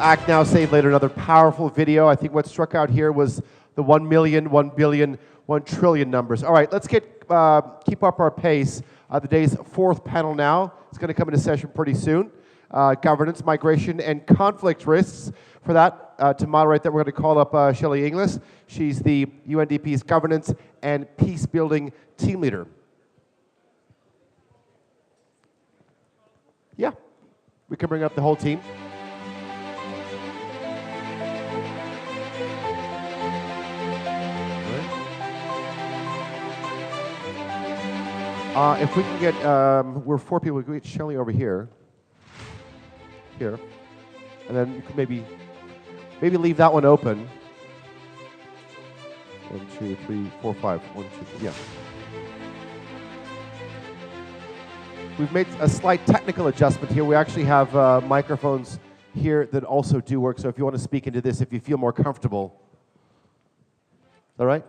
Act Now, Save Later, another powerful video. I think what struck out here was the 1 million, 1 billion, 1 trillion numbers. All right, let's keep up our pace. The day's fourth panel now. It's going to come into session pretty soon. Governance, migration, and conflict risks. For that, to moderate that, we're going to call up Shelley Inglis. She's the UNDP's Governance and Peacebuilding Team Leader. Yeah, we can bring up the whole team. If we can get, we're 4 people, we can get Shelley over here. Here. And then you can maybe leave that one open. 1, 2, 3, 4, 5. 1, 2, 3, yeah. We've made a slight technical adjustment here. We actually have microphones here that also do work. So if you want to speak into this, if you feel more comfortable. All right?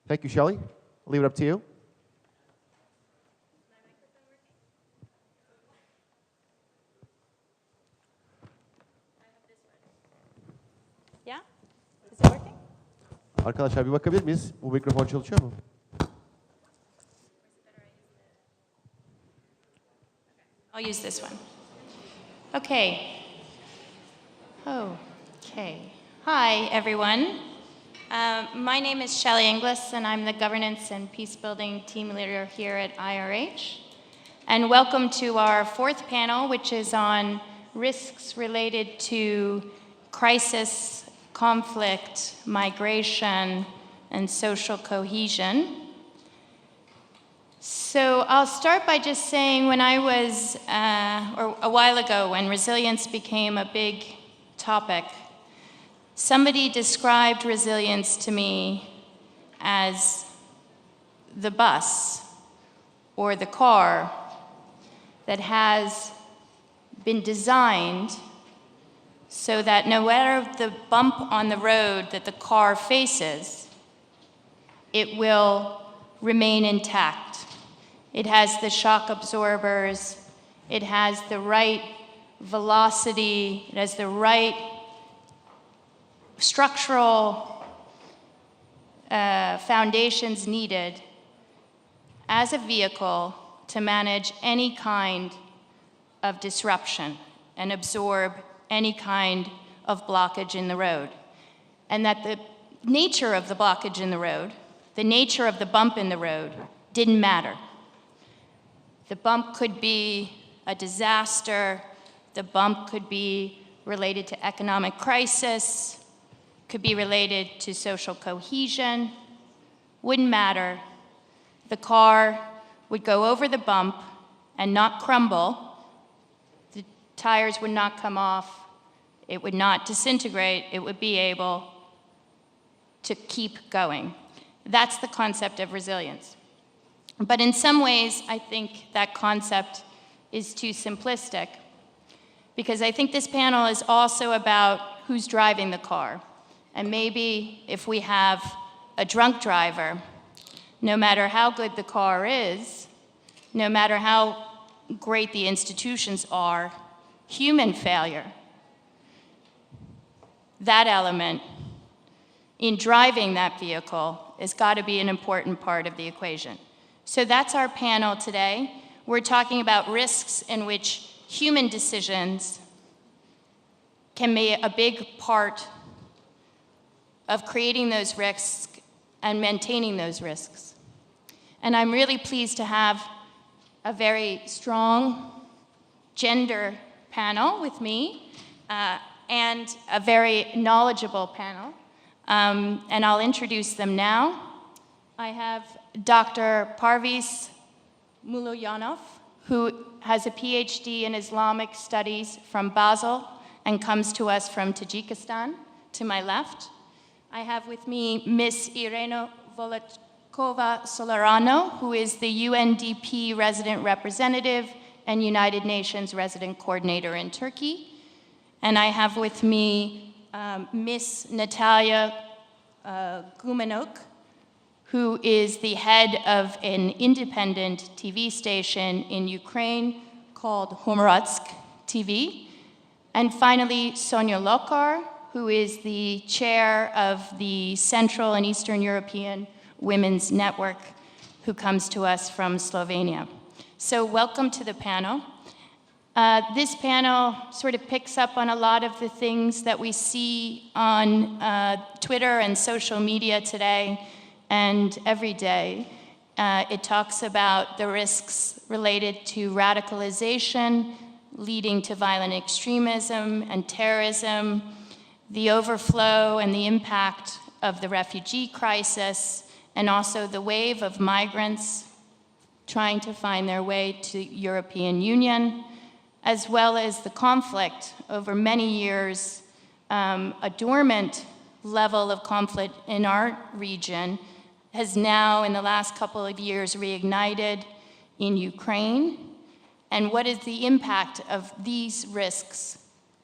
Thank you, Shelley. I'll leave it up to you. Yeah? Is it working? Arkadaşlar bir bakabilir miyiz? Bu mikrofon çalışıyor mu? I'll use this one. Okay. Okay. Hi, everyone. My name is Shelley Inglis, and I'm the Governance and Peacebuilding Team Leader here at IRH. And welcome to our fourth panel, which is on risks related to crisis, conflict, migration, and social cohesion. So I'll start by just saying when I was, or a while ago, when resilience became a big topic, somebody described resilience to me as the bus or the car that has been designed so that no matter the bump on the road that the car faces, it will remain intact. It has the shock absorbers, it has the right velocity, it has the right structural foundations needed as a vehicle to manage any kind of disruption and absorb any kind of blockage in the road. And that the nature of the blockage in the road, the nature of the bump in the road, didn't matter. The bump could be a disaster, the bump could be related to economic crisis, could be related to social cohesion, wouldn't matter. The car would go over the bump and not crumble. The tires would not come off. It would not disintegrate. It would be able to keep going. That's the concept of resilience. But in some ways, I think that concept is too simplistic, because I think this panel is also about who's driving the car. And maybe if we have a drunk driver, no matter how good the car is, no matter how great the institutions are, human failure, that element in driving that vehicle has got to be an important part of the equation. So that's our panel today. We're talking about risks in which human decisions can be a big part of creating those risks and maintaining those risks. And I'm really pleased to have a very strong gender panel with me and a very knowledgeable panel. And I'll introduce them now. I have Dr. Parviz Mullojanov, who has a PhD in Islamic studies from Basel and comes to us from Tajikistan, to my left. I have with me Ms. Irena Vojackova-Sollorano, who is the UNDP resident representative and United Nations resident coordinator in Turkey. And I have with me Ms. Natalia Gumenyuk, who is the head of an independent TV station in Ukraine called Hromadske, TV. And finally, Sonia Lokar, who is the chair of the Central and Eastern European Women's Network, who comes to us from Slovenia. So welcome to the panel. This panel sort of picks up on a lot of the things that we see on Twitter and social media today and every day. It talks about the risks related to radicalization, leading to violent extremism and terrorism, the overflow and the impact of the refugee crisis, and also the wave of migrants trying to find their way to the European Union, as well as the conflict over many years, a dormant level of conflict in our region has now, in the last couple of years, reignited in Ukraine. And what is the impact of these risks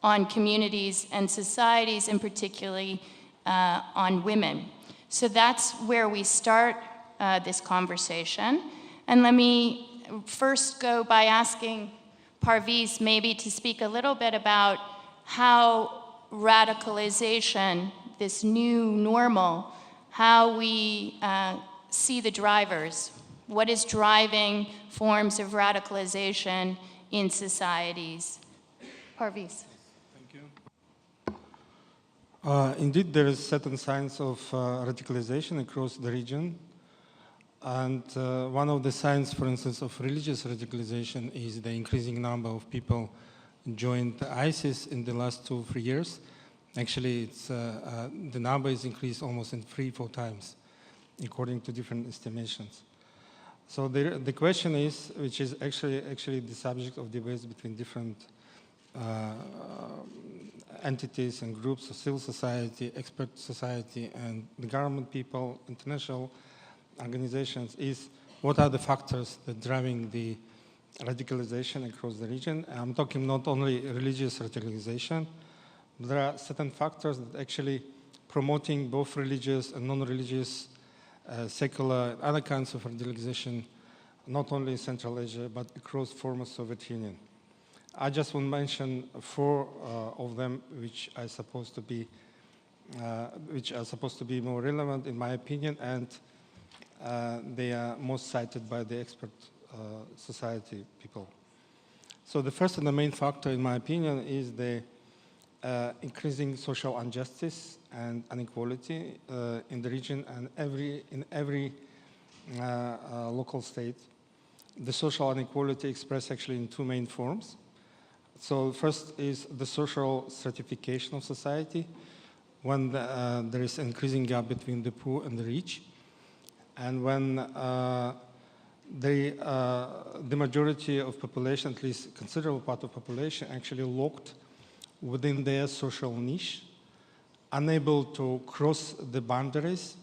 on communities and societies, and particularly on women? So that's where we start this conversation. And let me first go by asking Parviz maybe to speak a little bit about how radicalization, this new normal, how we see the drivers. What is driving forms of radicalization in societies? Parviz. Thank you. Indeed, there is certain signs of radicalization across the region. And one of the signs, for instance, of religious radicalization is the increasing number of people joined ISIS in the last 2 or 3 years. Actually, it's, the number is increased almost in 3-4 times, according to different estimations. So the question is, which is actually the subject of debates between different entities and groups of civil society, expert society, and the government people, international organizations, is what are the factors that are driving the radicalization across the region. I'm talking not only religious radicalization, but there are certain factors that actually promoting both religious and non-religious, secular, and other kinds of radicalization, not only in Central Asia, but across former Soviet Union. I just want to mention 4 of them, which are supposed to be more relevant, in my opinion, and they are most cited by the expert society people. So the first and the main factor, in my opinion, is the increasing social injustice and inequality in the region and in every local state. The social inequality expressed actually in 2 main forms. So first is the social stratification of society, when there is an increasing gap between the poor and the rich, and when the majority of population, at least considerable part of population, actually locked within their social niche, unable to cross the boundaries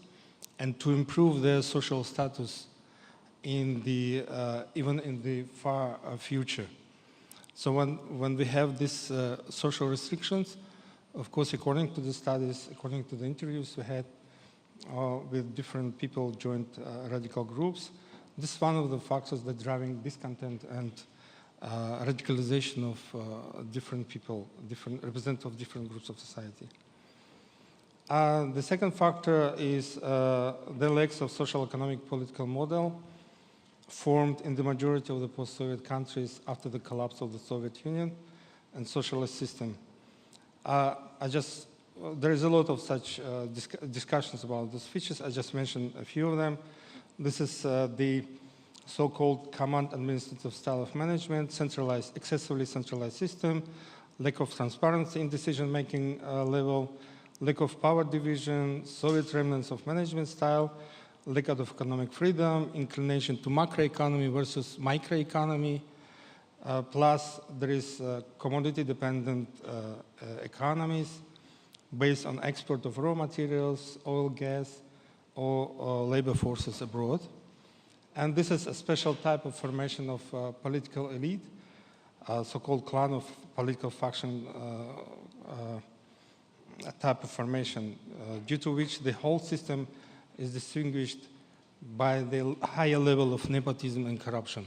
and to improve their social status in the even in the far future. So when we have these social restrictions, of course, according to the studies, according to the interviews we had with different people joined radical groups, this is one of the factors that driving discontent and radicalization of different people, different representatives of different groups of society. The second factor is the lack of social, economic, political model formed in the majority of the post-Soviet countries after the collapse of the Soviet Union and socialist system. There is a lot of such discussions about those features. I just mentioned a few of them. This is the so-called command administrative style of management, centralized, excessively centralized system, lack of transparency in decision-making level, lack of power division, Soviet remnants of management style, lack of economic freedom, inclination to macroeconomy versus microeconomy, plus there is commodity-dependent economies based on export of raw materials, oil, gas, or labor forces abroad. And this is a special type of formation of political elite, so-called clan of political faction type of formation, due to which the whole system is distinguished by the higher level of nepotism and corruption.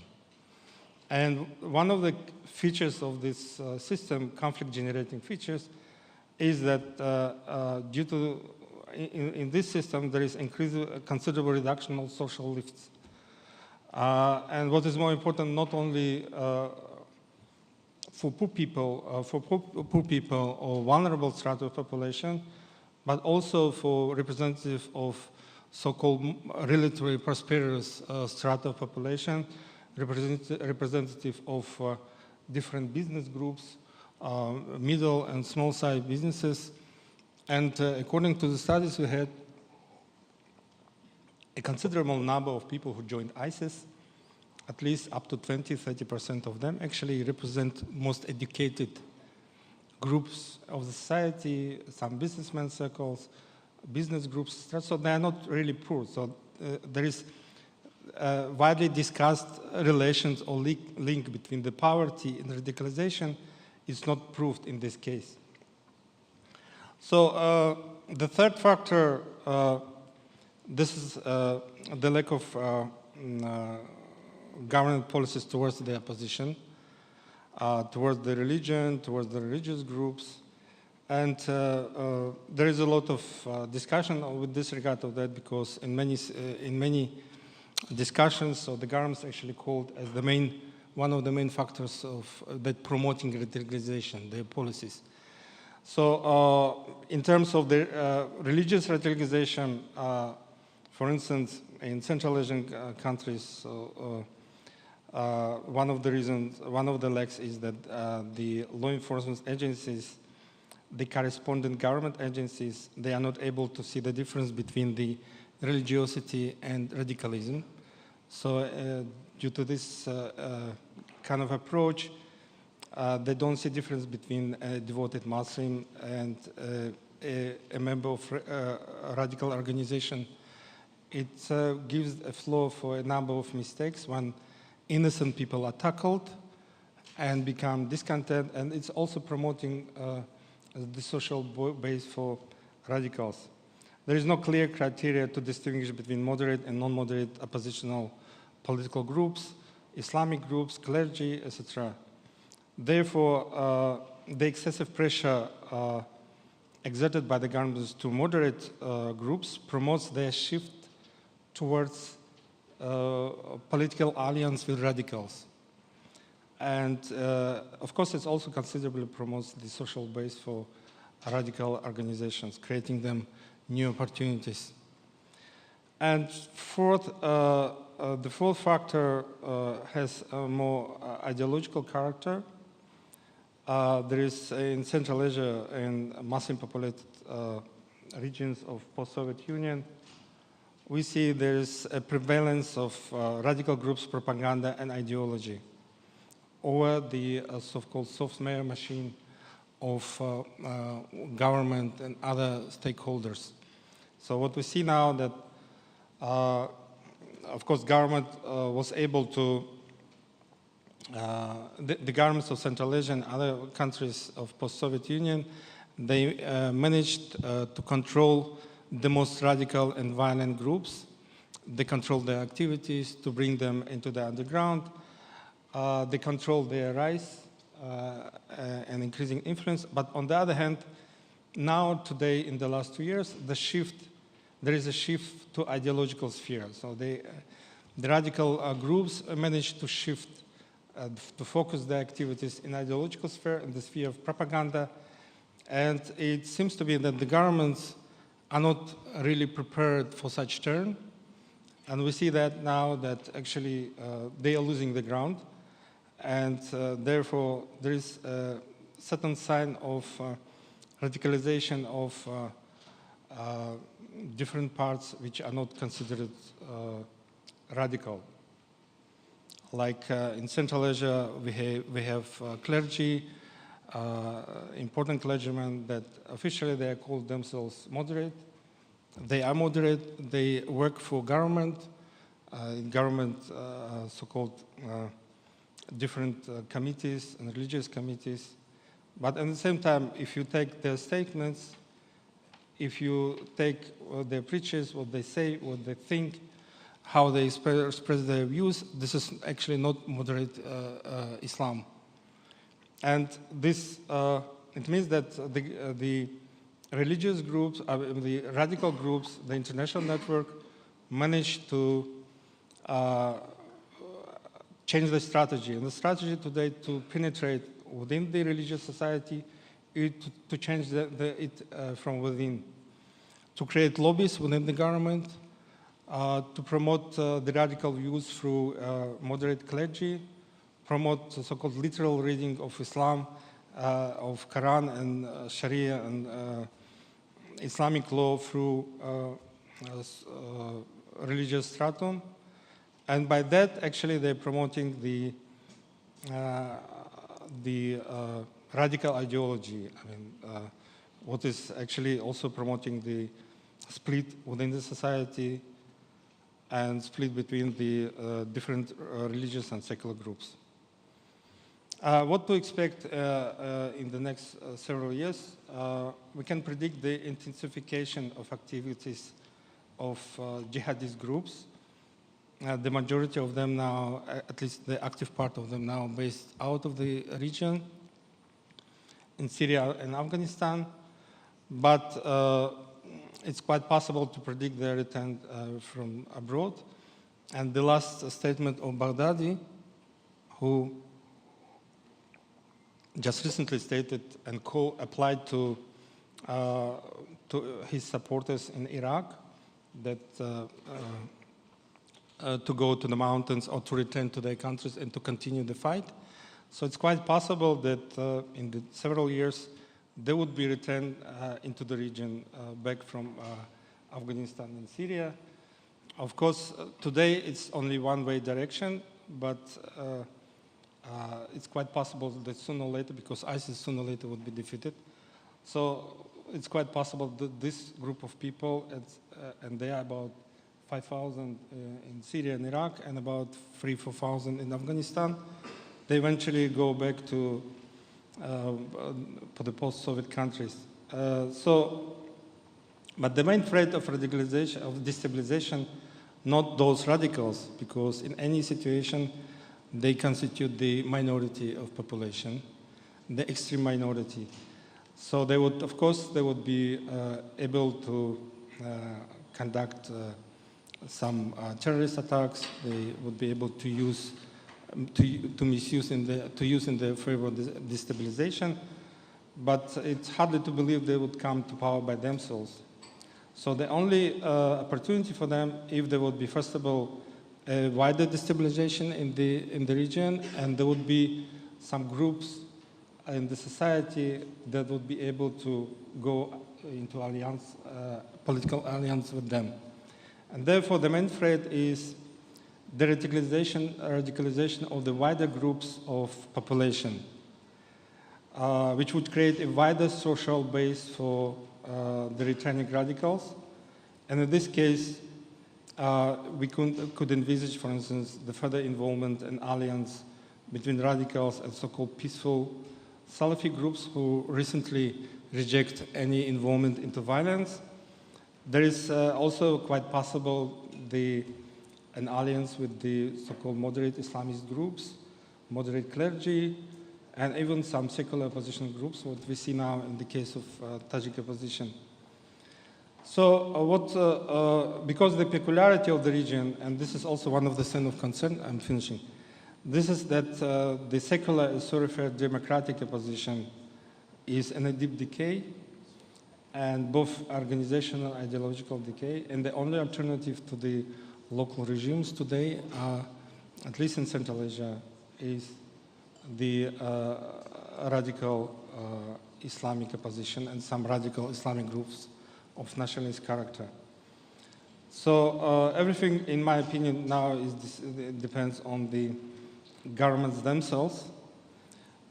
And one of the features of this system, conflict-generating features, is that due to, in this system, there is considerable reduction of social lifts. And what is more important, not only for poor people or vulnerable strata of population, but also for representative of so-called relatively prosperous strata of population, representative of different business groups, middle and small-sized businesses. And according to the studies we had, a considerable number of people who joined ISIS, at least up to 20–30% of them, actually represent most educated groups of the society, some businessmen circles, business groups, so they are not really poor. So there is widely discussed relations or link between the poverty and radicalization is not proved in this case. So the third factor, this is the lack of government policies towards the opposition, towards the religion, towards the religious groups. And there is a lot of discussion with this regard of that, because in many discussions, so the government actually called as one of the main factors of that promoting radicalization, their policies. So in terms of the religious radicalization, for instance, in Central Asian countries, one of the lacks is that the law enforcement agencies, the correspondent government agencies, they are not able to see the difference between the religiosity and radicalism. So due to this kind of approach, they don't see difference between a devoted Muslim and a member of a radical organization. It gives a floor for a number of mistakes when innocent people are tackled and become discontent, and it's also promoting the social base for radicals. There is no clear criteria to distinguish between moderate and non-moderate oppositional political groups, Islamic groups, clergy, etc. Therefore, the excessive pressure exerted by the governments to moderate groups promotes their shift towards political alliance with radicals. And of course, it also considerably promotes the social base for radical organizations, creating them new opportunities. And the fourth factor has a more ideological character. There is, in Central Asia and Muslim populated regions of post-Soviet Union, we see there is a prevalence of radical groups' propaganda and ideology over the so-called software machine of government and other stakeholders. So what we see now that, of course, government was able to, the governments of Central Asia and other countries of post-Soviet Union, they managed to control the most radical and violent groups. They control their activities to bring them into the underground. They control their rise and increasing influence. But on the other hand, now, today, in the last 2 years, there is a shift to ideological sphere. So the radical groups managed to shift, to focus their activities in ideological sphere, in the sphere of propaganda. And it seems to be that the governments are not really prepared for such turn. And we see that now that actually they are losing the ground. And therefore, there is a certain sign of radicalization of different parts which are not considered radical. Like in Central Asia, we have clergy, important clergymen that officially they are called themselves moderate. They are moderate. They work for government, so-called different committees and religious committees. But at the same time, if you take their statements, if you take their preachers, what they say, what they think, how they express their views, this is actually not moderate Islam. And this, it means that the religious groups, the radical groups, the international network managed to change the strategy. And the strategy today to penetrate within the religious society is to change it from within, to create lobbies within the government, to promote the radical views through moderate clergy, promote so-called literal reading of Islam, of Quran and Sharia and Islamic law through religious stratum. And by that, actually, they're promoting the radical ideology. I mean, what is actually also promoting the split within the society and split between the different religious and secular groups. What to expect in the next several years? We can predict the intensification of activities of jihadist groups. The majority of them now, at least the active part of them now, based out of the region, in Syria and Afghanistan. But it's quite possible to predict their return from abroad. And the last statement of Baghdadi, who just recently stated and applied to his supporters in Iraq that to go to the mountains or to return to their countries and to continue the fight. So it's quite possible that in the several years they would be returned into the region back from Afghanistan and Syria. Of course, today it's only one-way direction, but it's quite possible that sooner or later, because ISIS sooner or later would be defeated. So it's quite possible that this group of people, and they are about 5,000 in Syria and Iraq, and about 3,000-4,000 in Afghanistan, they eventually go back to the post-Soviet countries. But the main threat of radicalization, of destabilization, not those radicals, because in any situation, they constitute the minority of population, the extreme minority. So they would, of course, they would be able to conduct some terrorist attacks. They would be able to use, to use in their favor of destabilization. But it's hardly to believe they would come to power by themselves. So the only opportunity for them, if there would be, first of all, a wider destabilization in the region, and there would be some groups in the society that would be able to go into alliance, political alliance with them. And therefore, the main threat is the radicalization of the wider groups of population, which would create a wider social base for the returning radicals. And in this case, we could envisage, for instance, the further involvement and alliance between radicals and so-called peaceful Salafi groups who recently reject any involvement into violence. There is also quite possible an alliance with the so-called moderate Islamist groups, moderate clergy, and even some secular opposition groups, what we see now in the case of Tajik opposition. So because the peculiarity of the region, and this is also one of the signs of concern, I'm finishing, this is that the secular, so-referred democratic opposition is in a deep decay, and both organizational and ideological decay, and the only alternative to the local regimes today, at least in Central Asia, is the radical Islamic opposition and some radical Islamic groups of nationalist character. So everything, in my opinion, now depends on the governments themselves,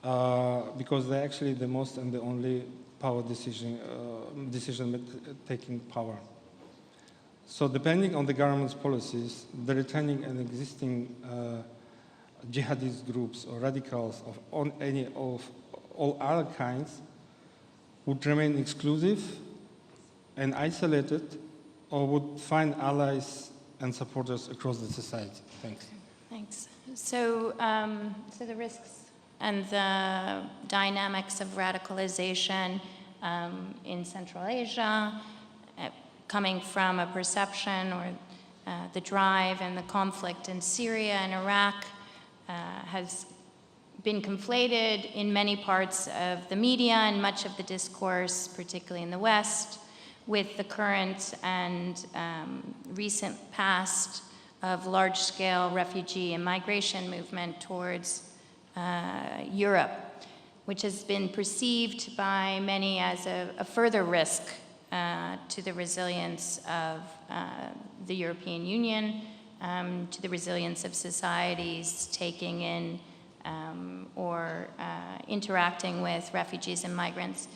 because they're actually the most and the only power decision-taking power. So depending on the government's policies, the returning and existing jihadist groups or radicals of all other kinds would remain exclusive and isolated, or would find allies and supporters across the society. Thanks. Thanks. So, so the risks and the dynamics of radicalization in Central Asia, coming from a perception or the drive and the conflict in Syria and Iraq has been conflated in many parts of the media and much of the discourse, particularly in the West, with the current and recent past of large-scale refugee and migration movement towards Europe, which has been perceived by many as a further risk to the resilience of the European Union, to the resilience of societies taking in or interacting with refugees and migrants.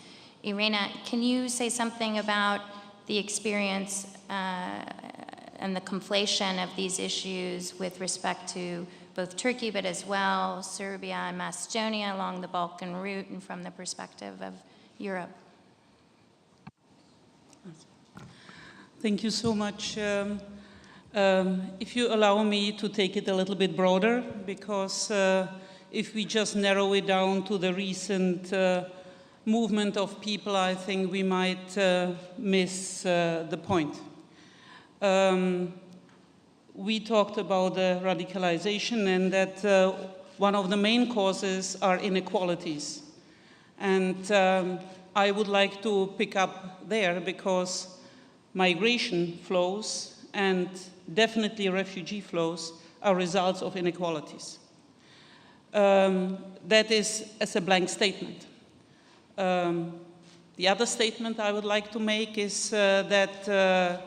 Irena, can you say something about the experience and the conflation of these issues with respect to both Turkey, but as well Serbia and Macedonia along the Balkan route, and from the perspective of Europe? Thank you so much. If you allow me to take it a little bit broader, because if we just narrow it down to the recent movement of people, I think we might miss the point. We talked about the radicalization, and that one of the main causes are inequalities. And I would like to pick up there, because migration flows and definitely refugee flows are results of inequalities. That is as a blank statement. The other statement I would like to make is that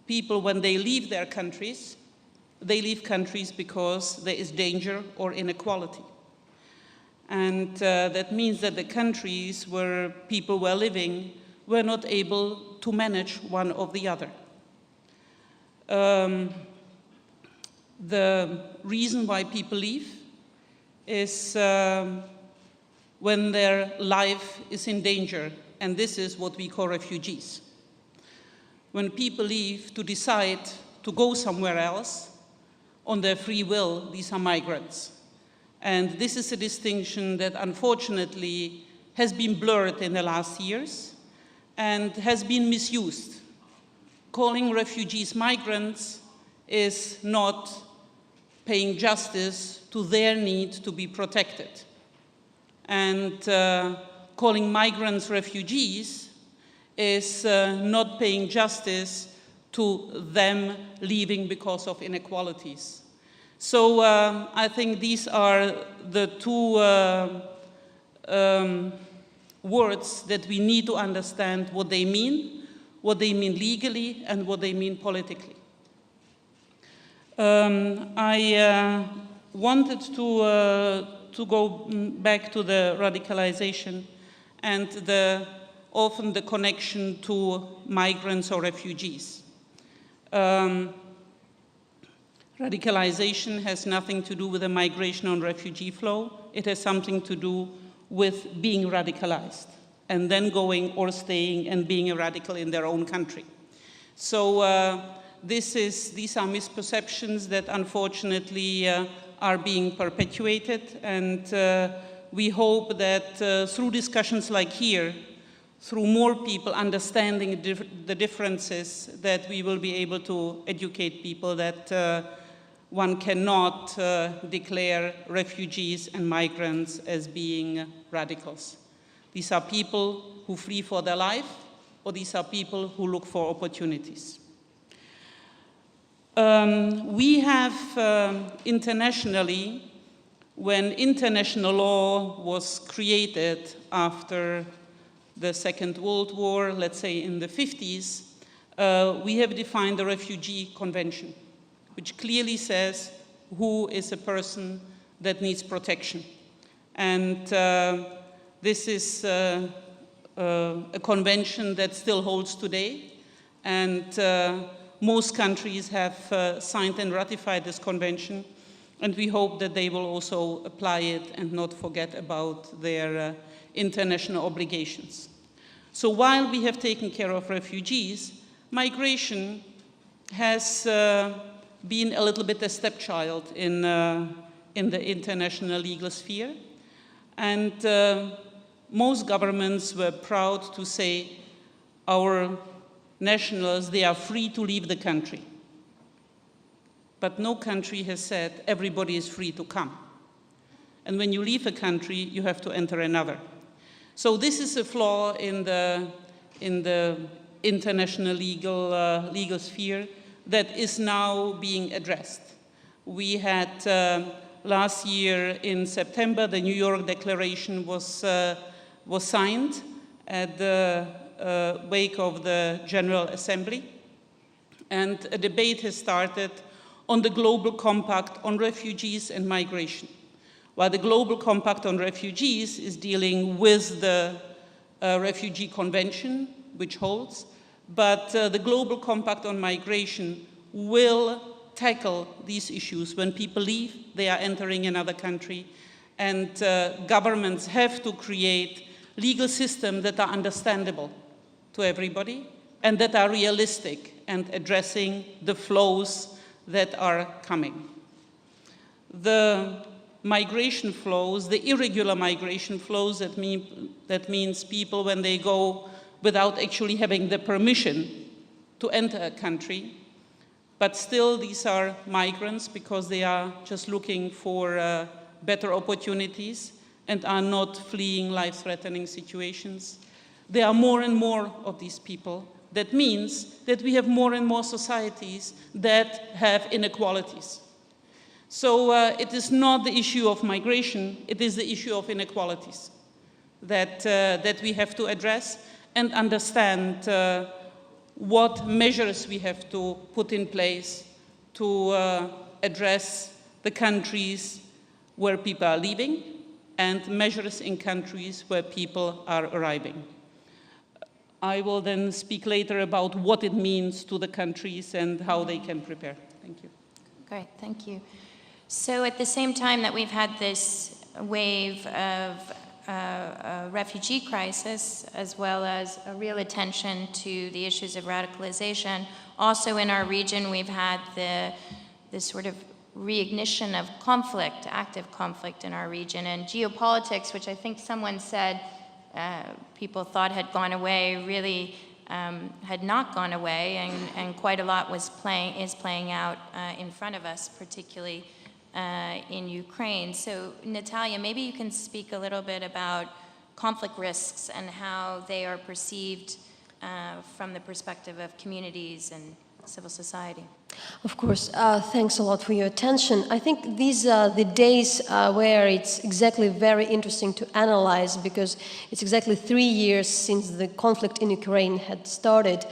people, when they leave their countries, they leave countries because there is danger or inequality. And that means that the countries where people were living were not able to manage one or the other. The reason why people leave is when their life is in danger, and this is what we call refugees. When people leave to decide to go somewhere else on their free will, these are migrants. And this is a distinction that unfortunately has been blurred in the last years and has been misused. Calling refugees migrants is not paying justice to their need to be protected. And calling migrants refugees is not paying justice to them leaving because of inequalities. So I think these are the two words that we need to understand what they mean legally and what they mean politically. I wanted to go back to the radicalization and often the connection to migrants or refugees. Radicalization has nothing to do with the migration or refugee flow. It has something to do with being radicalized and then going or staying and being a radical in their own country. So these are misperceptions that unfortunately are being perpetuated, and we hope that through discussions like here, through more people understanding the differences, that we will be able to educate people that one cannot declare refugees and migrants as being radicals. These are people who flee for their life, or these are people who look for opportunities. We have internationally, when international law was created after the Second World War, let's say in the 50s, we have defined the Refugee Convention, which clearly says who is a person that needs protection. And this is a convention that still holds today, and most countries have signed and ratified this convention, and we hope that they will also apply it and not forget about their international obligations. So while we have taken care of refugees, migration has been a little bit a stepchild in the international legal sphere. And most governments were proud to say our nationals, they are free to leave the country. But no country has said everybody is free to come. And when you leave a country, you have to enter another. So this is a flaw in the international legal sphere that is now being addressed. We had last year in September, the New York Declaration was signed at the wake of the General Assembly, and a debate has started on the Global Compact on Refugees and Migration. While the Global Compact on Refugees is dealing with the Refugee Convention, which holds, but the Global Compact on Migration will tackle these issues. When people leave, they are entering another country, and governments have to create legal systems that are understandable to everybody and that are realistic and addressing the flows that are coming. The migration flows, the irregular migration flows, that means people when they go without actually having the permission to enter a country, but still these are migrants because they are just looking for better opportunities and are not fleeing life-threatening situations. There are more and more of these people. That means that we have more and more societies that have inequalities. So it is not the issue of migration, it is the issue of inequalities that we have to address and understand what measures we have to put in place to address the countries where people are leaving and measures in countries where people are arriving. I will then speak later about what it means to the countries and how they can prepare. Thank you. Great, thank you. So at the same time that we've had this wave of refugee crisis, as well as a real attention to the issues of radicalization, also in our region we've had this sort of reignition of conflict, active conflict in our region, and geopolitics, which I think someone said people thought had gone away, really had not gone away, and quite a lot is playing out in front of us, particularly in Ukraine. So Natalia, maybe you can speak a little bit about conflict risks and how they are perceived from the perspective of communities and civil society. Of course, thanks a lot for your attention. I think these are the days where it's exactly very interesting to analyze, because it's exactly 3 years since the conflict in Ukraine had started.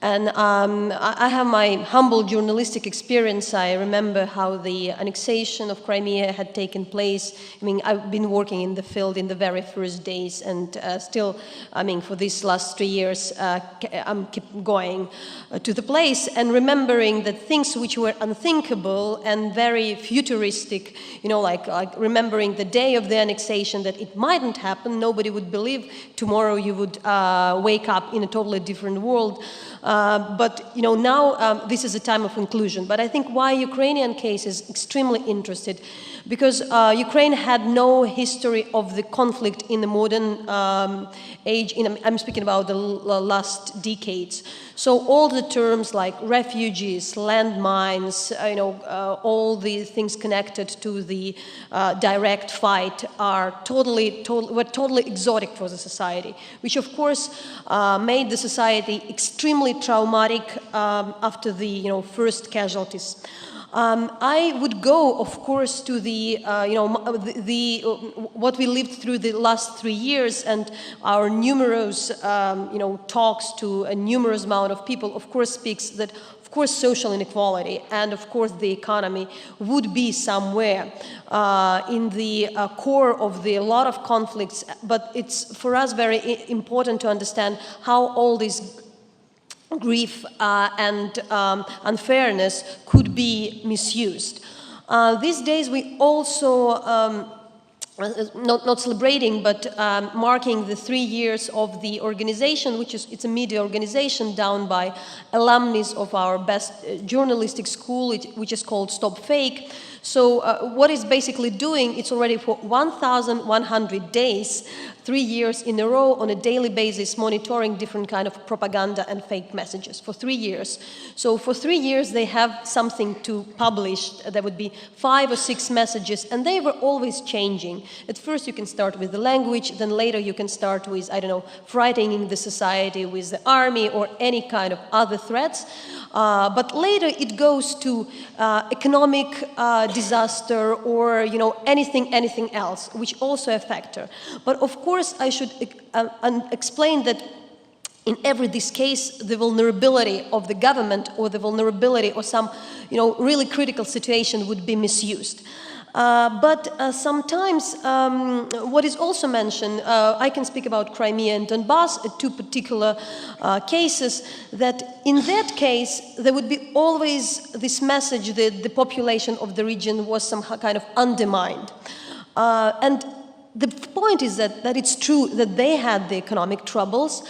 And I have my humble journalistic experience. I remember how the annexation of Crimea had taken place. I mean, I've been working in the field in the very first days, and still, I mean, for these last 3 years, I'm keep going to the place and remembering that things which were unthinkable and very futuristic, you know, like remembering the day of the annexation, that it mightn't happen, nobody would believe tomorrow you would wake up in a totally different world. But you know, now this is a time of inclusion. But I think why Ukrainian case is extremely interested, because Ukraine had no history of the conflict in the modern age. I'm speaking about the last decades. So all the terms like refugees, landmines, you know, all the things connected to the direct fight are were totally exotic for the society, which of course made the society extremely traumatic after the first casualties. I would go, of course, to the what we lived through the last 3 years and our numerous talks to a numerous amount of people. Of course, speaks that of course social inequality and of course the economy would be somewhere in the core of a lot of conflicts. But it's for us very important to understand how all these grief and unfairness could be misused. These days we also not celebrating, but marking the 3 years of the organization, it's a media organization down by alumnus of our best journalistic school, which is called Stop Fake. So what it's basically doing, it's already for 1,100 days, 3 years in a row on a daily basis, monitoring different kind of propaganda and fake messages for 3 years. So for 3 years, they have something to publish. There would be 5 or 6 messages, and they were always changing. At first, you can start with the language, then later you can start with, I don't know, frightening the society with the army or any kind of other threats. But later it goes to economic disaster or, you know, anything else, which also a factor. But of course, I should explain that in every this case, the vulnerability of the government or the vulnerability or some, you know, really critical situation would be misused. But sometimes what is also mentioned, I can speak about Crimea and Donbass, 2 particular cases, that in that case there would be always this message that the population of the region was some kind of undermined. And the point is that it's true that they had the economic troubles,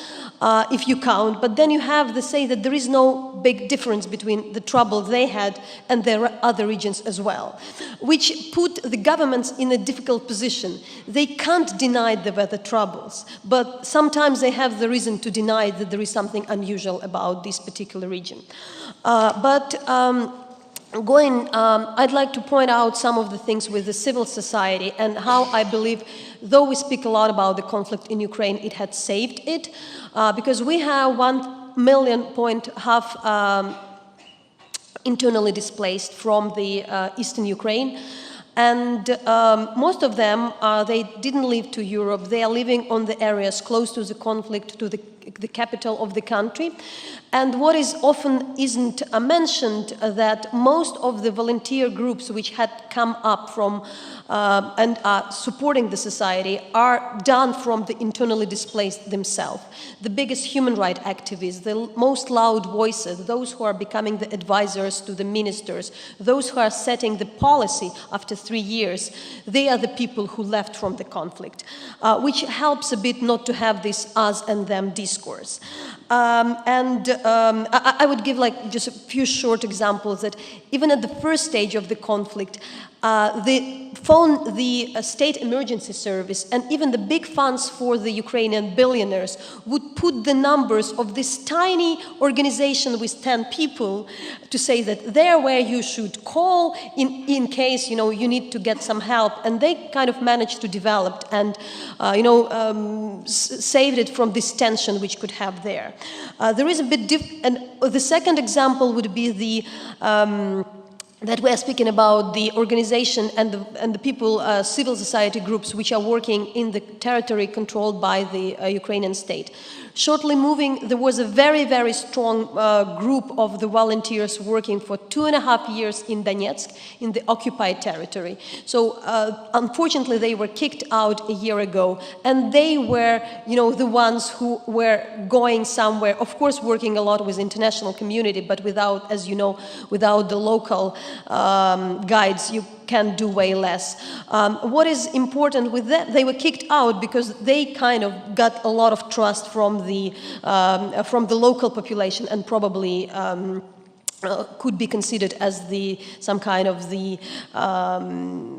if you count, but then you have to say that there is no big difference between the trouble they had and their other regions as well, which put the governments in a difficult position. They can't deny there were the troubles, but sometimes they have the reason to deny that there is something unusual about this particular region. I'd like to point out some of the things with the civil society and how I believe, though we speak a lot about the conflict in Ukraine, it had saved it, because we have 1.5 million internally displaced from the eastern Ukraine. And most of them, they didn't leave to Europe. They are living on the areas close to the conflict, to the capital of the country. And what is often isn't mentioned, that most of the volunteer groups which had come up from and are supporting the society are done from the internally displaced themselves. The biggest human rights activists, the most loud voices, those who are becoming the advisors to the ministers, those who are setting the policy after 3 years, they are the people who left from the conflict, which helps a bit not to have this us and them discourse. I would give like just a few short examples that even at the first stage of the conflict, the state emergency service and even the big funds for the Ukrainian billionaires would put the numbers of this tiny organization with 10 people to say that they're where you should call in case, you know, you need to get some help. And they kind of managed to develop and, saved it from this tension which could have there. There is a bit and the second example would be the that we are speaking about the organization and the people, civil society groups which are working in the territory controlled by the Ukrainian state. Shortly moving, there was a very, very strong group of the volunteers working for 2.5 years in Donetsk, in the occupied territory. So unfortunately, they were kicked out a year ago, and they were, you know, the ones who were going somewhere, of course, working a lot with international community, but without, as you know, without the local guides, you can do way less. What is important with that, they were kicked out because they kind of got a lot of trust from the local population and probably could be considered as some kind of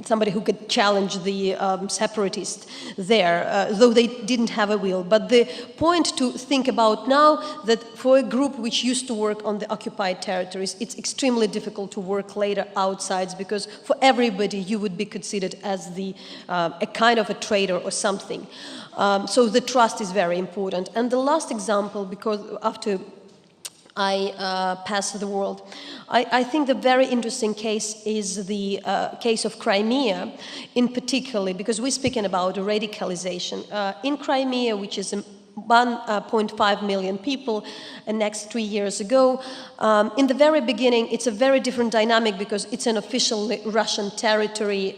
somebody who could challenge the separatists there, though they didn't have a will. But the point to think about now that for a group which used to work on the occupied territories, it's extremely difficult to work later outside because for everybody you would be considered as a kind of a traitor or something. So the trust is very important. And the last example, because after I pass the world, I think the very interesting case is the case of Crimea, in particular, because we're speaking about radicalization. In Crimea, which is 1.5 million people next 3 years ago. In the very beginning, it's a very different dynamic because it's an official Russian territory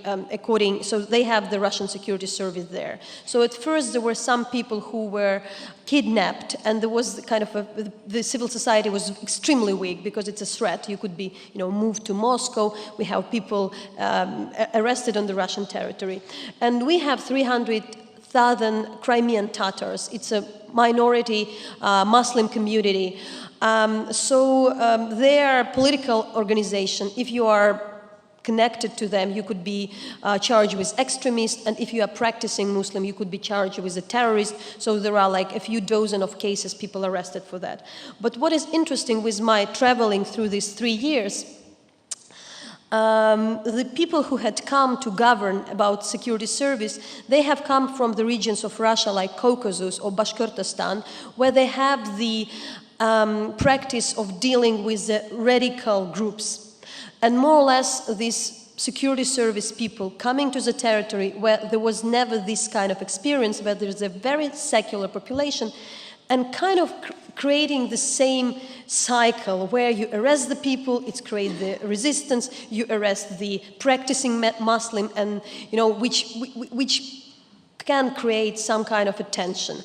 so they have the Russian security service there. So at first there were some people who were kidnapped, and there was the civil society was extremely weak because it's a threat. You could be, moved to Moscow. We have people arrested on the Russian territory. And we have 300,000 Crimean Tatars. It's a minority Muslim community. Their political organization, if you are connected to them, you could be charged with extremist, and if you are practicing Muslim, you could be charged with a terrorist. So there are like a few dozen of cases, people arrested for that. But what is interesting with my traveling through these 3 years, the people who had come to govern about security service, they have come from the regions of Russia like Caucasus or Bashkortostan, where they have the practice of dealing with the radical groups. And more or less, these security service people coming to the territory where there was never this kind of experience, where there's a very secular population, and kind of creating the same cycle where you arrest the people, it's create the resistance, you arrest the practicing Muslim, and which can create some kind of a tension.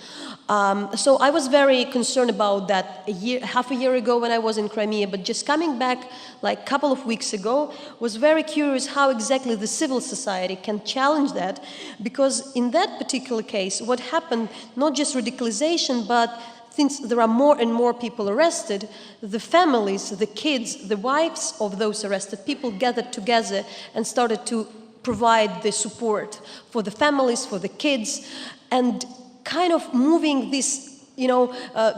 So I was very concerned about that half a year ago when I was in Crimea, but just coming back like a couple of weeks ago was very curious how exactly the civil society can challenge that, because in that particular case, what happened, not just radicalization, but since there are more and more people arrested, the families, the kids, the wives of those arrested people gathered together and started to provide the support for the families, for the kids, and kind of moving this,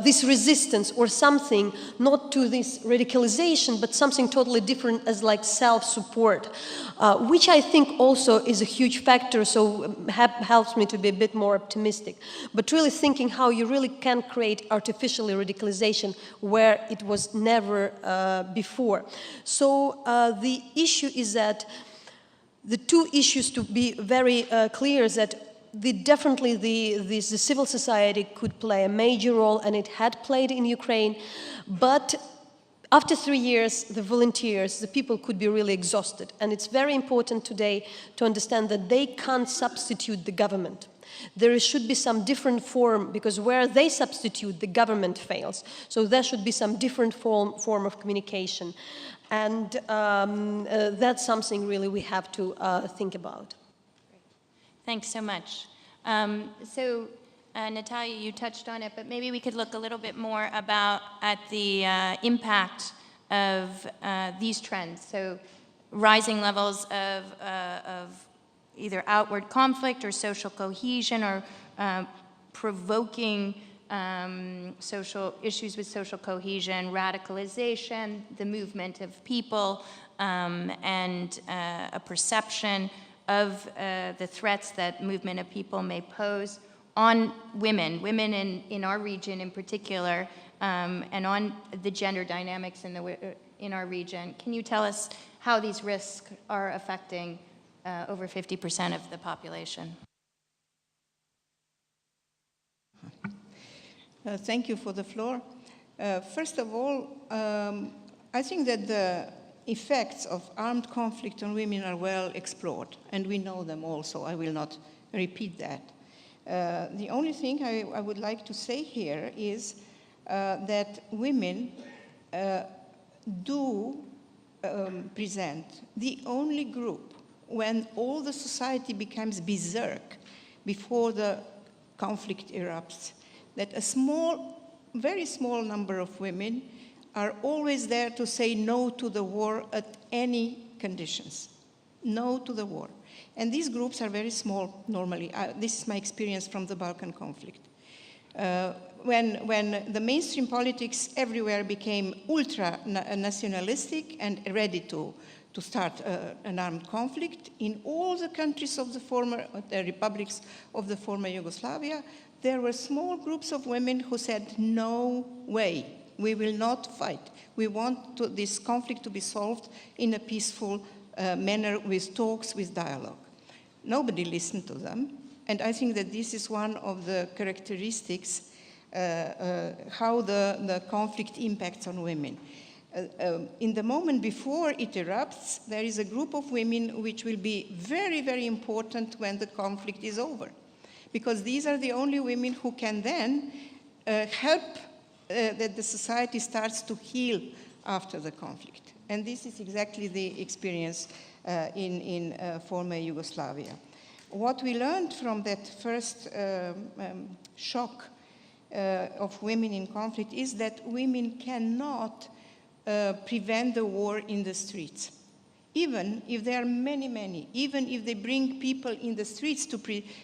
this resistance or something, not to this radicalization, but something totally different as like self-support, which I think also is a huge factor, so helps me to be a bit more optimistic. But really thinking how you really can create artificially radicalization where it was never before. So the issue is that the two issues to be very clear is that definitely the civil society could play a major role, and it had played in Ukraine. But after 3 years, the volunteers, the people could be really exhausted. And it's very important today to understand that they can't substitute the government. There should be some different form, because where they substitute, the government fails. So there should be some different form of communication. And that's something really we have to think about. Thanks so much. Natalia, you touched on it, but maybe we could look a little bit more at the impact of these trends. So rising levels of either outward conflict or social cohesion, or provoking social issues with social cohesion, radicalization, the movement of people, and a perception of the threats that movement of people may pose on women in our region in particular, and on the gender dynamics in our region. Can you tell us how these risks are affecting over 50% of the population? Thank you for the floor. First of all, I think that the effects of armed conflict on women are well explored, and we know them all, so I will not repeat that. The only thing I would like to say here is that women do present the only group when all the society becomes berserk before the conflict erupts, that a very small number of women are always there to say no to the war at any conditions. No to the war. And these groups are very small normally. This is my experience from the Balkan conflict. When the mainstream politics everywhere became ultra-nationalistic and ready to start an armed conflict, in all the countries of the republics of the former Yugoslavia, there were small groups of women who said, no way. We will not fight. We want this conflict to be solved in a peaceful manner, with talks, with dialogue. Nobody listened to them, and I think that this is one of the characteristics how the conflict impacts on women. In the moment before it erupts, there is a group of women which will be very, very important when the conflict is over. Because these are the only women who can then help that the society starts to heal after the conflict. And this is exactly the experience in former Yugoslavia. What we learned from that first shock of women in conflict is that women cannot prevent the war in the streets. Even if there are many, even if they bring people in the streets to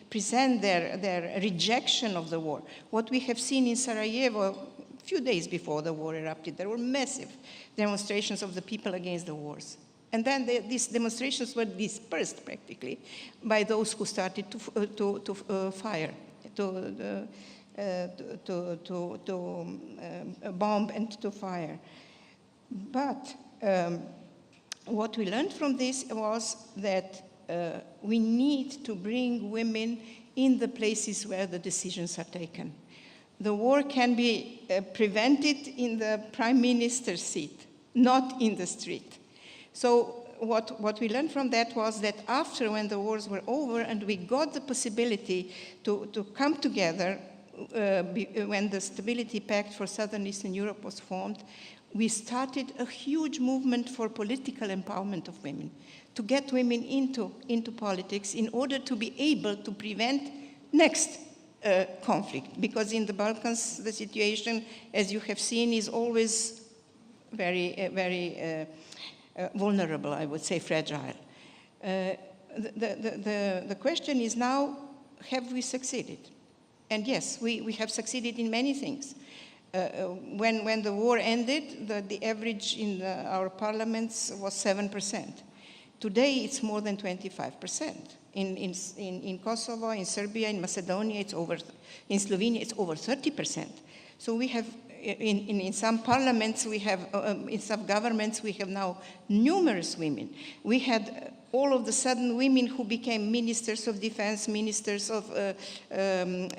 present their rejection of the war. What we have seen in Sarajevo a few days before the war erupted, there were massive demonstrations of the people against the wars. And then these demonstrations were dispersed practically by those who started to fire, to bomb and to fire. But what we learned from this was that we need to bring women in the places where the decisions are taken. The war can be prevented in the prime minister's seat, not in the street. So what we learned from that was that after, when the wars were over and we got the possibility to come together, when the Stability Pact for Southern Eastern Europe was formed, we started a huge movement for political empowerment of women, to get women into politics in order to be able to prevent next conflict. Because in the Balkans, the situation, as you have seen, is always very vulnerable, I would say, fragile. The question is now, have we succeeded? And yes, we have succeeded in many things. When the war ended, the average in our parliaments was 7%. Today, it's more than 25%. In Kosovo, in Serbia, in Macedonia, in Slovenia, it's over 30%. So we have, in some parliaments, we have, in some governments, we have now numerous women. We had all of a sudden women who became ministers of defense, ministers of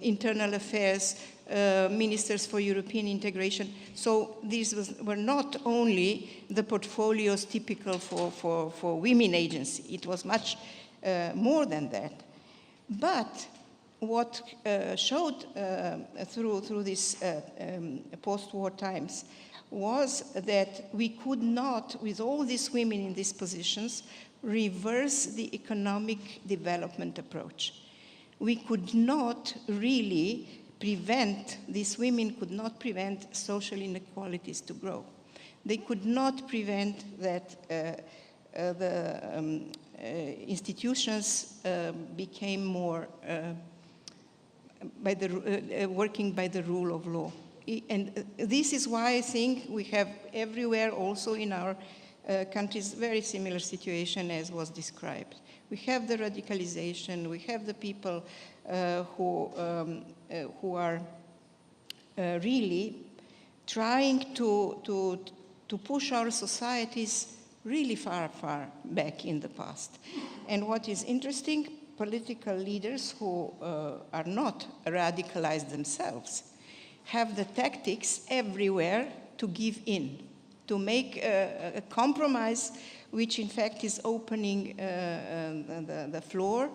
internal affairs, ministers for European integration. So these were not only the portfolios typical for women agency. It was much more than that. But what showed through these post-war times was that we could not, with all these women in these positions, reverse the economic development approach. We could not really prevent, these women could not prevent social inequalities to grow. They could not prevent that the institutions became more working by the rule of law. And this is why I think we have everywhere, also in our countries, very similar situation as was described. We have the radicalization, we have the people who are really trying to push our societies really far, far back in the past. And what is interesting, political leaders who are not radicalized themselves have the tactics everywhere to give in, to make a compromise, which in fact is opening the floor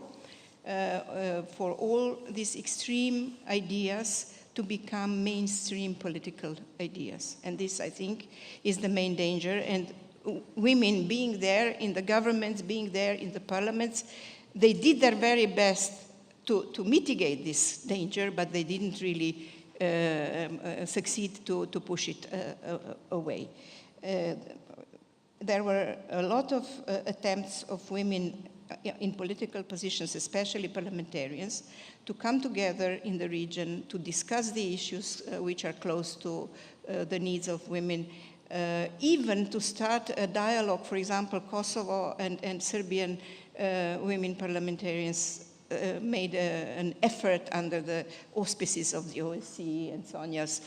for all these extreme ideas to become mainstream political ideas. And this, I think, is the main danger. And women being there in the governments, being there in the parliaments, they did their very best to mitigate this danger, but they didn't really succeed to push it away. There were a lot of attempts of women in political positions, especially parliamentarians, to come together in the region to discuss the issues which are close to the needs of women, even to start a dialogue. For example, Kosovo and Serbian women parliamentarians made an effort under the auspices of the OSCE and Sonya's,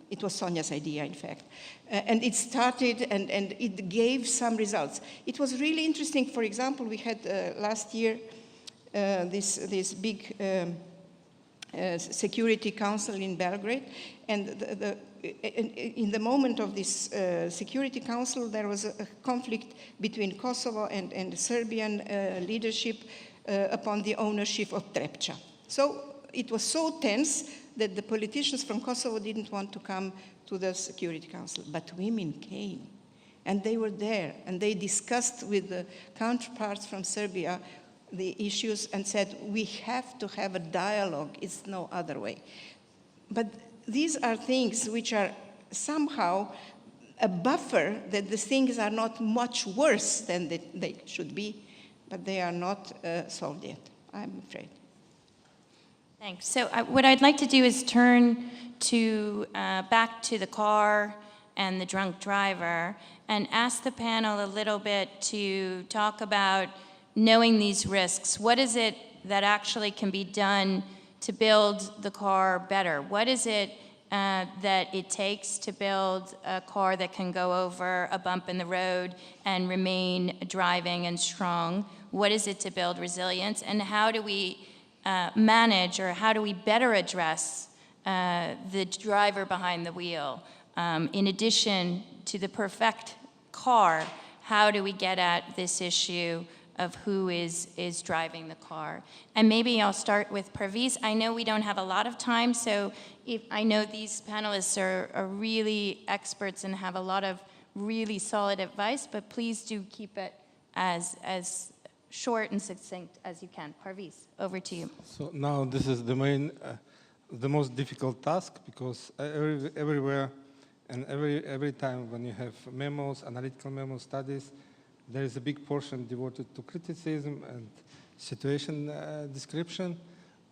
it was Sonya's idea, in fact. And it started and it gave some results. It was really interesting. For example, we had last year this big Security Council in Belgrade, and in the moment of this Security Council, there was a conflict between Kosovo and Serbian leadership upon the ownership of Trepča. So it was so tense that the politicians from Kosovo didn't want to come to the Security Council, but women came, and they were there, and they discussed with the counterparts from Serbia the issues and said, we have to have a dialogue, it's no other way. But these are things which are somehow a buffer that the things are not much worse than they should be, but they are not solved yet, I'm afraid. Thanks. So what I'd like to do is turn to back to the car and the drunk driver and ask the panel a little bit to talk about knowing these risks. What is it that actually can be done to build the car better? What is it that it takes to build a car that can go over a bump in the road and remain driving and strong? What is it to build resilience? And how do we manage, or how do we better address the driver behind the wheel? In addition to the perfect car, how do we get at this issue of who is driving the car? And maybe I'll start with Parviz. I know we don't have a lot of time, so I know these panelists are really experts and have a lot of really solid advice, but please do keep it as short and succinct as you can. Parviz, over to you. So now this is the most difficult task, because everywhere and every time when you have memos, analytical memos, studies, there is a big portion devoted to criticism and situation description,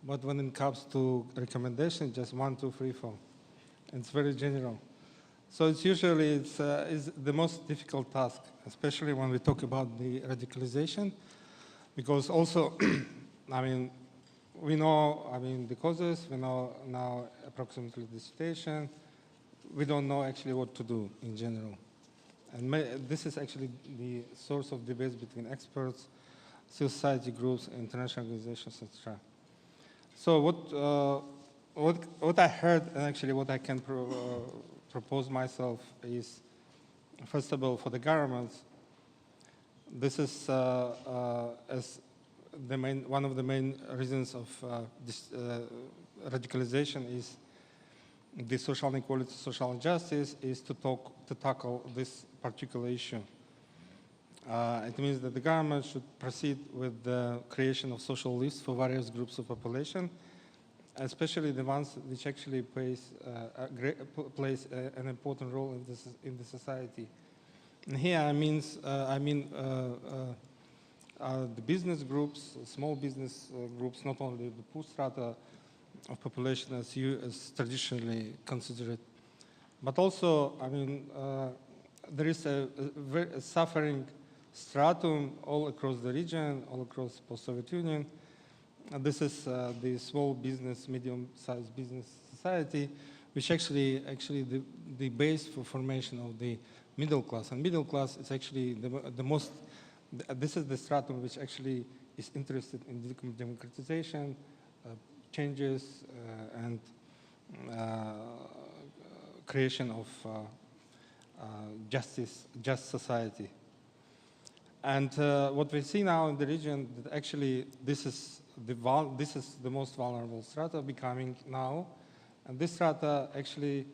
but when it comes to recommendation, just 1, 2, 3, 4. It's very general. So it's usually is the most difficult task, especially when we talk about the radicalization, because also, I mean, we know, the causes, we know now approximately the situation. We don't know actually what to do in general. And this is actually the source of debates between experts, civil society groups, international organizations, etc. So what I heard, and actually what I can propose myself is, first of all, for the governments, this is as one of the main reasons of this radicalization is the social inequality, social injustice, is to tackle this particular issue. It means that the government should proceed with the creation of social lists for various groups of population, especially the ones which actually plays an important role in the society. And here I mean the business groups, small business groups, not only the poor strata of population as traditionally considered, but also, there is a very suffering stratum all across the region, all across post-Soviet Union. This is the small business, medium-sized business society, which actually the base for formation of the middle class. And middle class is actually this is the stratum which actually is interested in democratization, changes, and creation of just society. And what we see now in the region, that actually this is the most vulnerable strata becoming now, and this strata actually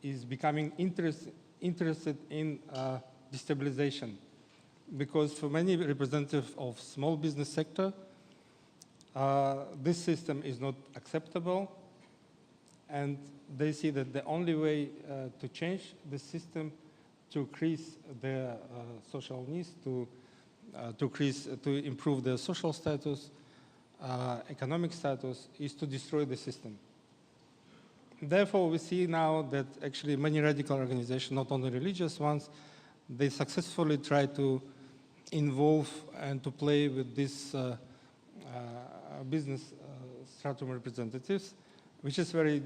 is becoming interested in destabilization, because for many representatives of small business sector, this system is not acceptable, and they see that the only way to change the system, to increase their social needs, to improve their social status, economic status, is to destroy the system. Therefore, we see now that actually many radical organizations, not only religious ones, they successfully try to involve and to play with this business stratum representatives, which is very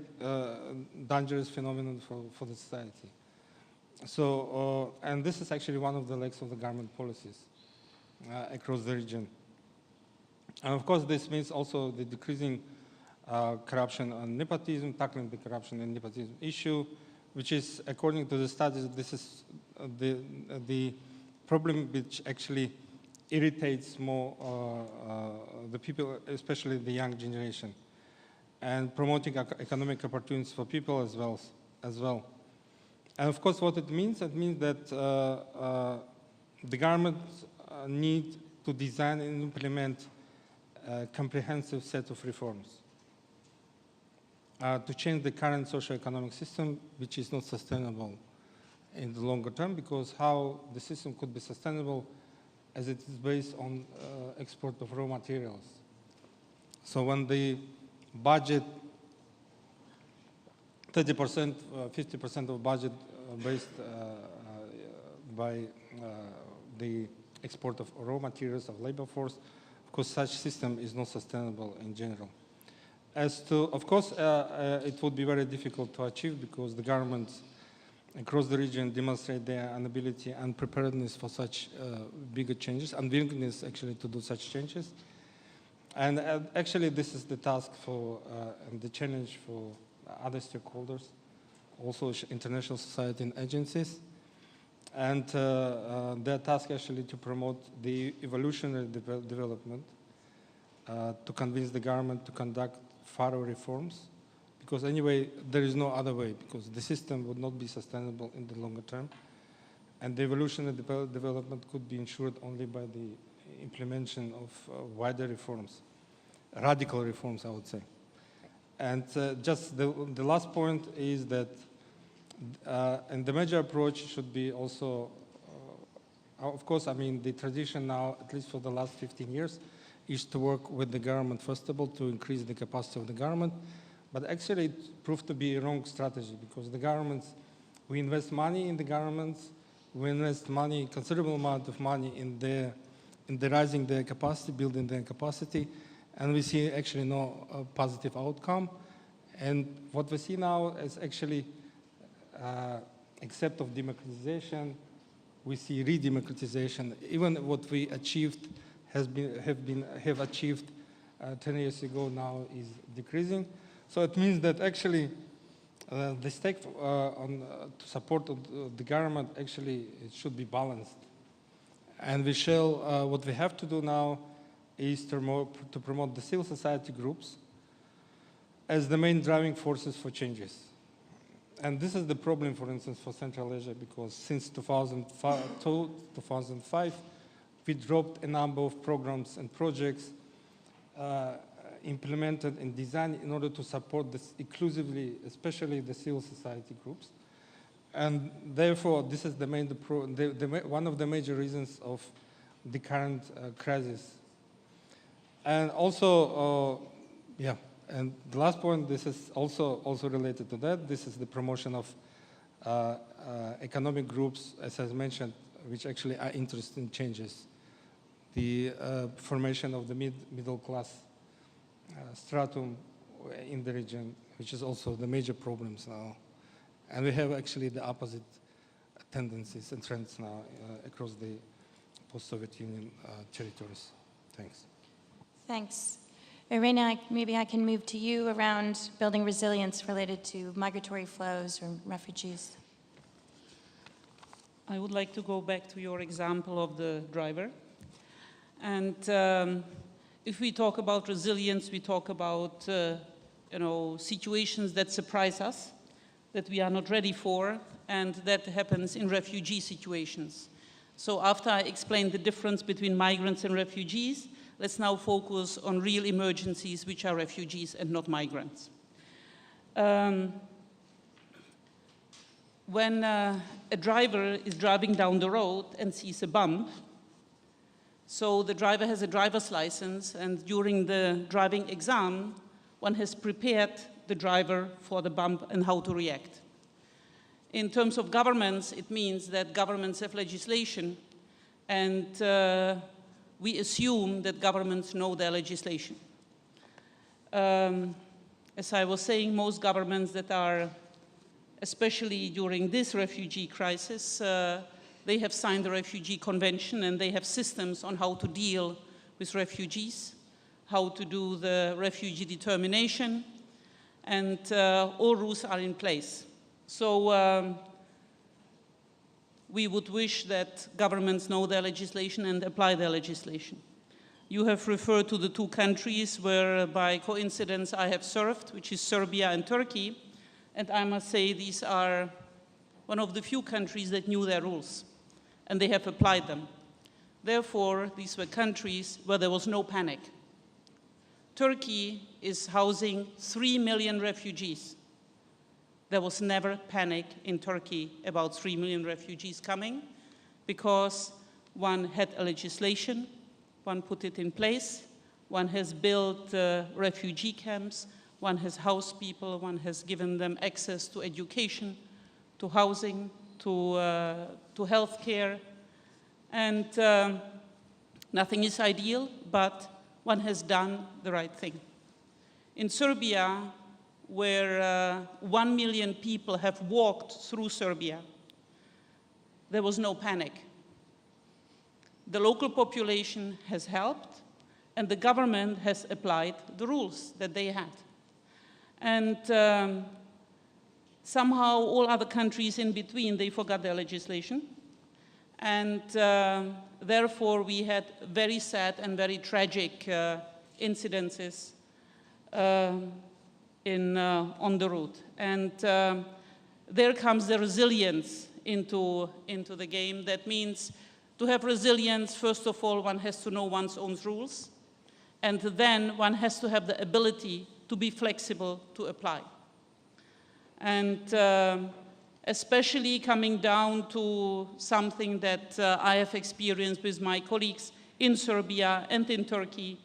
dangerous phenomenon for the society. So, and this is actually one of the legs of the government policies across the region. And of course, this means also the decreasing corruption and nepotism, tackling the corruption and nepotism issue, which is, according to the studies, this is the problem which actually irritates more the people, especially the young generation, and promoting economic opportunities for people as well. And of course, what it means that the government need to design and implement a comprehensive set of reforms to change the current socio-economic system, which is not sustainable in the longer term, because how the system could be sustainable as it is based on export of raw materials. So when the budget, 30%, 50% of budget based by the export of raw materials, of labor force, of course such system is not sustainable in general. As to, of course, it would be very difficult to achieve because the governments across the region demonstrate their inability and preparedness for such bigger changes, and willingness actually to do such changes. And actually this is the task for, and the challenge for other stakeholders, also international society and agencies. And their task actually to promote the evolutionary development, to convince the government to conduct thorough reforms, because anyway, there is no other way, because the system would not be sustainable in the longer term. And the evolutionary development could be ensured only by the implementation of wider reforms, radical reforms, I would say. And just the last point is that, and the major approach should be also, of course, I mean, the tradition now, at least for the last 15 years, is to work with the government, first of all, to increase the capacity of the government. But actually, it proved to be a wrong strategy, because the governments, we invest money in the governments, we invest money, considerable amount of money in the rising their capacity, building their capacity, and we see actually no positive outcome. And what we see now is actually, except of democratization, we see re-democratization. Even what we achieved have achieved 10 years ago now is decreasing. So it means that actually the stake to support the government actually it should be balanced. And we shall, what we have to do now is to promote the civil society groups as the main driving forces for changes. And this is the problem, for instance, for Central Asia, because since 2005, we dropped a number of programs and projects implemented and designed in order to support this exclusively, especially the civil society groups. And therefore, this is the main, one of the major reasons of the current crisis. And also, yeah, and the last point, this is also related to that. This is the promotion of economic groups, as I mentioned, which actually are interested in changes. The formation of the middle class stratum in the region, which is also the major problems now. And we have actually the opposite tendencies and trends now across the post-Soviet Union territories. Thanks. Thanks. Irena, maybe I can move to you around building resilience related to migratory flows or refugees. I would like to go back to your example of the driver. And if we talk about resilience, we talk about situations that surprise us, that we are not ready for, and that happens in refugee situations. So after I explained the difference between migrants and refugees, let's now focus on real emergencies, which are refugees and not migrants. When a driver is driving down the road and sees a bump, so the driver has a driver's license, and during the driving exam, one has prepared the driver for the bump and how to react. In terms of governments, it means that governments have legislation, and we assume that governments know their legislation. As I was saying, most governments that are, especially during this refugee crisis, they have signed the Refugee Convention, and they have systems on how to deal with refugees, how to do the refugee determination, and all rules are in place. So we would wish that governments know their legislation and apply their legislation. You have referred to the two countries where, by coincidence, I have served, which is Serbia and Turkey. And I must say these are one of the few countries that knew their rules, and they have applied them. Therefore, these were countries where there was no panic. Turkey is housing 3 million refugees. There was never panic in Turkey about 3 million refugees coming, because one had a legislation, one put it in place, one has built refugee camps, one has housed people, one has given them access to education, to housing, to health care. And nothing is ideal, but one has done the right thing. In Serbia, where 1 million people have walked through Serbia, there was no panic. The local population has helped, and the government has applied the rules that they had. And somehow all other countries in between, they forgot their legislation. And therefore, we had very sad and very tragic incidences on the route. And there comes the resilience into the game. That means to have resilience, first of all, one has to know one's own rules. And then one has to have the ability to be flexible to apply. And especially coming down to something that I have experienced with my colleagues in Serbia and in Turkey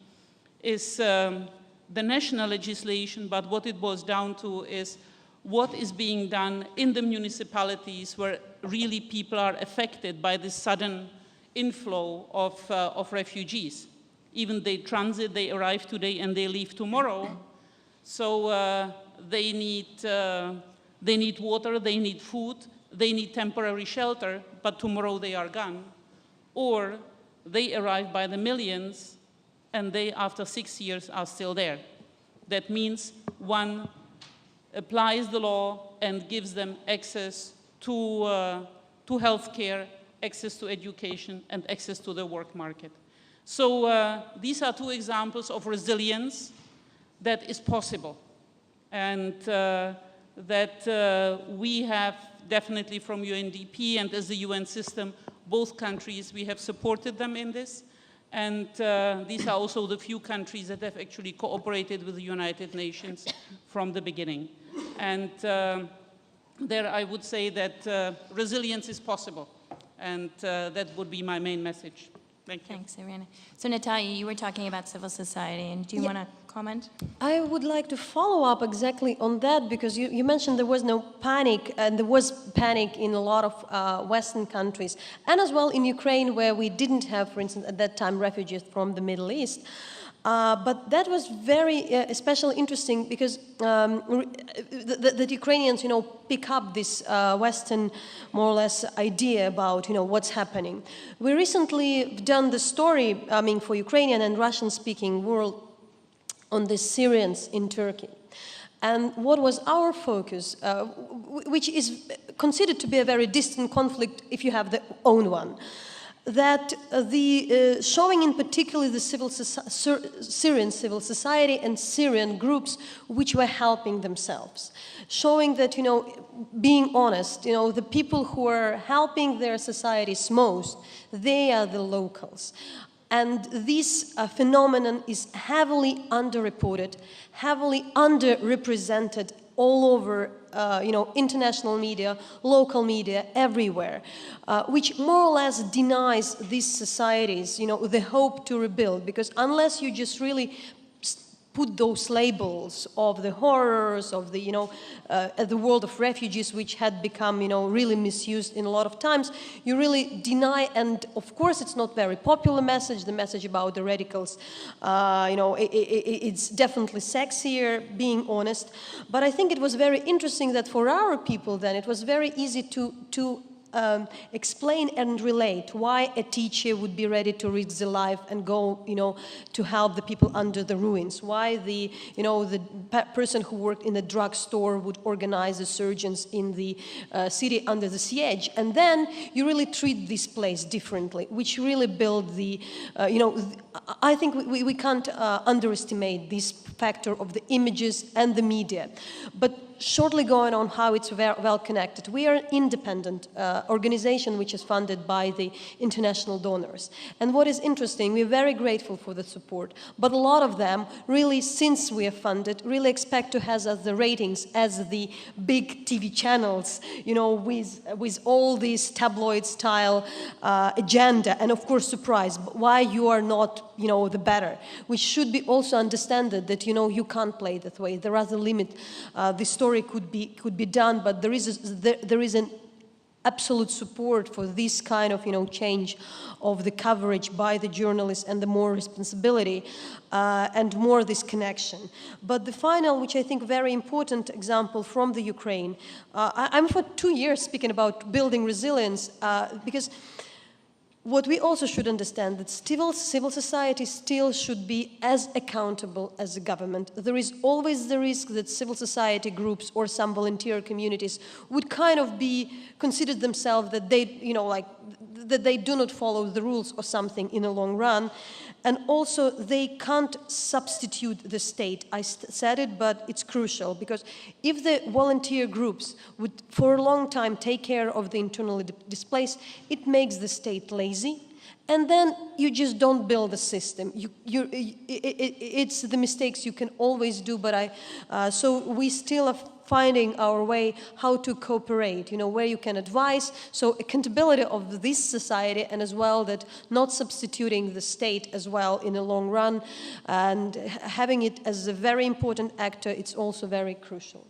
is the national legislation, but what it boils down to is what is being done in the municipalities where really people are affected by this sudden inflow of refugees. Even they transit, they arrive today and they leave tomorrow. So they need water, they need food, they need temporary shelter, but tomorrow they are gone. Or they arrive by the millions and they, after 6 years, are still there. That means one applies the law and gives them access to health care, access to education, and access to the work market. So these are two examples of resilience that is possible, and that we have definitely from UNDP and as the UN system, both countries, we have supported them in this. And these are also the few countries that have actually cooperated with the United Nations from the beginning. And there I would say that resilience is possible. And that would be my main message. Thank you. Thanks, Irena. So Natalia, you were talking about civil society, and do you want to comment? I would like to follow up exactly on that, because you mentioned there was no panic, and there was panic in a lot of Western countries, and as well in Ukraine, where we didn't have, for instance, at that time, refugees from the Middle East. But that was very especially interesting because the Ukrainians, pick up this Western, more or less, idea about, what's happening. We recently done the story, for Ukrainian and Russian-speaking world on the Syrians in Turkey. And what was our focus, which is considered to be a very distant conflict if you have the own one, that showing in particular the Syrian civil society and Syrian groups which were helping themselves, showing that, being honest, the people who are helping their societies most, they are the locals. And this phenomenon is heavily underreported, heavily underrepresented all over, international media, local media, everywhere, which more or less denies these societies, the hope to rebuild. Because unless you just really put those labels of the horrors of the world of refugees, which had become, really misused in a lot of times, you really deny. And of course, it's not very popular message. The message about the radicals, it's definitely sexier, being honest. But I think it was very interesting that for our people, then it was very easy to explain and relate why a teacher would be ready to risk their life and go, to help the people under the ruins. Why the person who worked in a drugstore would organize the surgeons in the city under the siege. And then you really treat this place differently, which really build the, I think we can't underestimate this factor of the images and the media. But shortly going on how it's well connected. We are an independent organization which is funded by the international donors. And what is interesting, we're very grateful for the support, but a lot of them really, since we are funded, really expect to have the ratings as the big TV channels, with all these tabloid style agenda, and of course surprise, why you are not, the better. We should be also understand that, you can't play that way. There are the limit. The story could be done, but there is an absolute support for this kind of change of the coverage by the journalists and the more responsibility and more this connection. But the final, which I think very important example from the Ukraine, I'm for 2 years speaking about building resilience because what we also should understand that civil society still should be as accountable as the government. There is always the risk that civil society groups or some volunteer communities would kind of be considered themselves that they, that they do not follow the rules or something in the long run. And also they can't substitute the state. I said it, but it's crucial because if the volunteer groups would for a long time take care of the internally displaced, it makes the state lazy. And then you just don't build a system. It's the mistakes you can always do, but so we still are finding our way how to cooperate, where you can advise. So accountability of this society and as well that not substituting the state as well in the long run and having it as a very important actor, it's also very crucial.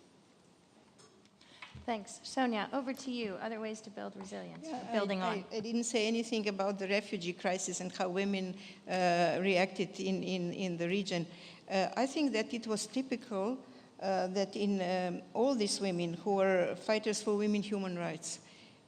Thanks. Sonia, over to you. Other ways to build resilience, building on. I didn't say anything about the refugee crisis and how women reacted in the region. I think that it was typical that in all these women who were fighters for women human rights,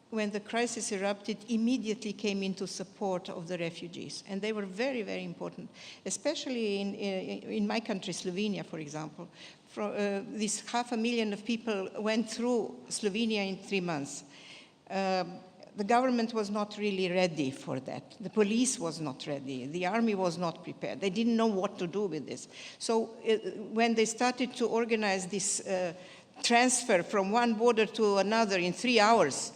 when the crisis erupted, immediately came into support of the refugees. And they were very, very important, especially in my country, Slovenia, for example. This 500,000 of people went through Slovenia in 3 months. The government was not really ready for that. The police was not ready. The army was not prepared. They didn't know what to do with this. So when they started to organize this transfer from one border to another in 3 hours,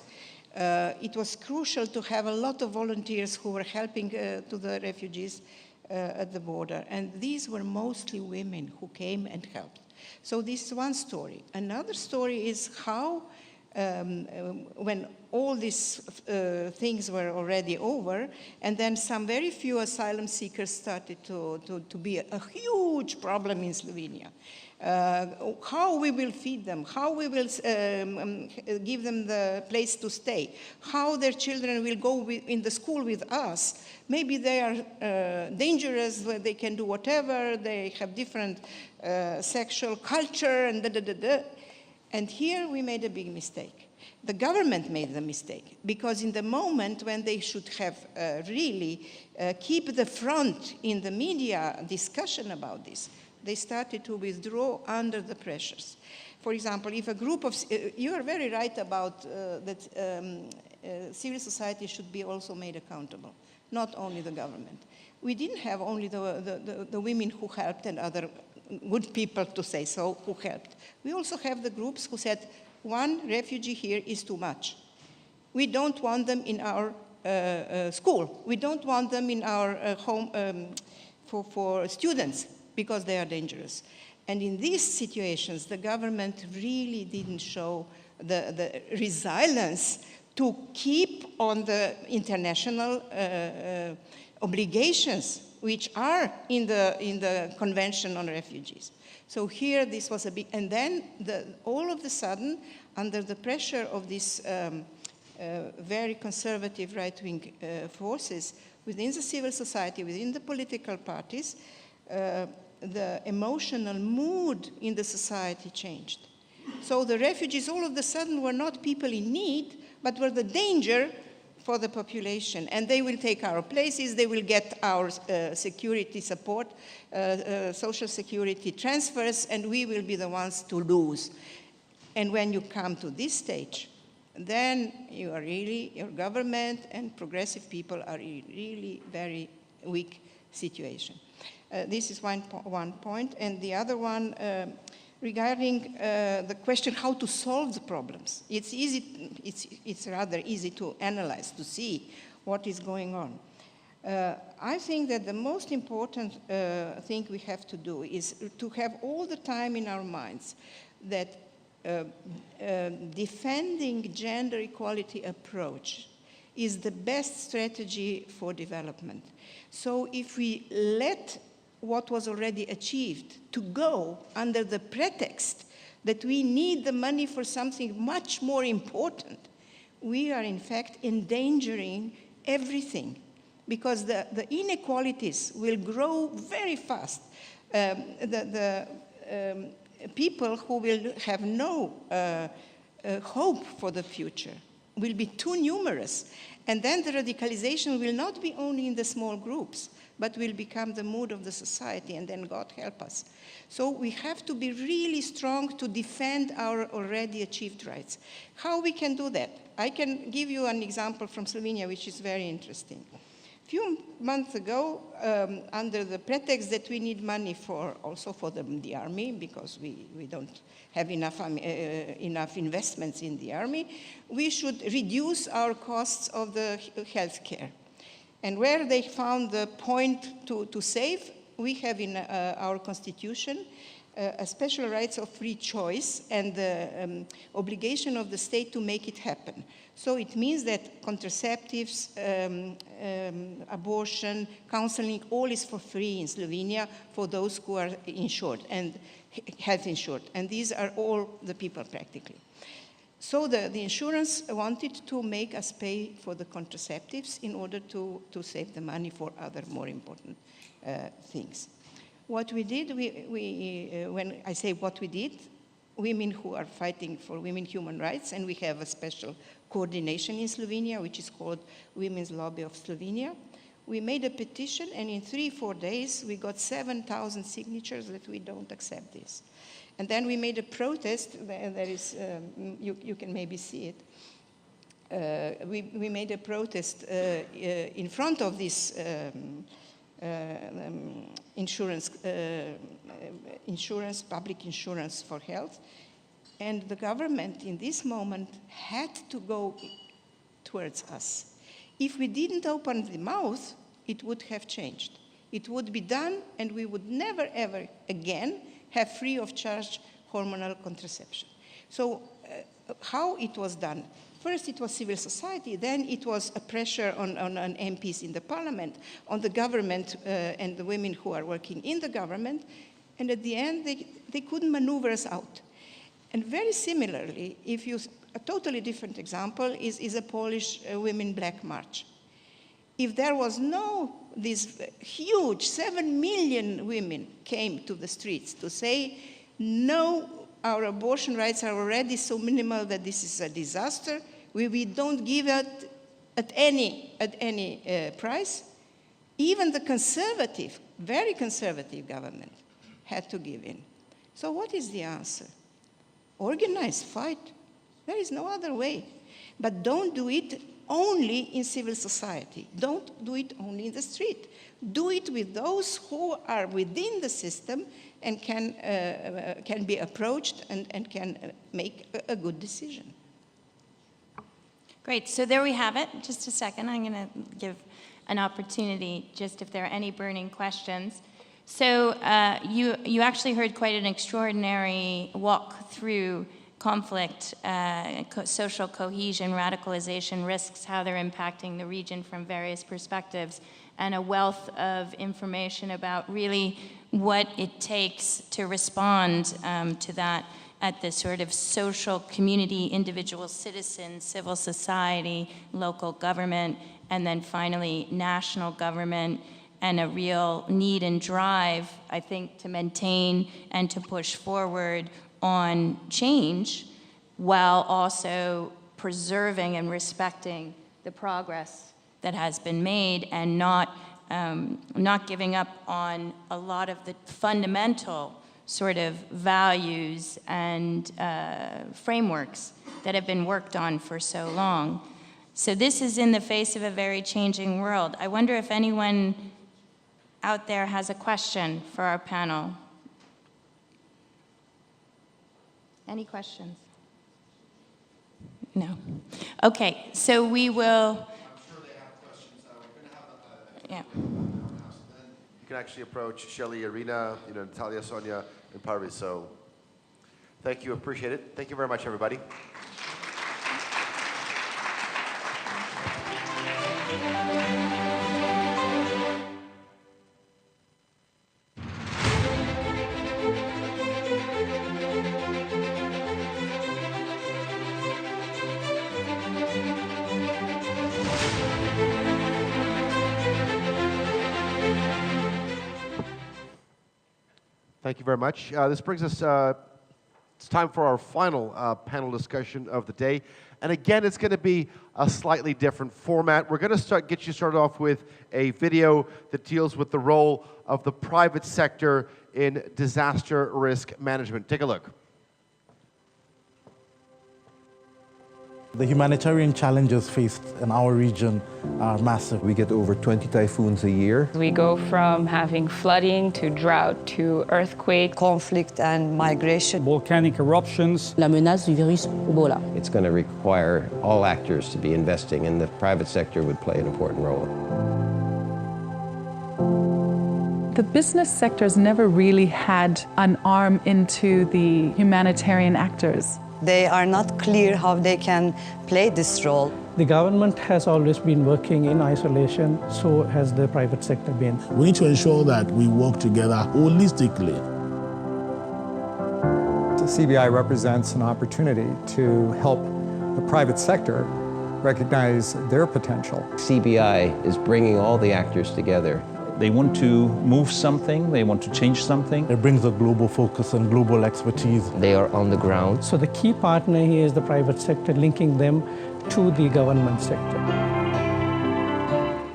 it was crucial to have a lot of volunteers who were helping to the refugees at the border. And these were mostly women who came and helped. So this is one story. Another story is how, when all these things were already over, and then some very few asylum seekers started to be a huge problem in Slovenia. How we will feed them, how we will give them the place to stay, how their children will go in the school with us. Maybe they are dangerous, they can do whatever, they have different sexual culture, and da-da-da-da. And here we made a big mistake. The government made the mistake, because in the moment when they should have really keep the front in the media discussion about this, they started to withdraw under the pressures. For example, if a group of, you are very right about that civil society should be also made accountable, not only the government. We didn't have only the women who helped and other good people, to say so, who helped. We also have the groups who said, one refugee here is too much. We don't want them in our school. We don't want them in our home for students, because they are dangerous. And in these situations, the government really didn't show the resilience to keep on the international obligations which are in the Convention on Refugees. So here this was a big, and then all of a sudden, under the pressure of these very conservative right-wing forces within the civil society, within the political parties, the emotional mood in the society changed. So the refugees all of a sudden were not people in need, but we're the danger for the population. And they will take our places, they will get our security support, social security transfers, and we will be the ones to lose. And when you come to this stage, then you are really, your government and progressive people are in really very weak situation. This is one point. And the other one, regarding the question how to solve the problems. It's rather easy to analyze, to see what is going on. I think that the most important thing we have to do is to have all the time in our minds that defending gender equality approach is the best strategy for development. So if we let what was already achieved to go under the pretext that we need the money for something much more important, we are in fact endangering everything, because the inequalities will grow very fast. People who will have no hope for the future will be too numerous. And then the radicalization will not be only in the small groups, but will become the mood of the society, and then God help us. So we have to be really strong to defend our already achieved rights. How we can do that? I can give you an example from Slovenia, which is very interesting. A few months ago, under the pretext that we need money also for the army, because we don't have enough investments in the army, we should reduce our costs of the health care. And where they found the point to save, we have in our constitution a special rights of free choice and the obligation of the state to make it happen. So it means that contraceptives, abortion, counseling, all is for free in Slovenia for those who are insured and health insured. And these are all the people practically. So the insurance wanted to make us pay for the contraceptives in order to save the money for other more important things. What we did, when I say what we did, women who are fighting for women human rights, and we have a special coordination in Slovenia, which is called Women's Lobby of Slovenia. We made a petition, and in 3-4 days, we got 7,000 signatures that we don't accept this. And then we made a protest, there is, you can maybe see it. We made a protest in front of this public insurance for health. And the government in this moment had to go towards us. If we didn't open the mouth, it would have changed. It would be done, and we would never, ever again have free of charge hormonal contraception. So how it was done? First it was civil society, then it was a pressure on MPs in the parliament, on the government and the women who are working in the government, and at the end they couldn't maneuver us out. And very similarly, a totally different example is a Polish Women Black March. If there was this huge 7 million women came to the streets to say, no, our abortion rights are already so minimal that this is a disaster, we don't give it at any price, even the conservative, very conservative government had to give in. So what is the answer? Organize, fight. There is no other way. But don't do it only in civil society. Don't do it only in the street. Do it with those who are within the system and can be approached and can make a good decision. Great, so there we have it. Just a second, I'm going to give an opportunity just if there are any burning questions. So you actually heard quite an extraordinary walk through conflict, social cohesion, radicalization risks, how they're impacting the region from various perspectives, and a wealth of information about really what it takes to respond to that at the sort of social community, individual citizen, civil society, local government, and then finally national government, and a real need and drive, I think, to maintain and to push forward on change while also preserving and respecting the progress that has been made and not giving up on a lot of the fundamental sort of values and frameworks that have been worked on for so long. So this is in the face of a very changing world. I wonder if anyone out there has a question for our panel. Any questions? No. Okay, so we will. I'm sure they have questions. We're going to have You can actually approach Shelley, Irena, Natalia, Sonia, and Parviz. So thank you, appreciate it. Thank you very much, everybody. Thank you very much. This brings us, it's time for our final panel discussion of the day. And again, it's going to be a slightly different format. We're going to get you started off with a video that deals with the role of the private sector in disaster risk management. Take a look. The humanitarian challenges faced in our region are massive. We get over 20 typhoons a year. We go from having flooding to drought to earthquake, conflict and migration, volcanic eruptions, la menace du virus Ebola. It's going to require all actors to be investing, and the private sector would play an important role. The business sector's never really had an arm into the humanitarian actors. They are not clear how they can play this role. The government has always been working in isolation, so has the private sector been. We need to ensure that we work together holistically. The CBI represents an opportunity to help the private sector recognize their potential. CBI is bringing all the actors together. They want to move something, they want to change something. It brings a global focus and global expertise. They are on the ground. So the key partner here is the private sector, linking them to the government sector.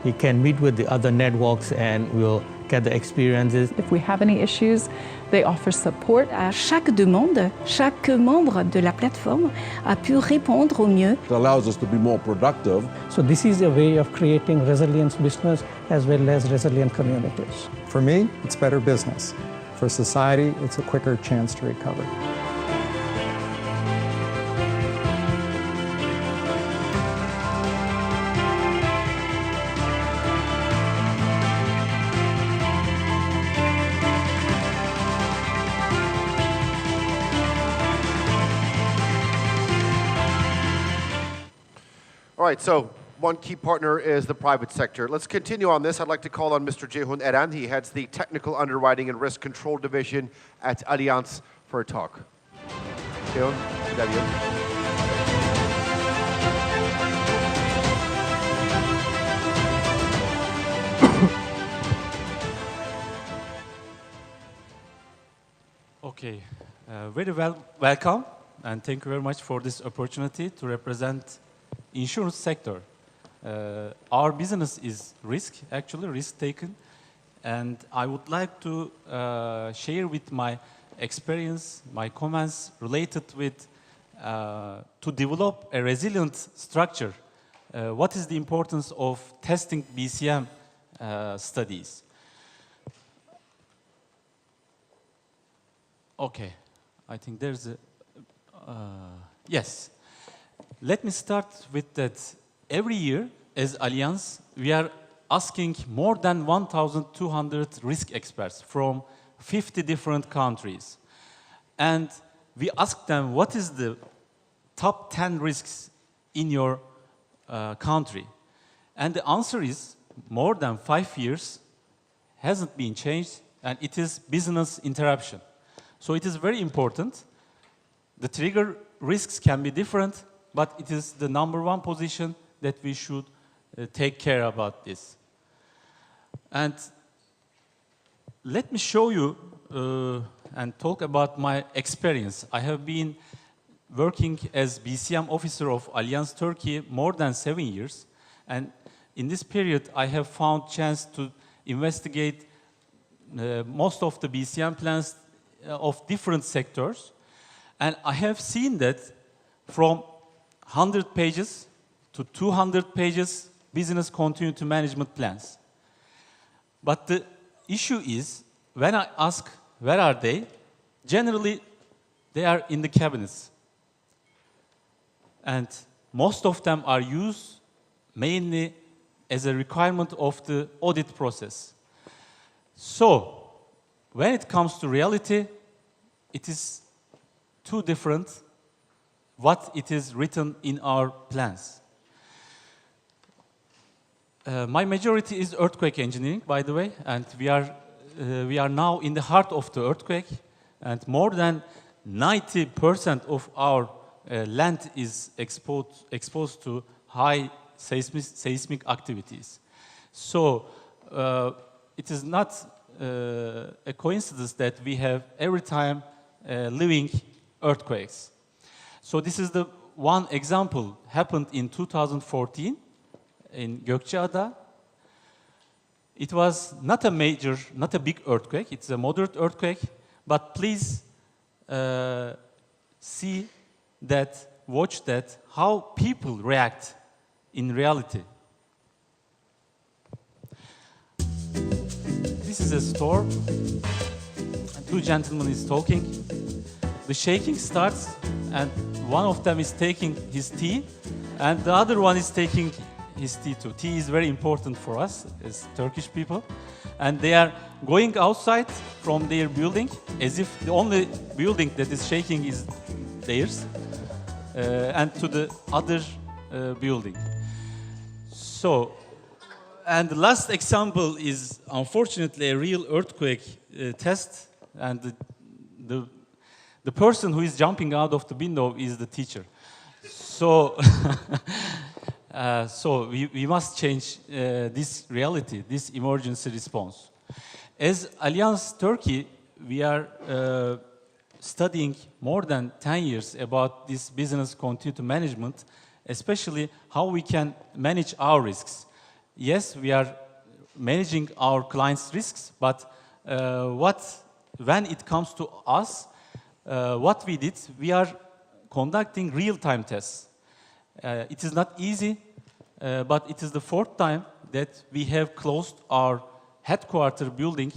You can meet with the other networks and we'll get the experiences. If we have any issues, they offer support. À chaque demande, chaque membre de la plateforme a pu répondre au mieux. It allows us to be more productive. So this is a way of creating resilience business as well as resilient communities. For me, it's better business. For society, it's a quicker chance to recover. All right, so one key partner is the private sector. Let's continue on this. I'd like to call on Mr. Ceyhun Eren. He heads the Technical Underwriting and Risk Control Division at Allianz for a talk. Ceyhun, Okay, very welcome, and thank you very much for this opportunity to represent insurance sector. Our business is risk taken, and I would like to share with my experience, my comments related with to develop a resilient structure. What is the importance of testing BCM studies? Okay, I think there's a, yes. Let me start with that. Every year, as Allianz, we are asking more than 1,200 risk experts from 50 different countries. And we ask them, what is the top 10 risks in your country? And the answer is, more than 5 years, hasn't been changed, and it is business interruption. So it is very important. The trigger risks can be different, but it is the #1 position that we should take care about this. And let me show you and talk about my experience. I have been working as BCM officer of Allianz Turkey more than 7 years. And in this period, I have found chance to investigate most of the BCM plans of different sectors. And I have seen that from 100 pages to 200 pages business continuity management plans. But the issue is, when I ask where are they, generally they are in the cabinets. And most of them are used mainly as a requirement of the audit process. So, when it comes to reality, it is too different what it is written in our plans. My majority is earthquake engineering, by the way, and we are now in the heart of the earthquake, and more than 90% of our land is exposed to high seismic activities. So it is not a coincidence that we have every time living earthquakes. So this is the one example happened in 2014 in Gökçeada. It was not a big earthquake, it's a moderate earthquake, but please watch how people react in reality. This is a store, two gentlemen is talking. The shaking starts, and one of them is taking his tea, and the other one is taking his tea too. Tea is very important for us as Turkish people. And they are going outside from their building as if the only building that is shaking is theirs, and to the other building. So, and the last example is unfortunately a real earthquake test, and the person who is jumping out of the window is the teacher. So, so we must change this reality, this emergency response. As Allianz Turkey, we are studying more than 10 years about this business continuity management, especially how we can manage our risks. Yes, we are managing our clients' risks, but when it comes to us, what we did, we are conducting real-time tests. It is not easy, but it is the 4th time that we have closed our headquarter building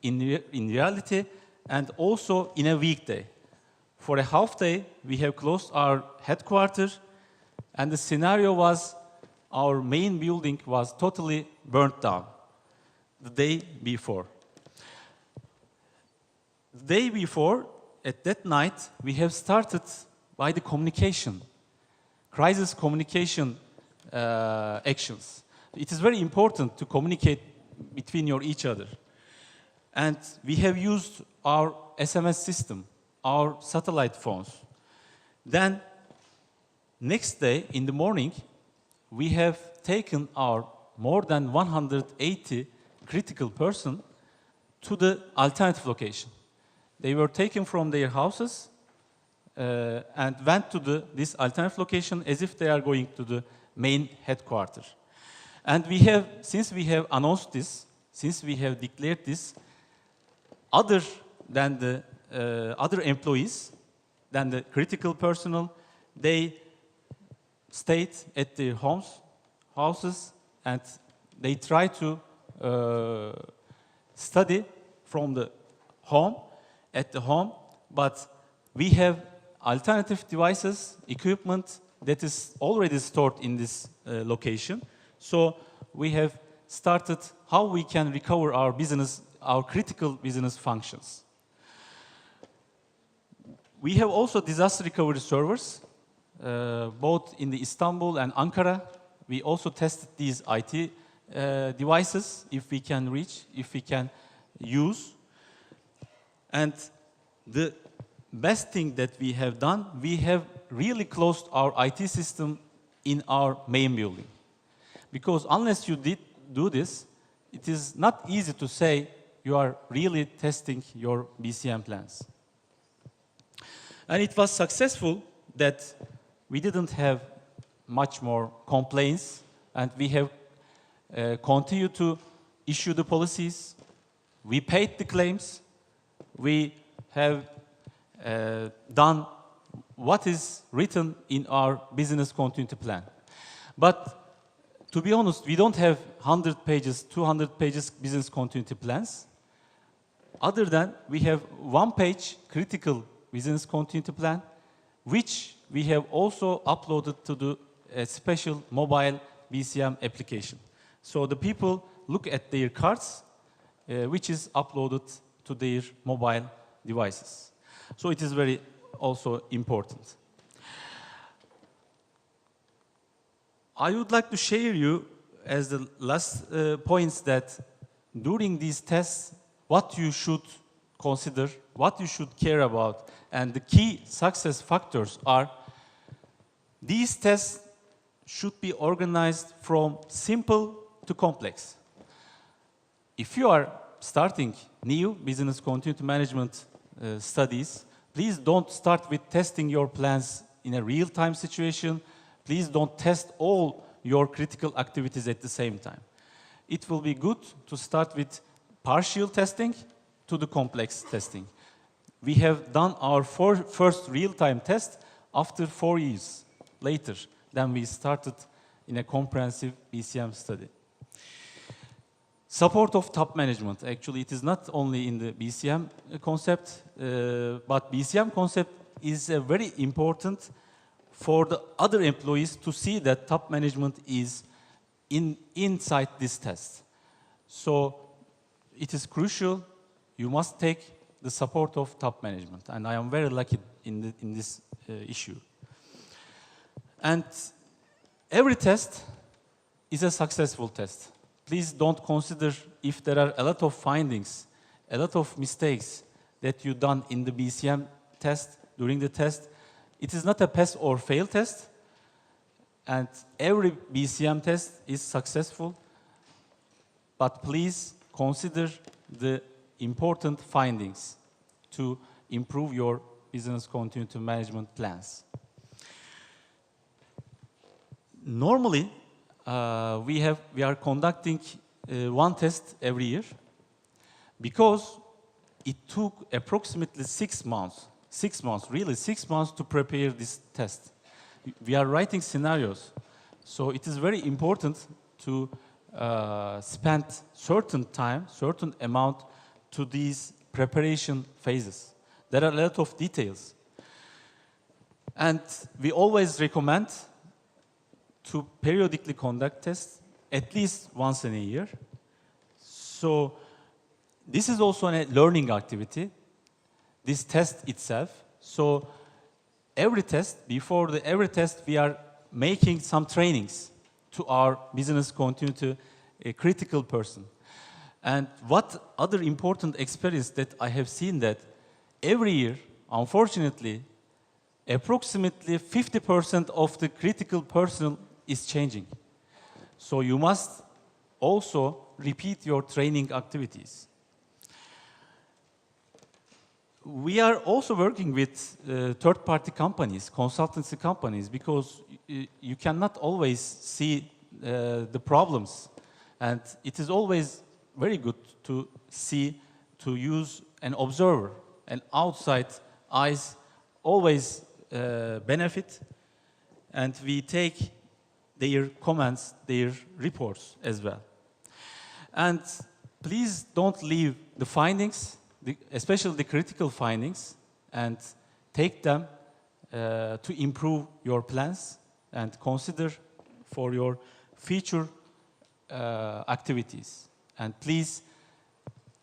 in reality and also in a weekday. For a half day, we have closed our headquarters, and the scenario was our main building was totally burnt down the day before. The day before, at that night, we have started by the communication, crisis communication actions. It is very important to communicate between each other. And we have used our SMS system, our satellite phones. Then, next day in the morning, we have taken our more than 180 critical persons to the alternative location. They were taken from their houses and went to this alternative location as if they are going to the main headquarters. And since we have announced this, since we have declared this, other than the other employees, than the critical personnel, they stayed at their houses, and they try to study from the home, at the home, but we have alternative devices, equipment that is already stored in this location. So we have started how we can recover our business, our critical business functions. We have also disaster recovery servers, both in the Istanbul and Ankara. We also tested these IT devices, if we can reach, if we can use. And the best thing that we have done, we have really closed our IT system in our main building. Because unless you do this, it is not easy to say you are really testing your BCM plans. And it was successful that we didn't have much more complaints, and we have continued to issue the policies. We paid the claims. We have done what is written in our business continuity plan. But to be honest, we don't have 100 pages, 200 pages business continuity plans. Other than we have one-page critical business continuity plan, which we have also uploaded to the special mobile BCM application. So the people look at their cards, which is uploaded to their mobile devices. So it is very also important. I would like to share you as the last points that during these tests, what you should consider, what you should care about, and the key success factors are these tests should be organized from simple to complex. If you are starting new business continuity management studies, please don't start with testing your plans in a real-time situation. Please don't test all your critical activities at the same time. It will be good to start with partial testing to the complex testing. We have done our first real-time test after 4 years later than we started in a comprehensive BCM study. Support of top management. Actually, it is not only in the BCM concept, but BCM concept is very important for the other employees to see that top management is inside this test. So it is crucial. You must take the support of top management, and I am very lucky in this issue. And every test is a successful test. Please don't consider if there are a lot of findings, a lot of mistakes that you've done in the BCM test, during the test. It is not a pass or fail test, and every BCM test is successful, but please consider the important findings to improve your business continuity management plans. Normally, we are conducting one test every year because it took approximately 6 months. 6 months, really 6 months to prepare this test. We are writing scenarios, so it is very important to spend certain time, certain amount to these preparation phases. There are a lot of details. And we always recommend to periodically conduct tests at least once in a year. So this is also a learning activity, this test itself. So every test, before every test, we are making some trainings to our business continuity critical person. And what other important experience that I have seen that every year, unfortunately, approximately 50% of the critical personnel is changing. So you must also repeat your training activities. We are also working with third-party companies, consultancy companies, because you cannot always see the problems. And it is always very good to see, to use an observer, an outside eyes always benefit, and we take their comments, their reports as well. And please don't leave the findings, especially the critical findings, and take them to improve your plans and consider for your future activities. And please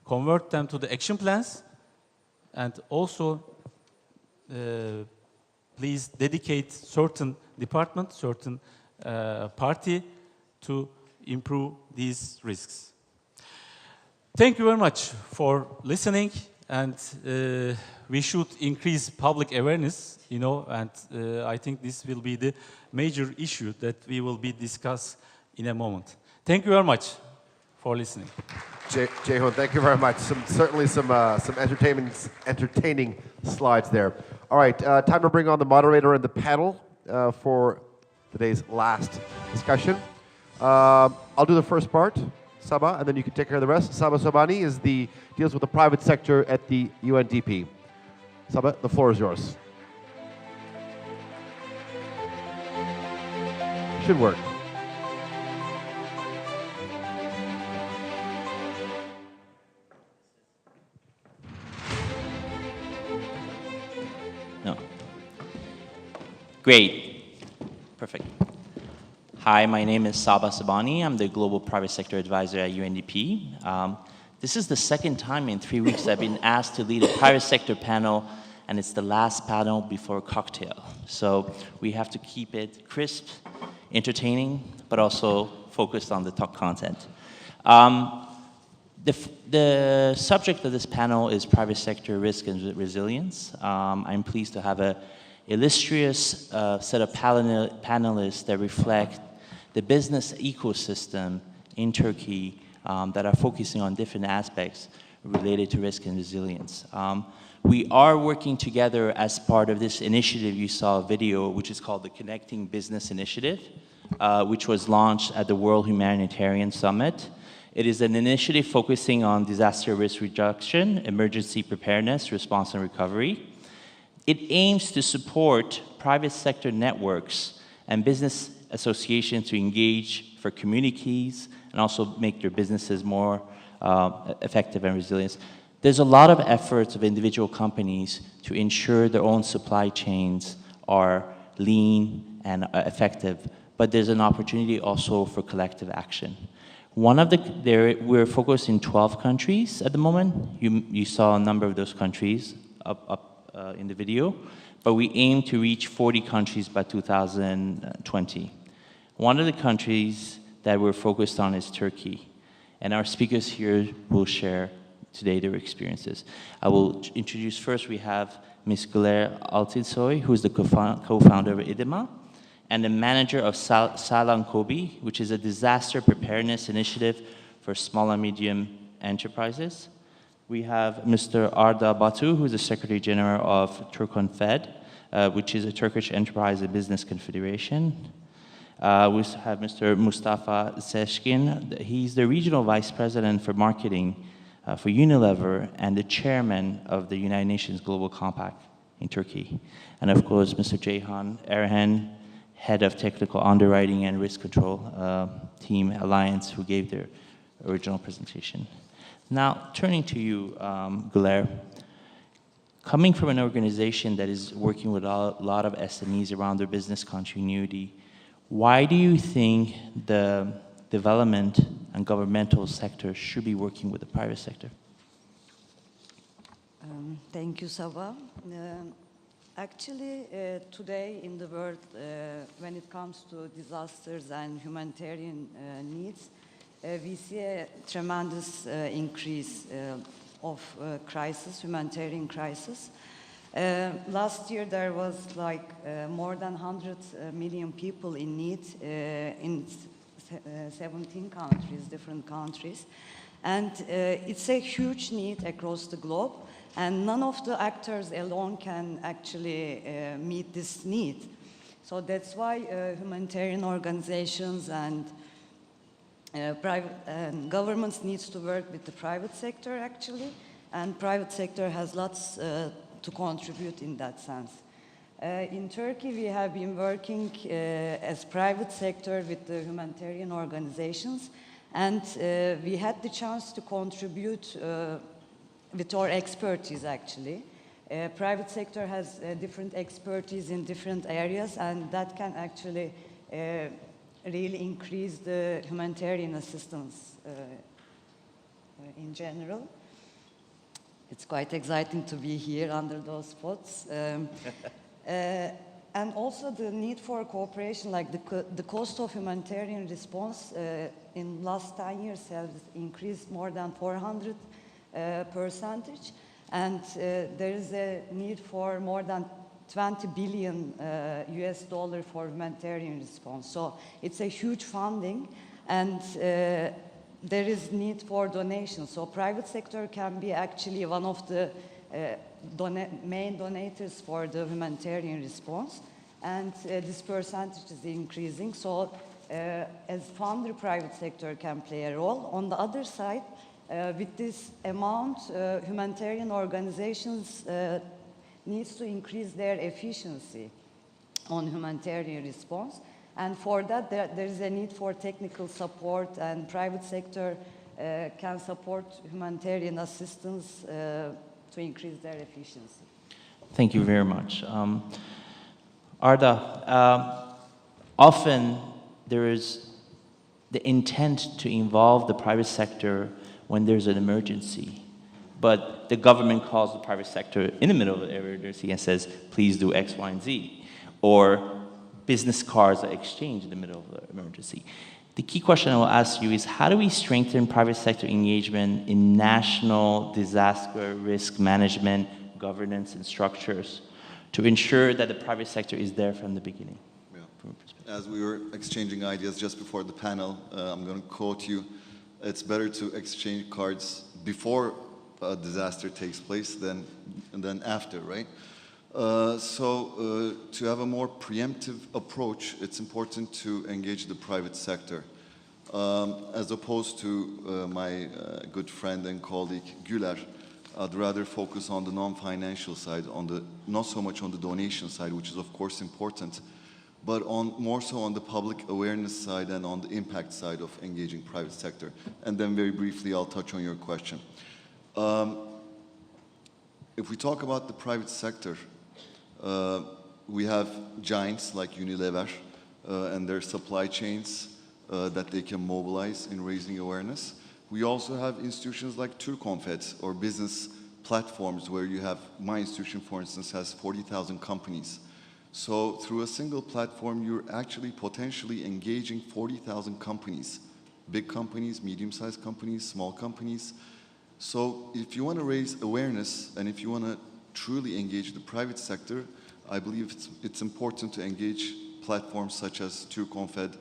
convert them to the action plans, and also please dedicate certain department, certain party to improve these risks. Thank you very much for listening, and we should increase public awareness, you know, and I think this will be the major issue that we will be discuss in a moment. Thank you very much for listening. Ceyhun, thank you very much. Certainly some entertaining slides there. All right, time to bring on the moderator and the panel for today's last discussion. I'll do the first part, Sahba, and then you can take care of the rest. Sahba Sobhani deals with the private sector at the UNDP. Sahba, the floor is yours. Should work. No. Great. Perfect. Hi, my name is Sahba Sobhani. I'm the Global Private Sector Advisor at UNDP. This is the second time in 3 weeks I've been asked to lead a private sector panel, and it's the last panel before cocktail. So we have to keep it crisp, entertaining, but also focused on the top content. The subject of this panel is private sector risk and resilience. I'm pleased to have an illustrious set of panelists that reflect the business ecosystem in Turkey that are focusing on different aspects related to risk and resilience. We are working together as part of this initiative. You saw a video which is called the Connecting Business Initiative, which was launched at the World Humanitarian Summit. It is an initiative focusing on disaster risk reduction, emergency preparedness, response and recovery. It aims to support private sector networks and business associations to engage for communities and also make their businesses more effective and resilient. There's a lot of efforts of individual companies to ensure their own supply chains are lean and effective, but there's an opportunity also for collective action. We're focused in 12 countries at the moment. You saw a number of those countries up in the video, but we aim to reach 40 countries by 2020. One of the countries that we're focused on is Turkey, and our speakers here will share today their experiences. I will introduce first, we have Ms. Güler Altinsoy, who is the co-founder of IDEMA, and the manager of Salan Kobi, which is a disaster preparedness initiative for small and medium enterprises. We have Mr. Arda Batu, who is the Secretary General of Turkonfed, which is a Turkish enterprise and business confederation. We have Mr. Mustafa Seckin. He's the Regional Vice President for Marketing for Unilever and the Chairman of the United Nations Global Compact in Turkey. And of course, Mr. Ceyhun, Eren, Head of Technical Underwriting and Risk Control Team Allianz, who gave their original presentation. Now, turning to you, Güler, coming from an organization that is working with a lot of SMEs around their business continuity, why do you think the development and governmental sector should be working with the private sector? Thank you, Sahba. Actually, today in the world, when it comes to disasters and humanitarian needs, we see a tremendous increase of humanitarian crisis. Last year there was like more than 100 million people in need in 17 countries, different countries. And it's a huge need across the globe. And none of the actors alone can actually meet this need. So that's why humanitarian organizations and governments needs to work with the private sector actually, and private sector has lots to contribute in that sense. In Turkey, we have been working as private sector with the humanitarian organizations, and we had the chance to contribute with our expertise actually. Private sector has different expertise in different areas, and that can actually really increase the humanitarian assistance in general. It's quite exciting to be here under those spots. And also the need for cooperation, like the cost of humanitarian response in last 10 years has increased more than 400%. And there is a need for more than 20 billion US dollar for humanitarian response. So it's a huge funding, and there is need for donations. So private sector can be actually one of the main donators for the humanitarian response, and this percentage is increasing. So as founder, private sector can play a role. On the other side, with this amount, humanitarian organizations needs to increase their efficiency on humanitarian response. And for that, there is a need for technical support, and private sector can support humanitarian assistance to increase their efficiency. Thank you very much. Arda, often there is the intent to involve the private sector when there's an emergency, but the government calls the private sector in the middle of the emergency and says, please do X, Y, and Z. Or business cards are exchanged in the middle of the emergency. The key question I will ask you is, how do we strengthen private sector engagement in national disaster risk management, governance, and structures to ensure that the private sector is there from the beginning? Yeah. As we were exchanging ideas just before the panel, I'm going to quote you, it's better to exchange cards before a disaster takes place than after, right? So to have a more preemptive approach, it's important to engage the private sector. As opposed to my good friend and colleague Güler, I'd rather focus on the non-financial side, not so much on the donation side, which is of course important, but more so on the public awareness side and on the impact side of engaging private sector. And then very briefly, I'll touch on your question. If we talk about the private sector, we have giants like Unilever and their supply chains that they can mobilize in raising awareness. We also have institutions like Turkonfed or business platforms where you have, my institution for instance has 40,000 companies. So through a single platform, you're actually potentially engaging 40,000 companies, big companies, medium-sized companies, small companies. So if you want to raise awareness and if you want to truly engage the private sector, I believe it's important to engage platforms such as Turkonfed.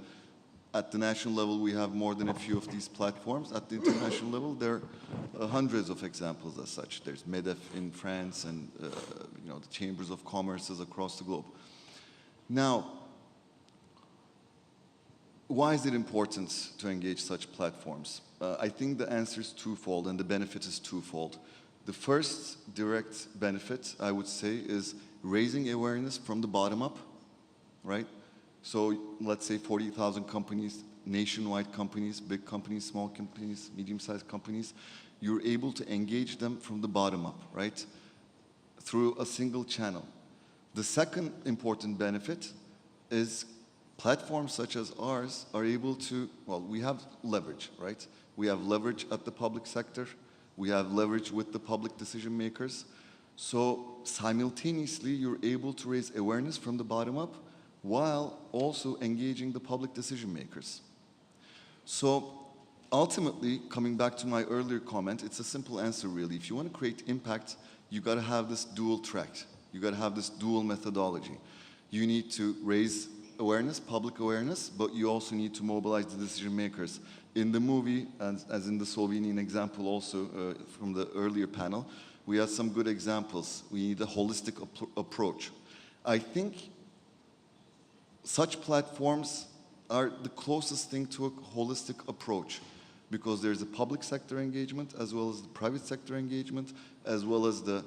At the national level, we have more than a few of these platforms. At the international level, there are hundreds of examples as such. There's MEDEF in France and the chambers of commerces across the globe. Now, why is it important to engage such platforms? I think the answer is twofold and the benefit is twofold. The first direct benefit, I would say, is raising awareness from the bottom up, right? So let's say 40,000 companies, nationwide companies, big companies, small companies, medium-sized companies, you're able to engage them from the bottom up, right? Through a single channel. The second important benefit is platforms such as ours are able to, well, we have leverage, right? We have leverage at the public sector. We have leverage with the public decision makers. So simultaneously, you're able to raise awareness from the bottom up while also engaging the public decision makers. So ultimately, coming back to my earlier comment, it's a simple answer really. If you want to create impact, you got to have this dual track. You got to have this dual methodology. You need to raise awareness, public awareness, but you also need to mobilize the decision makers. In the movie, as in the Slovenian example also from the earlier panel, we have some good examples. We need a holistic approach. I think such platforms are the closest thing to a holistic approach because there's a public sector engagement as well as the private sector engagement as well as the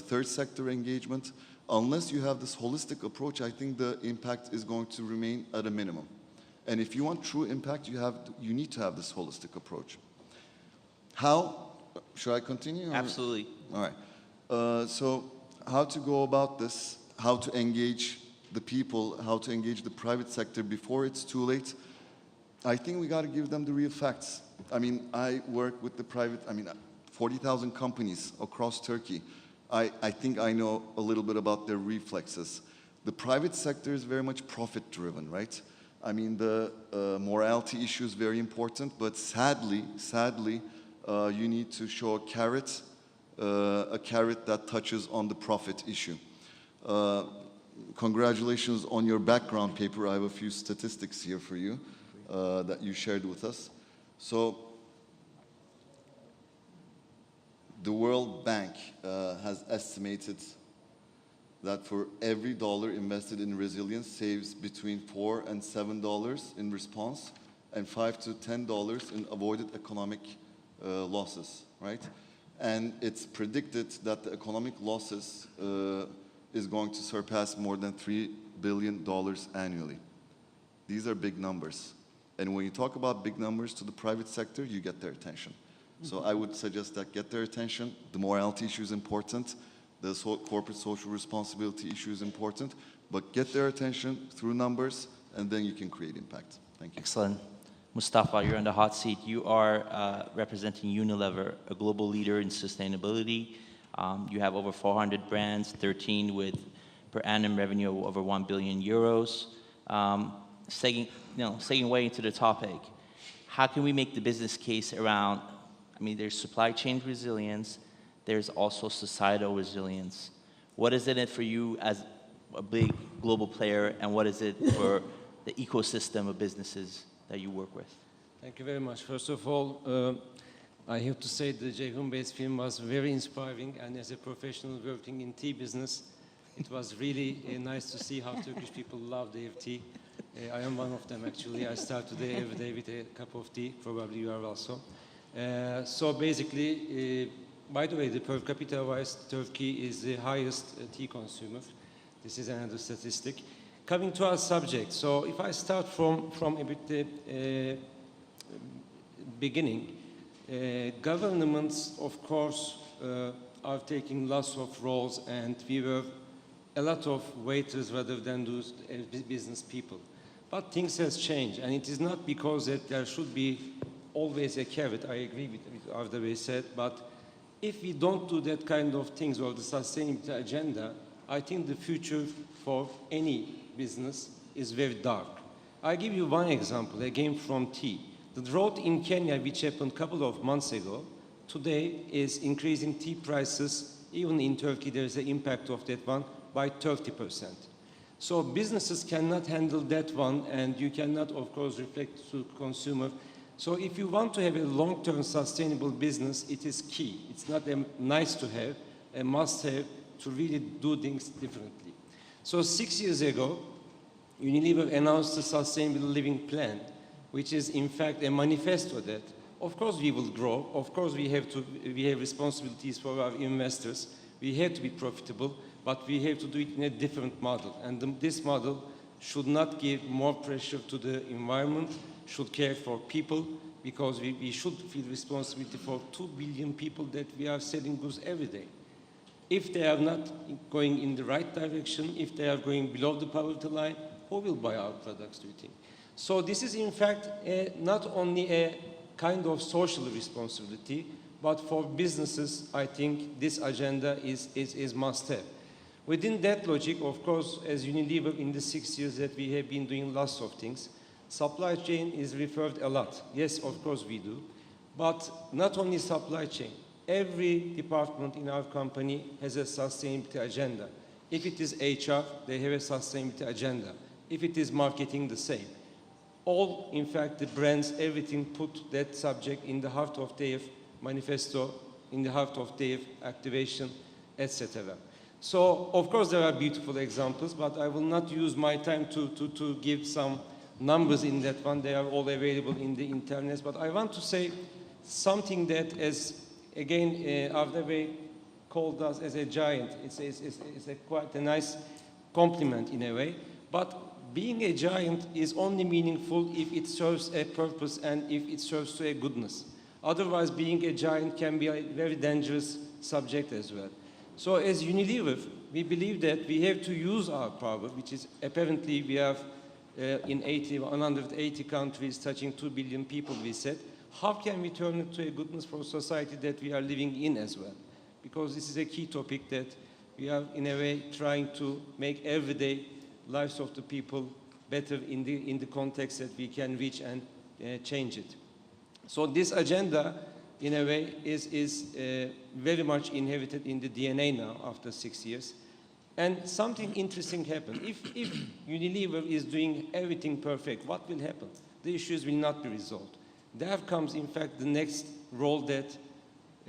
third sector engagement. Unless you have this holistic approach, I think the impact is going to remain at a minimum. And if you want true impact, you need to have this holistic approach. How? Should I continue? Absolutely. All right. So how to go about this, how to engage the people, how to engage the private sector before it's too late, I think we got to give them the real facts. I mean, I work with the private, 40,000 companies across Turkey. I think I know a little bit about their reflexes. The private sector is very much profit-driven, right? I mean, the morality issue is very important, but sadly, you need to show a carrot that touches on the profit issue. Congratulations on your background paper. I have a few statistics here for you that you shared with us. So the World Bank has estimated that for every dollar invested in resilience saves between $4 and $7 in response, and $5 to $10 in avoided economic losses, right? And it's predicted that the economic losses is going to surpass more than $3 billion annually. These are big numbers. And when you talk about big numbers to the private sector, you get their attention. So I would suggest that get their attention. The morality issue is important. The corporate social responsibility issue is important. But get their attention through numbers, and then you can create impact. Thank you. Excellent. Mustafa, you're on the hot seat. You are representing Unilever, a global leader in sustainability. You have over 400 brands, 13 with per annum revenue of over 1 billion euros. Segueing way into the topic, how can we make the business case around, I mean, there's supply chain resilience, there's also societal resilience. What is in it for you as a big global player, and what is it for the ecosystem of businesses that you work with? Thank you very much. First of all, I have to say the Ceyhun Bey's film was very inspiring, and as a professional working in tea business, it was really nice to see how Turkish people love their tea. I am one of them, actually. I start today every day with a cup of tea. Probably you are also. So basically, by the way, the per capita wise, Turkey is the highest tea consumer. This is another statistic. Coming to our subject, so if I start from a bit the beginning, governments, of course, are taking lots of roles, and we were a lot of waiters rather than those business people. But things has changed, and it is not because that there should be always a carrot. I agree with what Arda Bey said, but if we don't do that kind of things or the sustainability agenda, I think the future for any business is very dark. I give you one example, again from tea. The drought in Kenya, which happened a couple of months ago, today is increasing tea prices. Even in Turkey, there is an impact of that one by 30%. So businesses cannot handle that one, and you cannot, of course, reflect to consumer. So if you want to have a long-term sustainable business, it is key. It's not a nice to have, a must-have to really do things differently. So 6 years ago, Unilever announced the Sustainable Living Plan, which is in fact a manifesto that, of course, we will grow. Of course, we have responsibilities for our investors. We have to be profitable, but we have to do it in a different model. And this model should not give more pressure to the environment, should care for people, because we should feel responsibility for 2 billion people that we are selling goods every day. If they are not going in the right direction, if they are going below the poverty line, who will buy our products, do you think? So this is in fact not only a kind of social responsibility, but for businesses, I think this agenda is must-have. Within that logic, of course, as Unilever in the 6 years that we have been doing lots of things, supply chain is referred a lot. Yes, of course we do. But not only supply chain, every department in our company has a sustainability agenda. If it is HR, they have a sustainability agenda. If it is marketing, the same. All, in fact, the brands, everything put that subject in the heart of their manifesto, in the heart of their activation, etc. So, of course, there are beautiful examples, but I will not use my time to give some numbers in that one. They are all available in the internet. But I want to say something that, as again, Arda Bey called us as a giant. It's quite a nice compliment in a way. But being a giant is only meaningful if it serves a purpose and if it serves to a goodness. Otherwise, being a giant can be a very dangerous subject as well. So as Unilever, we believe that we have to use our power, which is apparently we have in 180 countries touching 2 billion people, we said. How can we turn it to a goodness for society that we are living in as well? Because this is a key topic that we are in a way trying to make everyday lives of the people better in the context that we can reach and change it. So this agenda, in a way, is very much inherited in the DNA now after 6 years. And something interesting happened. If Unilever is doing everything perfect, what will happen? The issues will not be resolved. There comes, in fact, the next role that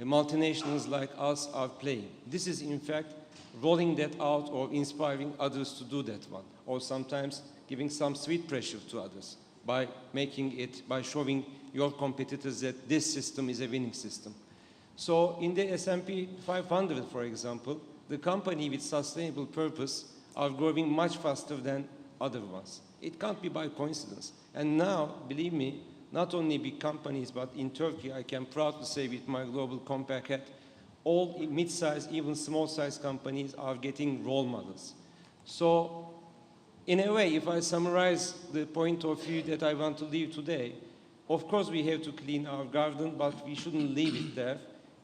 multinationals like us are playing. This is, in fact, rolling that out or inspiring others to do that one, or sometimes giving some sweet pressure to others by by showing your competitors that this system is a winning system. So in the S&P 500, for example, the company with sustainable purpose are growing much faster than other ones. It can't be by coincidence. And now, believe me, not only big companies, but in Turkey, I can proudly say with my global compact hat, all mid-sized, even small-sized companies are getting role models. So, in a way, if I summarize the point of view that I want to leave today, of course we have to clean our garden, but we shouldn't leave it there.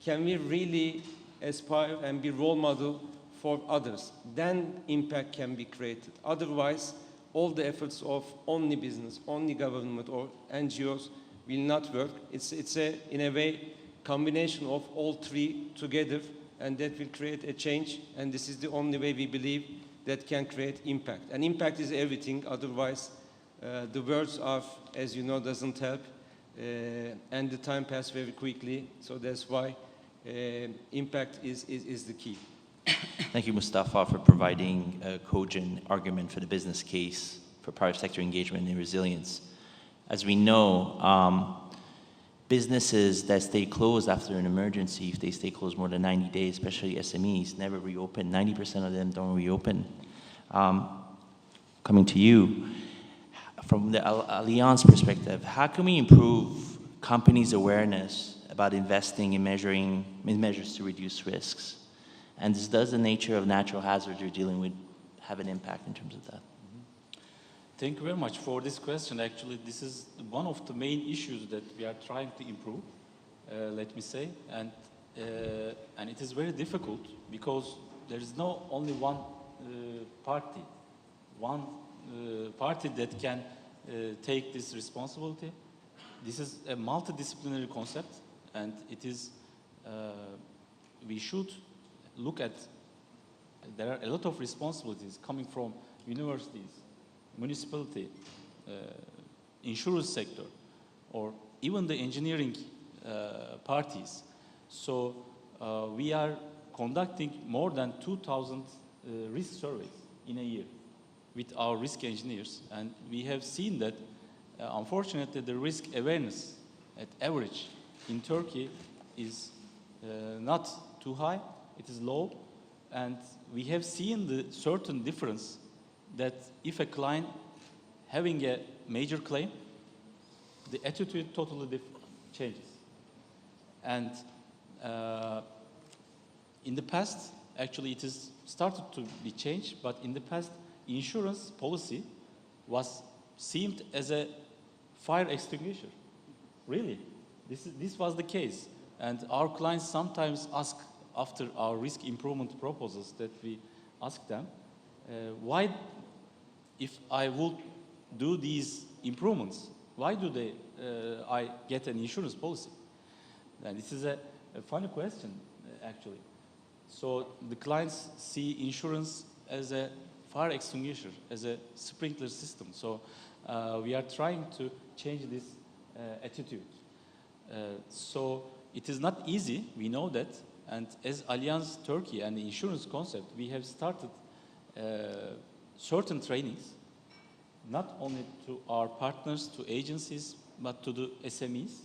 Can we really aspire and be role model for others? Then impact can be created. Otherwise, all the efforts of only business, only government or NGOs will not work. It's in a way, combination of all three together, and that will create a change. And this is the only way we believe that can create impact. And impact is everything. Otherwise, the words are, as you know, doesn't help. And the time passes very quickly. So that's why impact is the key. Thank you, Mustafa, for providing a cogent argument for the business case for private sector engagement and resilience. As we know, businesses that stay closed after an emergency, if they stay closed more than 90 days, especially SMEs, never reopen. 90% of them don't reopen. Coming to you, from the Allianz perspective, how can we improve companies' awareness about investing in measures to reduce risks? And does the nature of natural hazards you're dealing with have an impact in terms of that? Thank you very much for this question. Actually, this is one of the main issues that we are trying to improve, let me say. And it is very difficult because there is no only one party that can take this responsibility. This is a multidisciplinary concept, and it is, we should look at, there are a lot of responsibilities coming from universities, municipality, insurance sector, or even the engineering parties. So we are conducting more than 2,000 risk surveys in a year with our risk engineers. And we have seen that, unfortunately, the risk awareness at average in Turkey is not too high. It is low, and we have seen the certain difference that if a client having a major claim, the attitude totally changes. And in the past, actually it is started to be changed, but in the past, insurance policy was seemed as a fire extinguisher. Really, this was the case. And our clients sometimes ask, after our risk improvement proposals that we ask them, why, if I would do these improvements, why do I get an insurance policy? And this is a funny question, actually. So the clients see insurance as a fire extinguisher, as a sprinkler system. So we are trying to change this attitude. So it is not easy, we know that. And as Allianz Turkey and the insurance concept, we have started certain trainings, not only to our partners, to agencies, but to the SMEs.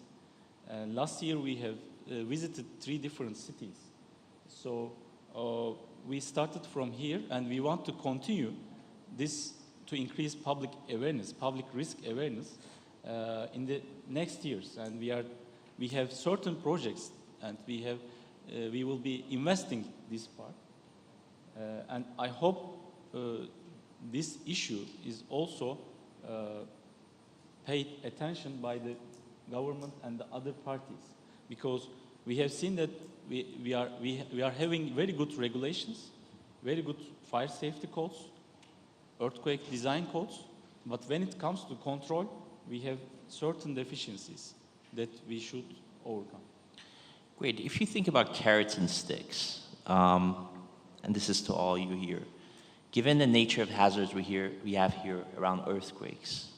Last year we have visited 3 different cities. So we started from here, and we want to continue this to increase public awareness, public risk awareness in the next years. And we have certain projects, and we will be investing this part. And I hope this issue is also paid attention by the government and the other parties, because we have seen that we are having very good regulations, very good fire safety codes, earthquake design codes, but when it comes to control, we have certain deficiencies that we should overcome. Great. If you think about carrots and sticks, and this is to all you here, given the nature of hazards we have here around earthquakes,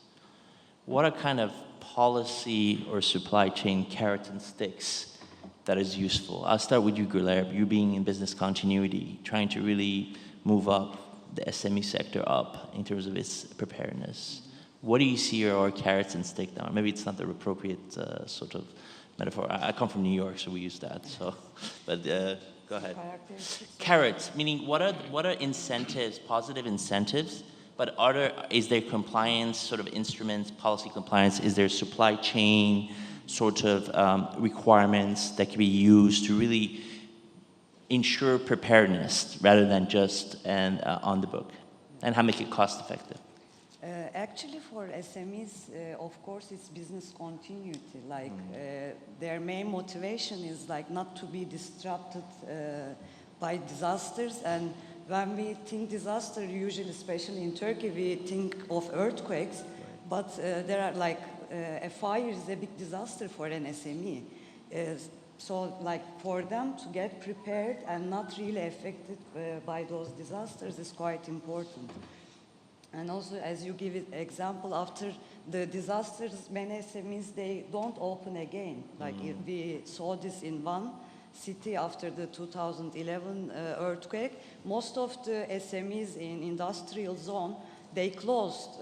what are kind of policy or supply chain carrots and sticks that is useful? I'll start with you, Guler. You being in business continuity, trying to really move up the SME sector up in terms of its preparedness. What do you see are carrots and stick now? Maybe it's not the appropriate sort of metaphor. I come from New York, so we use that. So, but go ahead. Carrots, meaning what are incentives, positive incentives? But is there compliance sort of instruments, policy compliance? Is there supply chain sort of requirements that can be used to really ensure preparedness rather than just on the book, and how make it cost effective? Actually, for SMEs, of course, it's business continuity. Like their main motivation is like not to be disrupted by disasters. And when we think disaster, usually, especially in Turkey, we think of earthquakes. But there are like a fire is a big disaster for an SME. So, like for them to get prepared and not really affected by those disasters is quite important. And also, as you give it example, after the disasters, many SMEs, they don't open again. Like we saw this in one city after the 2011 earthquake. Most of the SMEs in industrial zone, they closed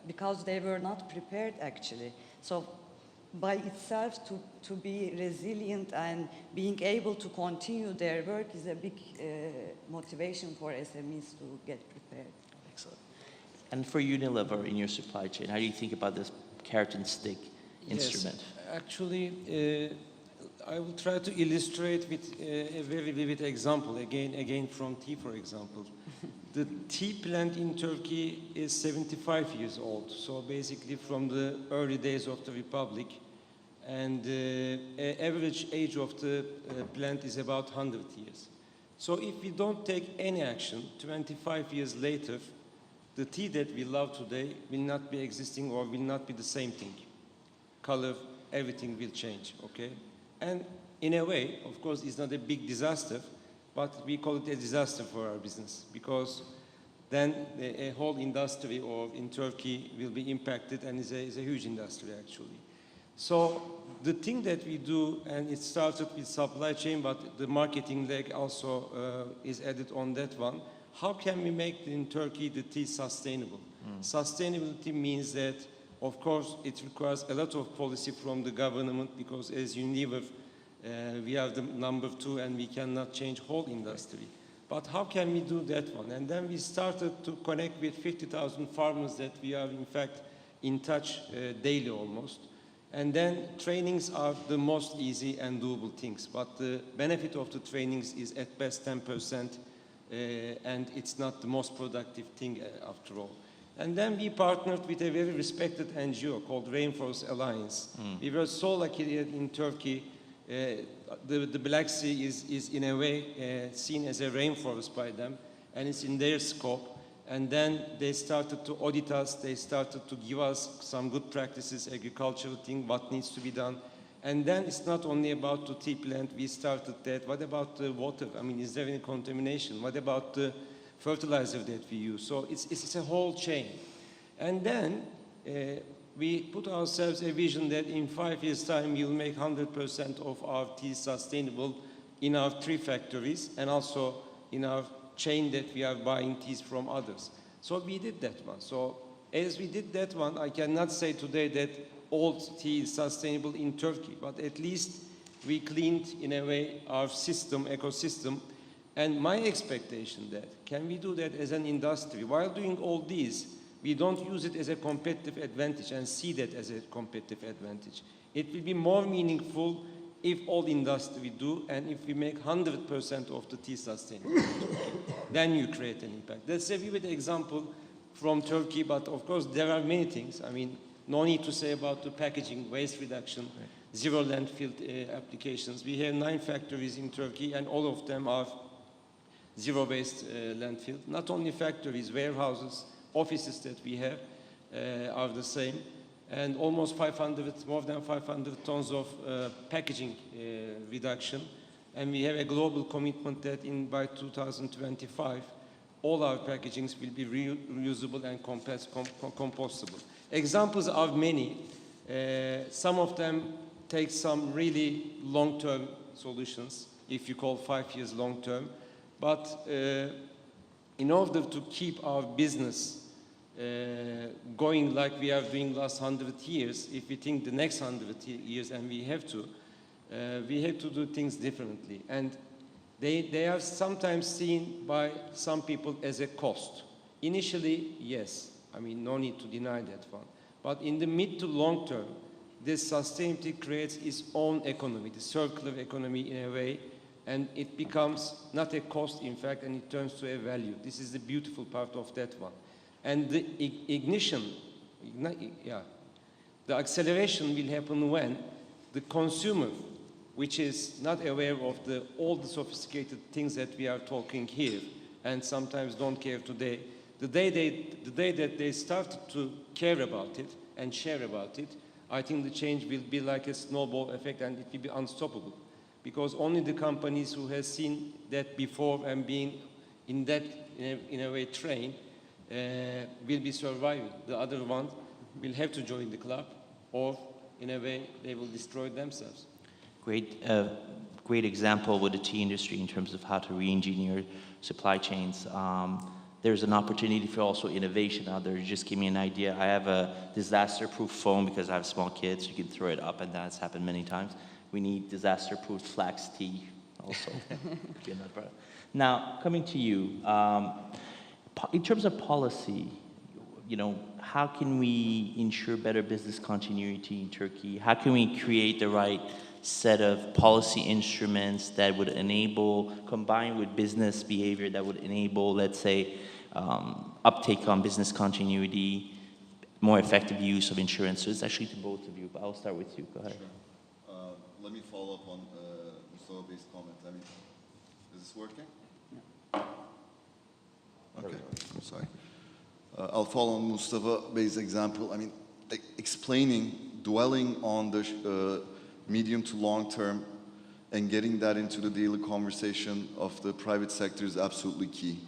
because they were not prepared actually. So by itself to be resilient and being able to continue their work is a big motivation for SMEs to get prepared. Excellent. And for Unilever in your supply chain, how do you think about this carrot and stick instrument? Yes, actually, I will try to illustrate with a very vivid example, again from tea, for example. The tea plant in Turkey is 75 years old, so basically from the early days of the Republic, and the average age of the plant is about 100 years. So if we don't take any action, 25 years later, the tea that we love today will not be existing or will not be the same thing. Color, everything will change, okay? And in a way, of course, it's not a big disaster, but we call it a disaster for our business because then a whole industry in Turkey will be impacted, and is a huge industry actually. So the thing that we do, and it started with supply chain, but the marketing leg also is added on that one. How can we make in Turkey the tea sustainable? Sustainability means that, of course, it requires a lot of policy from the government because as Unilever, we are the number 2 and we cannot change whole industry. But how can we do that one? And then we started to connect with 50,000 farmers that we are in fact in touch daily almost. And then trainings are the most easy and doable things. But the benefit of the trainings is at best 10%. And it's not the most productive thing after all. And then we partnered with a very respected NGO called Rainforest Alliance. We were so lucky in Turkey. The Black Sea is in a way seen as a rainforest by them, and it's in their scope. And then they started to audit us. They started to give us some good practices, agricultural thing, what needs to be done. And then it's not only about the tea plant, we started that. What about the water? I mean, is there any contamination? What about the fertilizer that we use? So it's a whole chain. And then we put ourselves a vision that in 5 years' time, we'll make 100% of our tea sustainable in our 3 factories and also in our chain that we are buying teas from others. So we did that one. So as we did that one, I cannot say today that all tea is sustainable in Turkey, but at least we cleaned, in a way, our system, ecosystem. And my expectation that, can we do that as an industry? While doing all these, we don't use it as a competitive advantage and see that as a competitive advantage. It will be more meaningful if all industry do, and if we make 100% of the tea sustainable. Then you create an impact. That's a vivid example from Turkey, but of course there are many things. I mean, no need to say about the packaging, waste reduction, zero landfill applications. We have 9 factories in Turkey, and all of them are zero waste landfill. Not only factories, warehouses, offices that we have are the same. And almost more than 500 tons of packaging reduction. And we have a global commitment that by 2025, all our packagings will be reusable and compostable. Examples are many. Some of them take some really long-term solutions, if you call 5 years long term. But in order to keep our business going like we are doing last 100 years, if we think the next 100 years, and we have to do things differently. And they are sometimes seen by some people as a cost. Initially, yes, I mean, no need to deny that one. But in the mid to long term, this sustainability creates its own economy, the circular economy in a way, and it becomes not a cost, in fact, and it turns to a value. This is the beautiful part of that one. And the the acceleration will happen when the consumer, which is not aware of all the sophisticated things that we are talking here, and sometimes don't care today, the day that they start to care about it and share about it, I think the change will be like a snowball effect, and it will be unstoppable. Because only the companies who have seen that before and been in that, in a way, trained, will be surviving. The other ones will have to join the club, or in a way, they will destroy themselves. Great example with the tea industry in terms of how to re-engineer supply chains. There's an opportunity for also innovation out there. Just give me an idea. I have a disaster-proof phone because I have small kids. You can throw it up, and that's happened many times. We need disaster-proof flax tea also. Now, coming to you, in terms of policy, how can we ensure better business continuity in Turkey? How can we create the right set of policy instruments that would enable, combined with business behavior that would enable, let's say, uptake on business continuity, more effective use of insurance? So it's actually to both of you, but I'll start with you. Go ahead. Sure. Let me follow up on Mustafa''s comment. I mean, is this working? Yeah. Okay, I'm sorry. I'll follow on Mustafa Bey's example. I mean, dwelling on the medium to long term and getting that into the daily conversation of the private sector is absolutely key.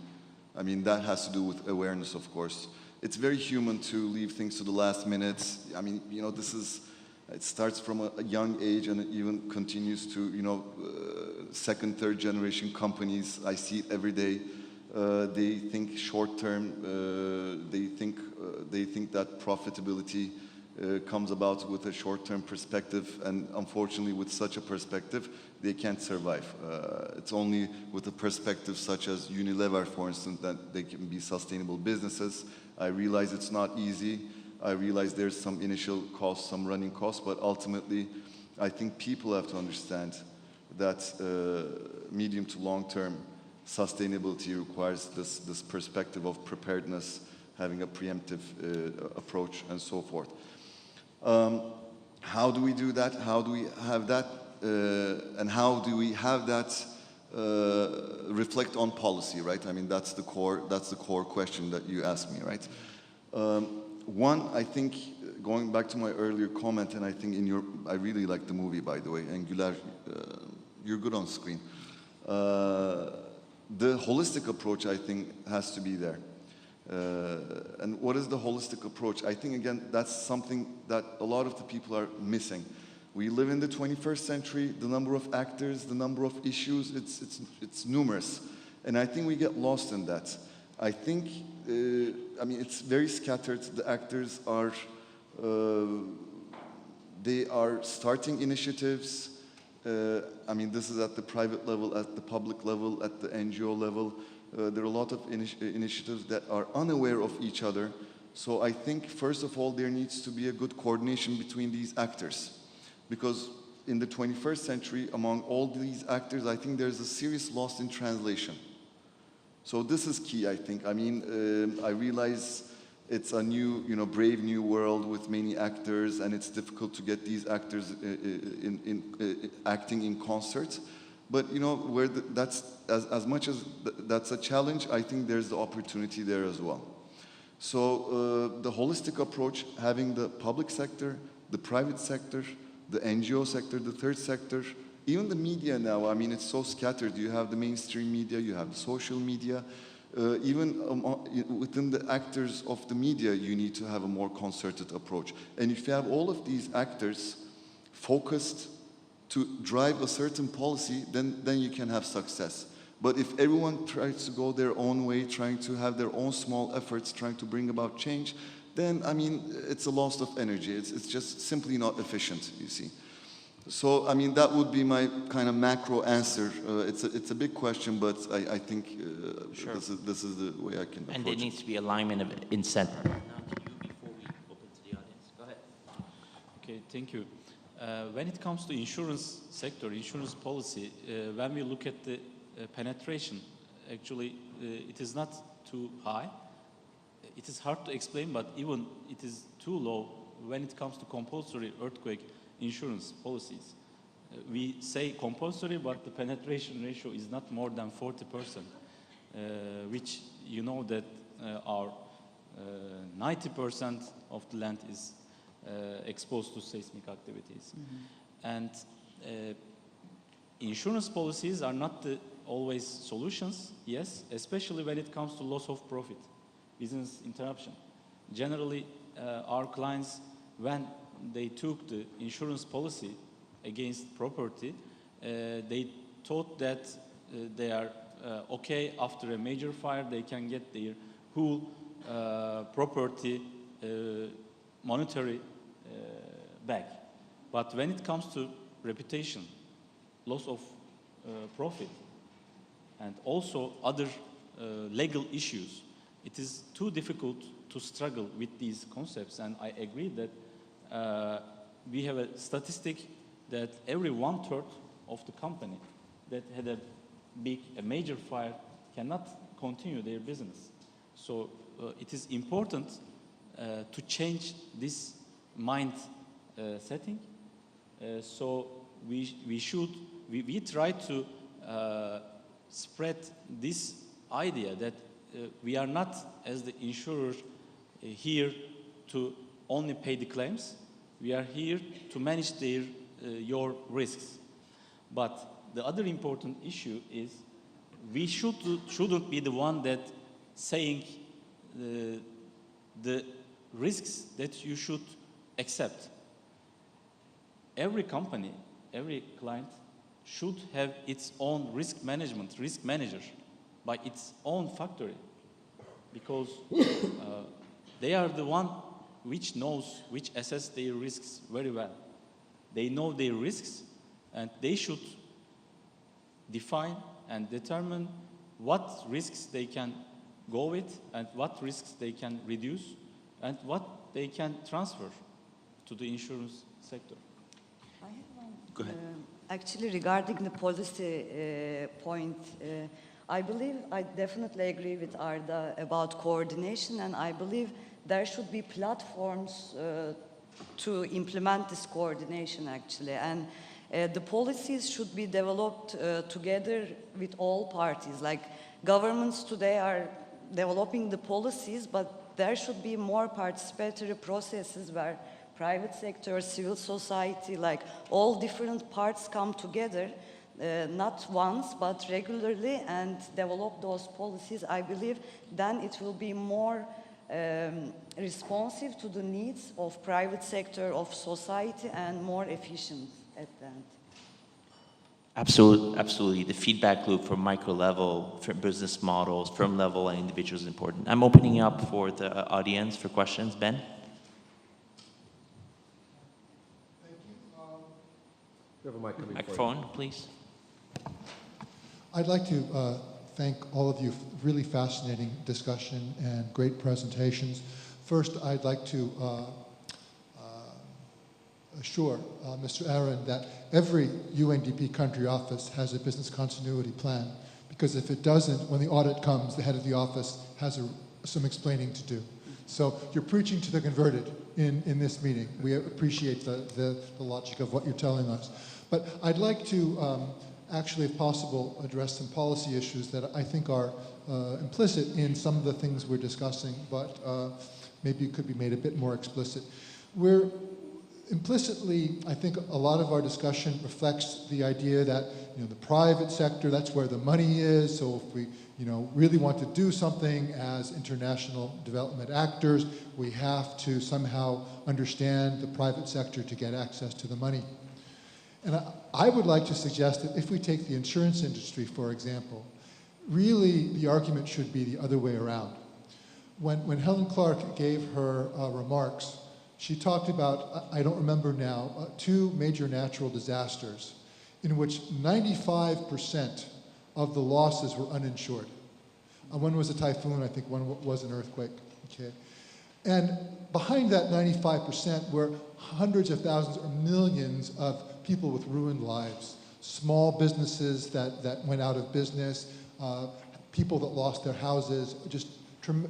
I mean, that has to do with awareness, of course. It's very human to leave things to the last minute. I mean, it starts from a young age and it even continues to, second, third generation companies. I see it every day. They think short term. They think that profitability comes about with a short-term perspective, and unfortunately, with such a perspective, they can't survive. It's only with a perspective such as Unilever, for instance, that they can be sustainable businesses. I realize it's not easy. I realize there's some initial costs, some running costs, but ultimately, I think people have to understand that medium to long-term sustainability requires this perspective of preparedness, having a preemptive approach, and so forth. How do we do that? How do we have that? And how do we have that reflect on policy, right? I mean, that's the core question that you asked me, right? One, I think, going back to my earlier comment, and I think I really like the movie, by the way, and Güler, you're good on screen. The holistic approach, I think, has to be there. And what is the holistic approach? I think, again, that's something that a lot of the people are missing. We live in the 21st century. The number of actors, the number of issues, it's numerous. And I think we get lost in that. I think, it's very scattered. The actors are, they are starting initiatives. This is at the private level, at the public level, at the NGO level. There are a lot of initiatives that are unaware of each other. So I think, first of all, there needs to be a good coordination between these actors. Because in the 21st century, among all these actors, I think there's a serious loss in translation. So this is key, I think. I realize it's a new, brave new world with many actors, and it's difficult to get these actors acting in concert. But where that's as much as that's a challenge, I think there's the opportunity there as well. So the holistic approach, having the public sector, the private sector, the NGO sector, the third sector, even the media now. It's so scattered. You have the mainstream media, you have the social media. Even within the actors of the media, you need to have a more concerted approach. And if you have all of these actors focused to drive a certain policy, then you can have success. But if everyone tries to go their own way, trying to have their own small efforts, trying to bring about change, then, I mean, it's a loss of energy. It's just simply not efficient, you see. So, I mean, that would be my kind of macro answer. It's a big question, but I think Sure. this is the way I can approach it. And there needs to be alignment of incentive. Now, to you before we open to the audience. Go ahead. Okay, thank you. When it comes to insurance sector, insurance policy, when we look at the penetration, actually, it is not too high. It is hard to explain, but even it is too low when it comes to compulsory earthquake insurance policies. We say compulsory, but the penetration ratio is not more than 40%, which you know that our 90% of the land is exposed to seismic activities. And insurance policies are not always solutions, yes, especially when it comes to loss of profit, business interruption. Generally, our clients, when they took the insurance policy against property, they thought that they are okay after a major fire, they can get their whole property monetary back. But when it comes to reputation, loss of profit, and also other legal issues, it is too difficult to struggle with these concepts. And I agree that we have a statistic that every 1/3 of the company that had a major fire cannot continue their business. So it is important to change this mind setting. So we try to spread this idea that we are not, as the insurer, here to only pay the claims. We are here to manage your risks. But the other important issue is we shouldn't be the one that saying the risks that you should accept. Every company, every client should have its own risk manager by its own factory, because they are the one which assess their risks very well. They know their risks, and they should define and determine what risks they can go with and what risks they can reduce and what they can transfer to the insurance sector. I have one. Go ahead. Actually, regarding the policy point, I definitely agree with Arda about coordination, and I believe there should be platforms to implement this coordination, actually. And the policies should be developed together with all parties. Like governments today are developing the policies, but there should be more participatory processes where private sector, civil society, like all different parts come together, not once, but regularly, and develop those policies. I believe then it will be more responsive to the needs of private sector, of society, and more efficient at the end. Absolutely. The feedback loop from micro level, from business models, firm level, and individuals is important. I'm opening up for the audience for questions. Ben? Microphone, please. I'd like to thank all of you for really fascinating discussion and great presentations. First, I'd like to assure Mr. Eren that every UNDP country office has a business continuity plan, because if it doesn't, when the audit comes, the head of the office has some explaining to do. So you're preaching to the converted in this meeting. We appreciate the logic of what you're telling us. But I'd like to actually, if possible, address some policy issues that I think are implicit in some of the things we're discussing, but maybe it could be made a bit more explicit. We're implicitly, I think a lot of our discussion reflects the idea that the private sector, that's where the money is. So if we really want to do something as international development actors, we have to somehow understand the private sector to get access to the money. And I would like to suggest that if we take the insurance industry, for example, really the argument should be the other way around. When Helen Clark gave her remarks, she talked about, I don't remember now, 2 major natural disasters in which 95% of the losses were uninsured. One was a typhoon, I think one was an earthquake. Okay. And behind that 95% were hundreds of thousands or millions of people with ruined lives, small businesses that went out of business, people that lost their houses, just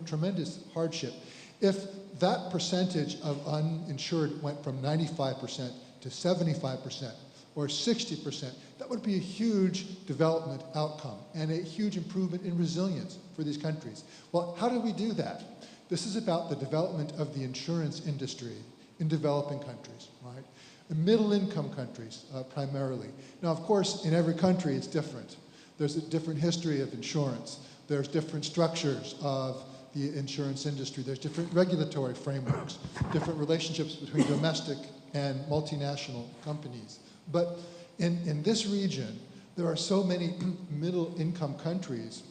tremendous hardship. If that percentage of uninsured went from 95% to 75% or 60%, that would be a huge development outcome and a huge improvement in resilience for these countries. Well, how do we do that? This is about the development of the insurance industry in developing countries, right? In middle-income countries, primarily. Now, of course, in every country, it's different. There's a different history of insurance. There's different structures of the insurance industry. There's different regulatory frameworks, different relationships between domestic and multinational companies. But in this region, there are so many middle-income countries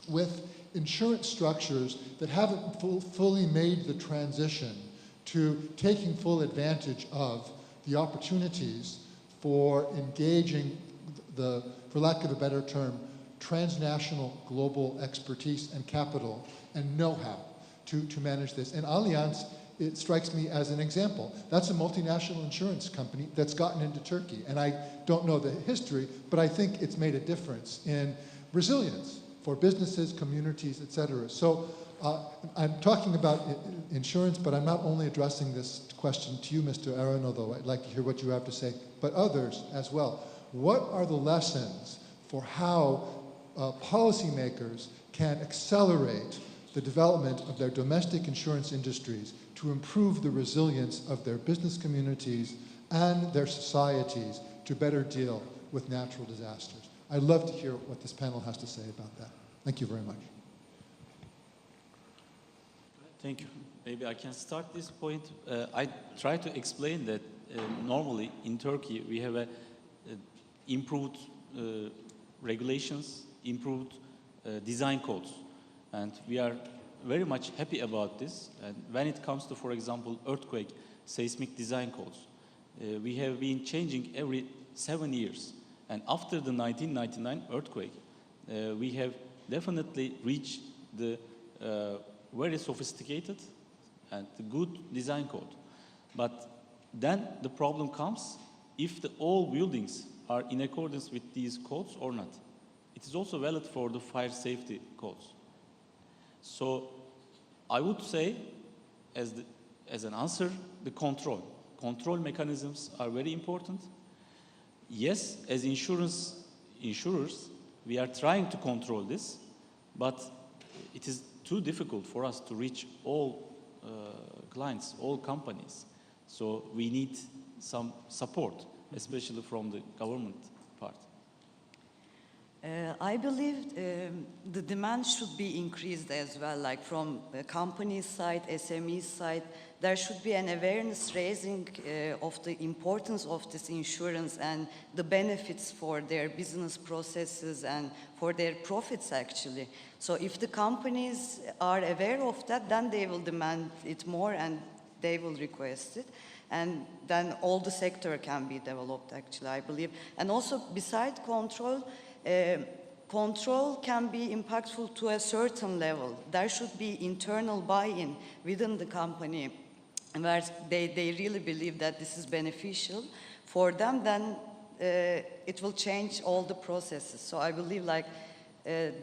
with insurance structures that haven't fully made the transition to taking full advantage of the opportunities for engaging the, for lack of a better term, transnational global expertise and capital and know-how to manage this. And Allianz, it strikes me as an example. That's a multinational insurance company that's gotten into Turkey. And I don't know the history, but I think it's made a difference in resilience for businesses, communities, et cetera. So I'm talking about insurance, but I'm not only addressing this question to you, Mr. Eren, although I'd like to hear what you have to say, but others as well. What are the lessons for how policymakers can accelerate the development of their domestic insurance industries to improve the resilience of their business communities and their societies to better deal with natural disasters? I'd love to hear what this panel has to say about that. Thank you very much. Thank you. Maybe I can start this point. I try to explain that normally in Turkey we have improved regulations, improved design codes, and we are very much happy about this. And when it comes to, for example, earthquake, seismic design codes, we have been changing every 7 years. And after the 1999 earthquake, we have definitely reached the very sophisticated and the good design code. But then the problem comes if all buildings are in accordance with these codes or not. It is also valid for the fire safety codes. So I would say, as an answer, the control. Control mechanisms are very important. Yes, as insurers, we are trying to control this, but it is too difficult for us to reach all clients, all companies. So we need some support, especially from the government part. I believe the demand should be increased as well, like from the company's side, SME's side. There should be an awareness raising of the importance of this insurance and the benefits for their business processes and for their profits, actually. So if the companies are aware of that, then they will demand it more and they will request it. And then all the sector can be developed, actually, I believe. And also, beside control, control can be impactful to a certain level. There should be internal buy-in within the company where they really believe that this is beneficial for them, then it will change all the processes. So I believe like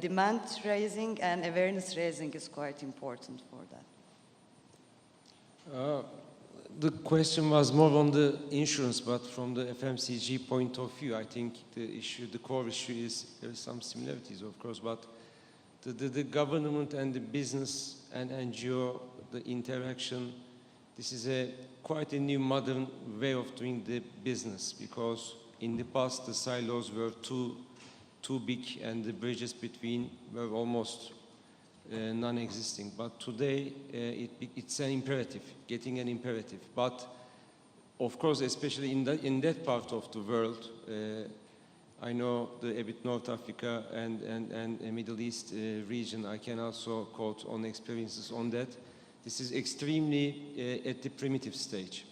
demand raising and awareness raising is quite important for that. The question was more on the insurance, but from the FMCG point of view, I think the core issue is there are some similarities, of course, but the government and the business and NGO, the interaction, this is quite a new modern way of doing the business, because in the past the silos were too big and the bridges between were almost non-existing. But today it's an imperative, getting an imperative. But of course, especially in that part of the world, I know a bit North Africa and Middle East region. I can also quote on experiences on that. This is extremely at the primitive stage.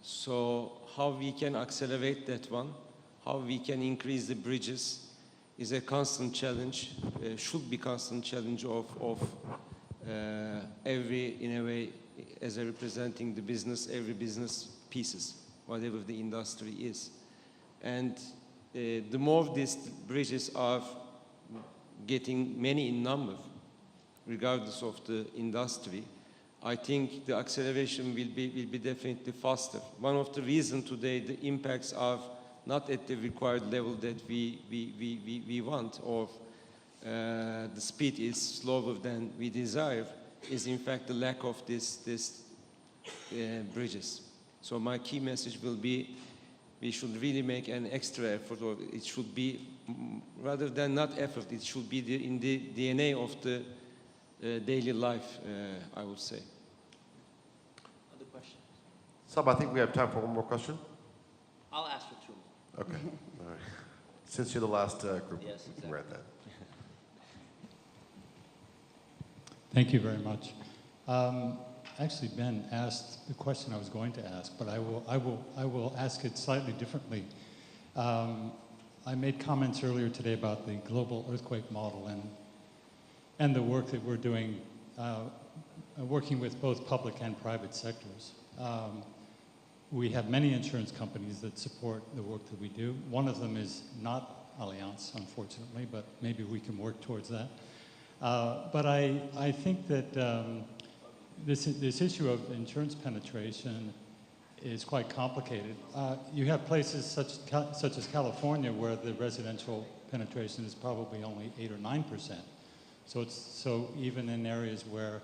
So how we can accelerate that one, how we can increase the bridges is a constant challenge, should be constant challenge of every, in a way, as a representing the business, every business pieces, whatever the industry is. And the more these bridges are getting many in number, regardless of the industry, I think the acceleration will be definitely faster. One of the reasons today the impacts are not at the required level that we want, or the speed is slower than we desire, is in fact the lack of these bridges. So my key message will be, we should really make an extra effort, or it should be, rather than not effort, it should be in the DNA of the daily life, I would say. Other questions? Sahba, I think we have time for one more question. I'll ask for two more. Okay. All right. Since you're the last group, yes, you can write that. Thank you very much. Actually, Ben asked the question I was going to ask, but I will ask it slightly differently. I made comments earlier today about the global earthquake model and the work that we're doing, working with both public and private sectors. We have many insurance companies that support the work that we do. One of them is not Allianz, unfortunately, but maybe we can work towards that. But I think that this issue of insurance penetration is quite complicated. You have places such as California where the residential penetration is probably only 8 or 9%. So even in areas where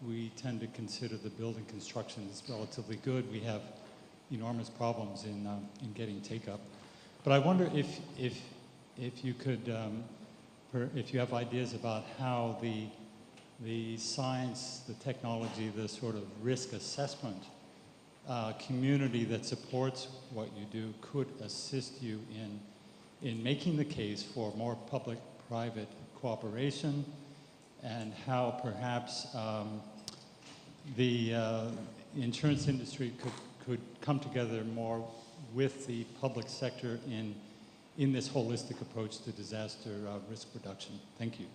we tend to consider the building construction is relatively good, we have enormous problems in getting take-up. But I wonder if you could, if you have ideas about how the science, the technology, the sort of risk assessment community that supports what you do could assist you in making the case for more public-private cooperation, and how perhaps the insurance industry could come together more with the public sector in this holistic approach to disaster risk reduction. Thank you.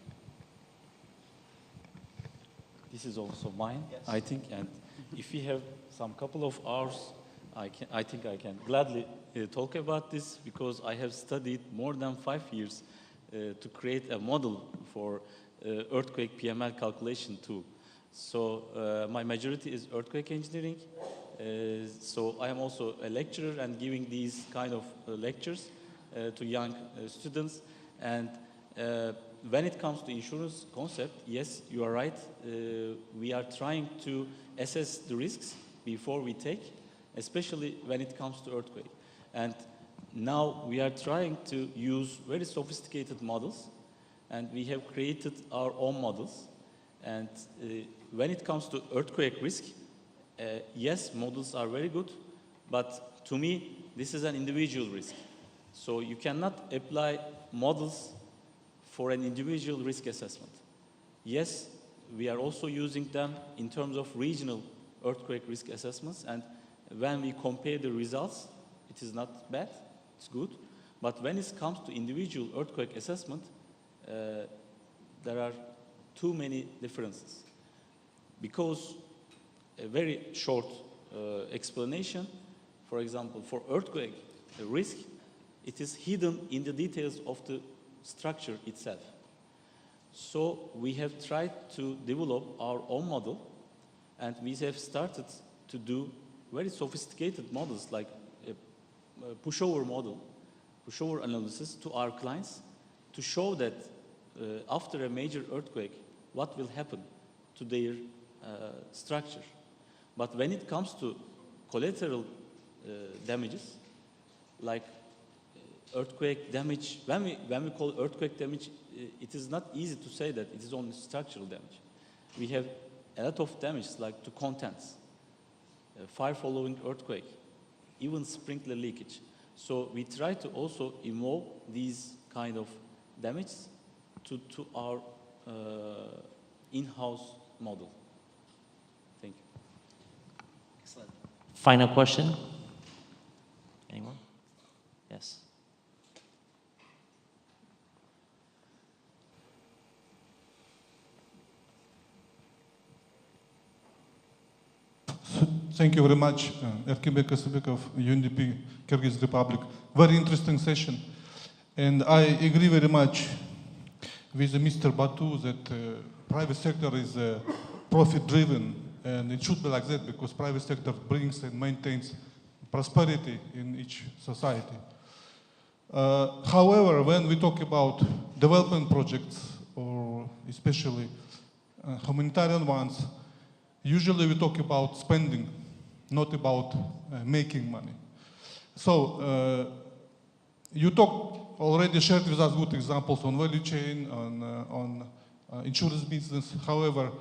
This is also mine, Yes. I think, and if we have some couple of hours, I think I can gladly talk about this, because I have studied more than 5 years to create a model for earthquake PML calculation tool. So my majority is earthquake engineering. So I am also a lecturer and giving these kind of lectures to young students. And when it comes to insurance concept, yes, you are right. We are trying to assess the risks before we take, especially when it comes to earthquake. And now we are trying to use very sophisticated models, and we have created our own models. And when it comes to earthquake risk, yes, models are very good, but to me, this is an individual risk. So you cannot apply models for an individual risk assessment. Yes, we are also using them in terms of regional earthquake risk assessments, and when we compare the results, it is not bad, it's good. But when it comes to individual earthquake assessment, there are too many differences. Because a very short explanation, for example, for earthquake risk, it is hidden in the details of the structure itself. So we have tried to develop our own model, and we have started to do very sophisticated models like a pushover model, pushover analysis to our clients to show that after a major earthquake, what will happen to their structure. But when it comes to collateral damages, like earthquake damage, when we call earthquake damage, it is not easy to say that it is only structural damage. We have a lot of damage, like to contents, fire following earthquake, even sprinkler leakage. So we try to also involve these kind of damage to our in-house model. Thank you. Excellent. Final question? Anyone? Yes. Thank you very much, Erkin Bekasibek of UNDP, Kyrgyz Republic. Very interesting session. And I agree very much with Mr. Batu that private sector is profit-driven, and it should be like that because private sector brings and maintains prosperity in each society. However, when we talk about development projects, or especially humanitarian ones, usually we talk about spending, not about making money. So you already shared with us good examples on value chain, on insurance business. However,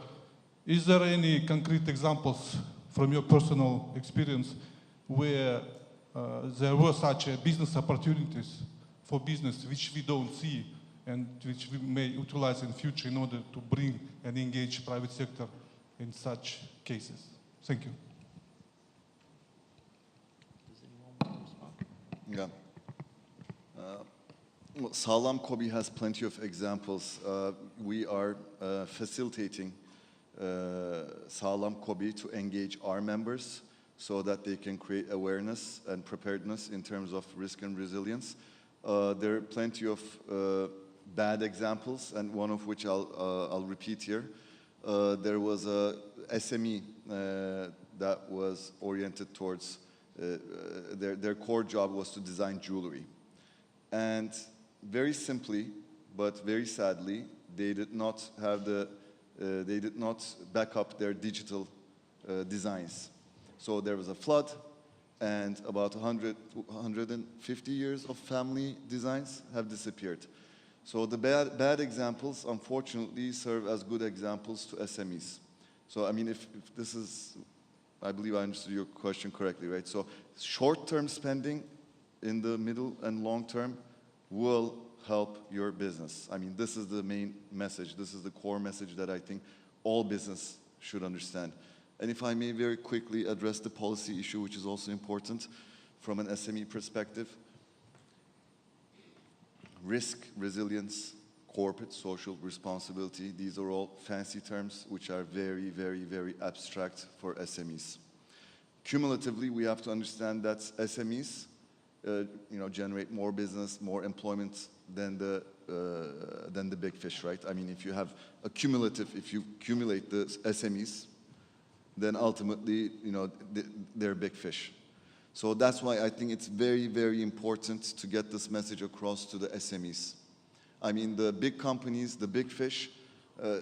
is there any concrete examples from your personal experience where there were such business opportunities for business which we don't see and which we may utilize in future in order to bring and engage private sector in such cases? Thank you. Yeah. Well, Sağlam Kobi has plenty of examples. We are facilitating Sağlam Kobi to engage our members so that they can create awareness and preparedness in terms of risk and resilience. There are plenty of bad examples, and one of which I'll repeat here. There was a SME that was oriented towards, their core job was to design jewelry. And very simply, but very sadly, they did not back up their digital designs. So there was a flood, and about 150 years of family designs have disappeared. So the bad examples, unfortunately, serve as good examples to SMEs. So, I mean, if this is, I believe I understood your question correctly, right? So short-term spending in the middle and long term will help your business. I mean, this is the main message. This is the core message that I think all business should understand. And if I may very quickly address the policy issue, which is also important from an SME perspective. Risk, resilience, corporate social responsibility, these are all fancy terms which are very, very, very abstract for SMEs. Cumulatively, we have to understand that SMEs generate more business, more employment than the big fish, right? I mean, if you have a cumulative, if you accumulate the SMEs, then ultimately, they're big fish. So that's why I think it's very, very important to get this message across to the SMEs. I mean, the big companies, the big fish,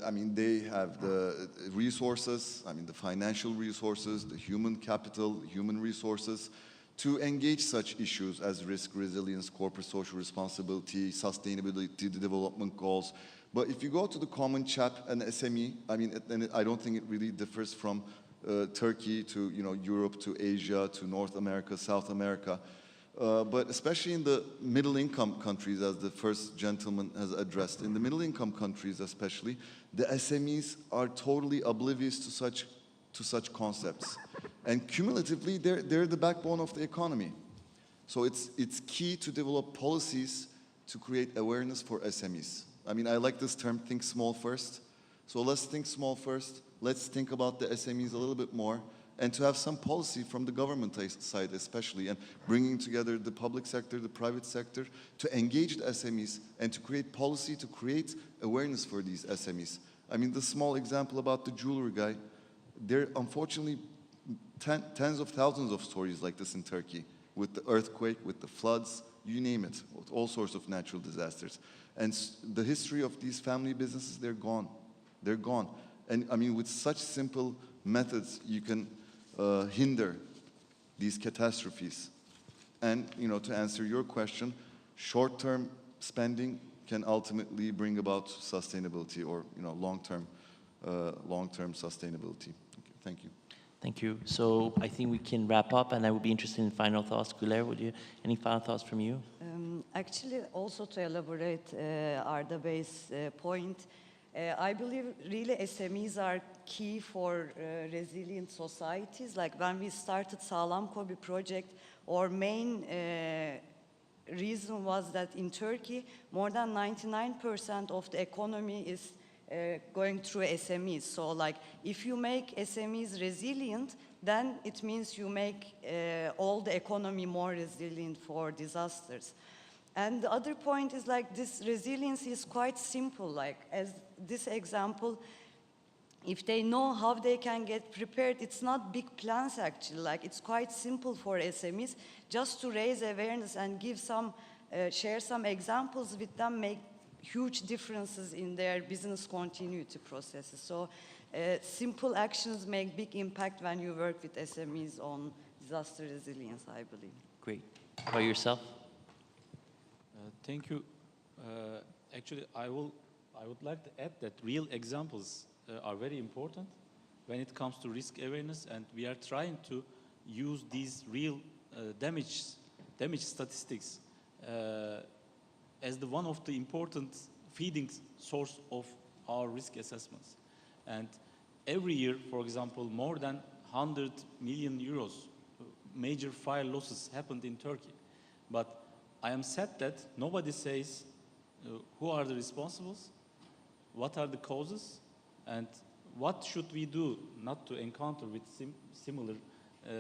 I mean, they have the resources, I mean, the financial resources, the human capital, human resources, to engage such issues as risk, resilience, corporate social responsibility, sustainability, development goals. But if you go to the common chap and SME, I mean, I don't think it really differs from Turkey to Europe to Asia to North America, South America. But especially in the middle-income countries, as the first gentleman has addressed, in the middle-income countries especially, the SMEs are totally oblivious to such concepts. And cumulatively, they're the backbone of the economy. So it's key to develop policies to create awareness for SMEs. I mean, I like this term, think small first. So let's think small first. Let's think about the SMEs a little bit more, and to have some policy from the government side especially, and bringing together the public sector, the private sector, to engage the SMEs and to create policy, to create awareness for these SMEs. I mean, the small example about the jewelry guy, there are unfortunately tens of thousands of stories like this in Turkey, with the earthquake, with the floods, you name it, with all sorts of natural disasters. And the history of these family businesses, they're gone. They're gone. And I mean, with such simple methods, you can hinder these catastrophes. And, to answer your question, short-term spending can ultimately bring about sustainability or, long-term sustainability. Thank you. Thank you. So I think we can wrap up, and I would be interested in final thoughts. Güler, any final thoughts from you? Actually, also to elaborate Arda Bey's point, I believe really SMEs are key for resilient societies. Like when we started Sağlam Kobi project, our main reason was that in Turkey, more than 99% of the economy is going through SMEs. So like if you make SMEs resilient, then it means you make all the economy more resilient for disasters. And the other point is like this resilience is quite simple. Like as this example, if they know how they can get prepared, it's not big plans actually. Like it's quite simple for SMEs just to raise awareness and give some, share some examples with them, make huge differences in their business continuity processes. So simple actions make big impact when you work with SMEs on disaster resilience, I believe. Great. How about yourself? Thank you. Actually, I would like to add that real examples are very important when it comes to risk awareness, and we are trying to use these real damage statistics as one of the important feeding source of our risk assessments. And every year, for example, more than 100 million euros major fire losses happened in Turkey. But I am sad that nobody says who are the responsibles, what are the causes, and what should we do not to encounter with similar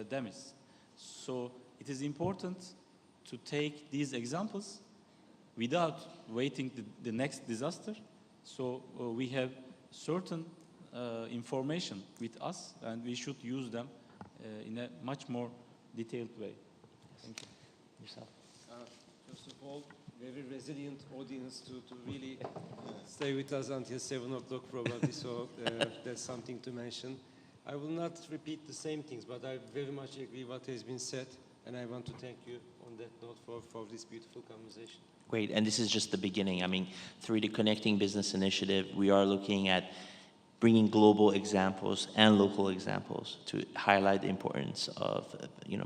damage. So it is important to take these examples without waiting the next disaster. So we have certain information with us, and we should use them in a much more detailed way. Thank you. Yourself. First of all, very resilient audience to really stay with us until 7 o'clock probably, so that's something to mention. I will not repeat the same things, but I very much agree what has been said, and I want to thank you on that note for this beautiful conversation. Great, and this is just the beginning. I mean, through the Connecting Business Initiative, we are looking at bringing global examples and local examples to highlight the importance of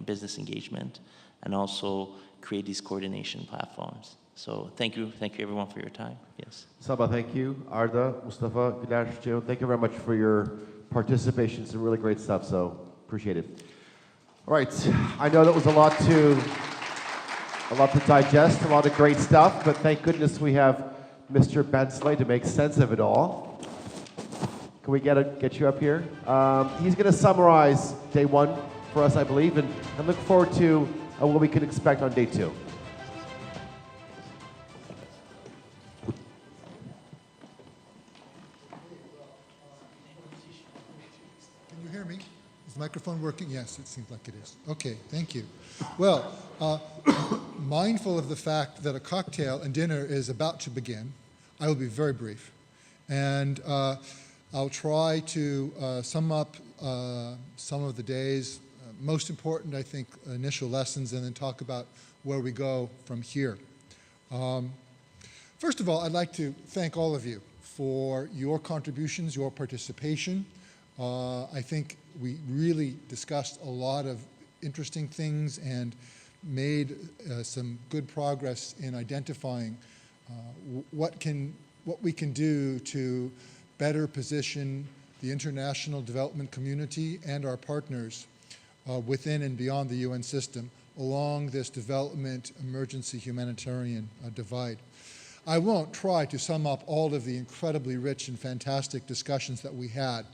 business engagement, and also create these coordination platforms. So thank you everyone for your time. Yes. Sahba, thank you. Arda, Mustafa, Güler, Ceyhun, thank you very much for your participation. Some really great stuff, so appreciate it. All right, I know that was a lot to digest, a lot of great stuff, but thank goodness we have Mr. Bensley to make sense of it all. Can we get you up here? He's going to summarize day one for us, I believe, and look forward to what we can expect on day two. Can you hear me? Is the microphone working? Yes, it seems like it is. Okay, thank you. Well, mindful of the fact that a cocktail and dinner is about to begin, I will be very brief. And I'll try to sum up some of the day's most important, I think, initial lessons, and then talk about where we go from here. First of all, I'd like to thank all of you for your contributions, your participation. I think we really discussed a lot of interesting things and made some good progress in identifying what we can do to better position the international development community and our partners within and beyond the UN system along this development emergency humanitarian divide. I won't try to sum up all of the incredibly rich and fantastic discussions that we had,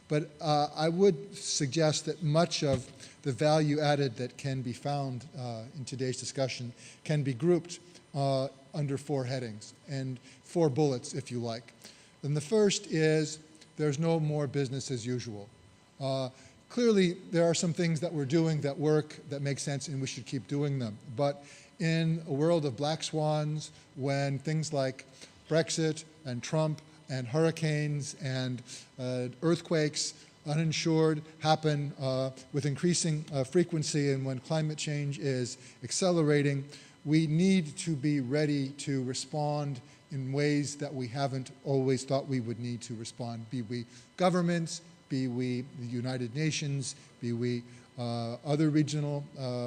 but I would suggest that much of the value added that can be found in today's discussion can be grouped under 4 headings and 4 bullets, if you like. And the first is there's no more business as usual. Clearly, there are some things that we're doing that work, that make sense, and we should keep doing them. But in a world of black swans, when things like Brexit and Trump and hurricanes and earthquakes, uninsured, happen with increasing frequency, and when climate change is accelerating, we need to be ready to respond in ways that we haven't always thought we would need to respond, be we governments, be we the United Nations, be we other regional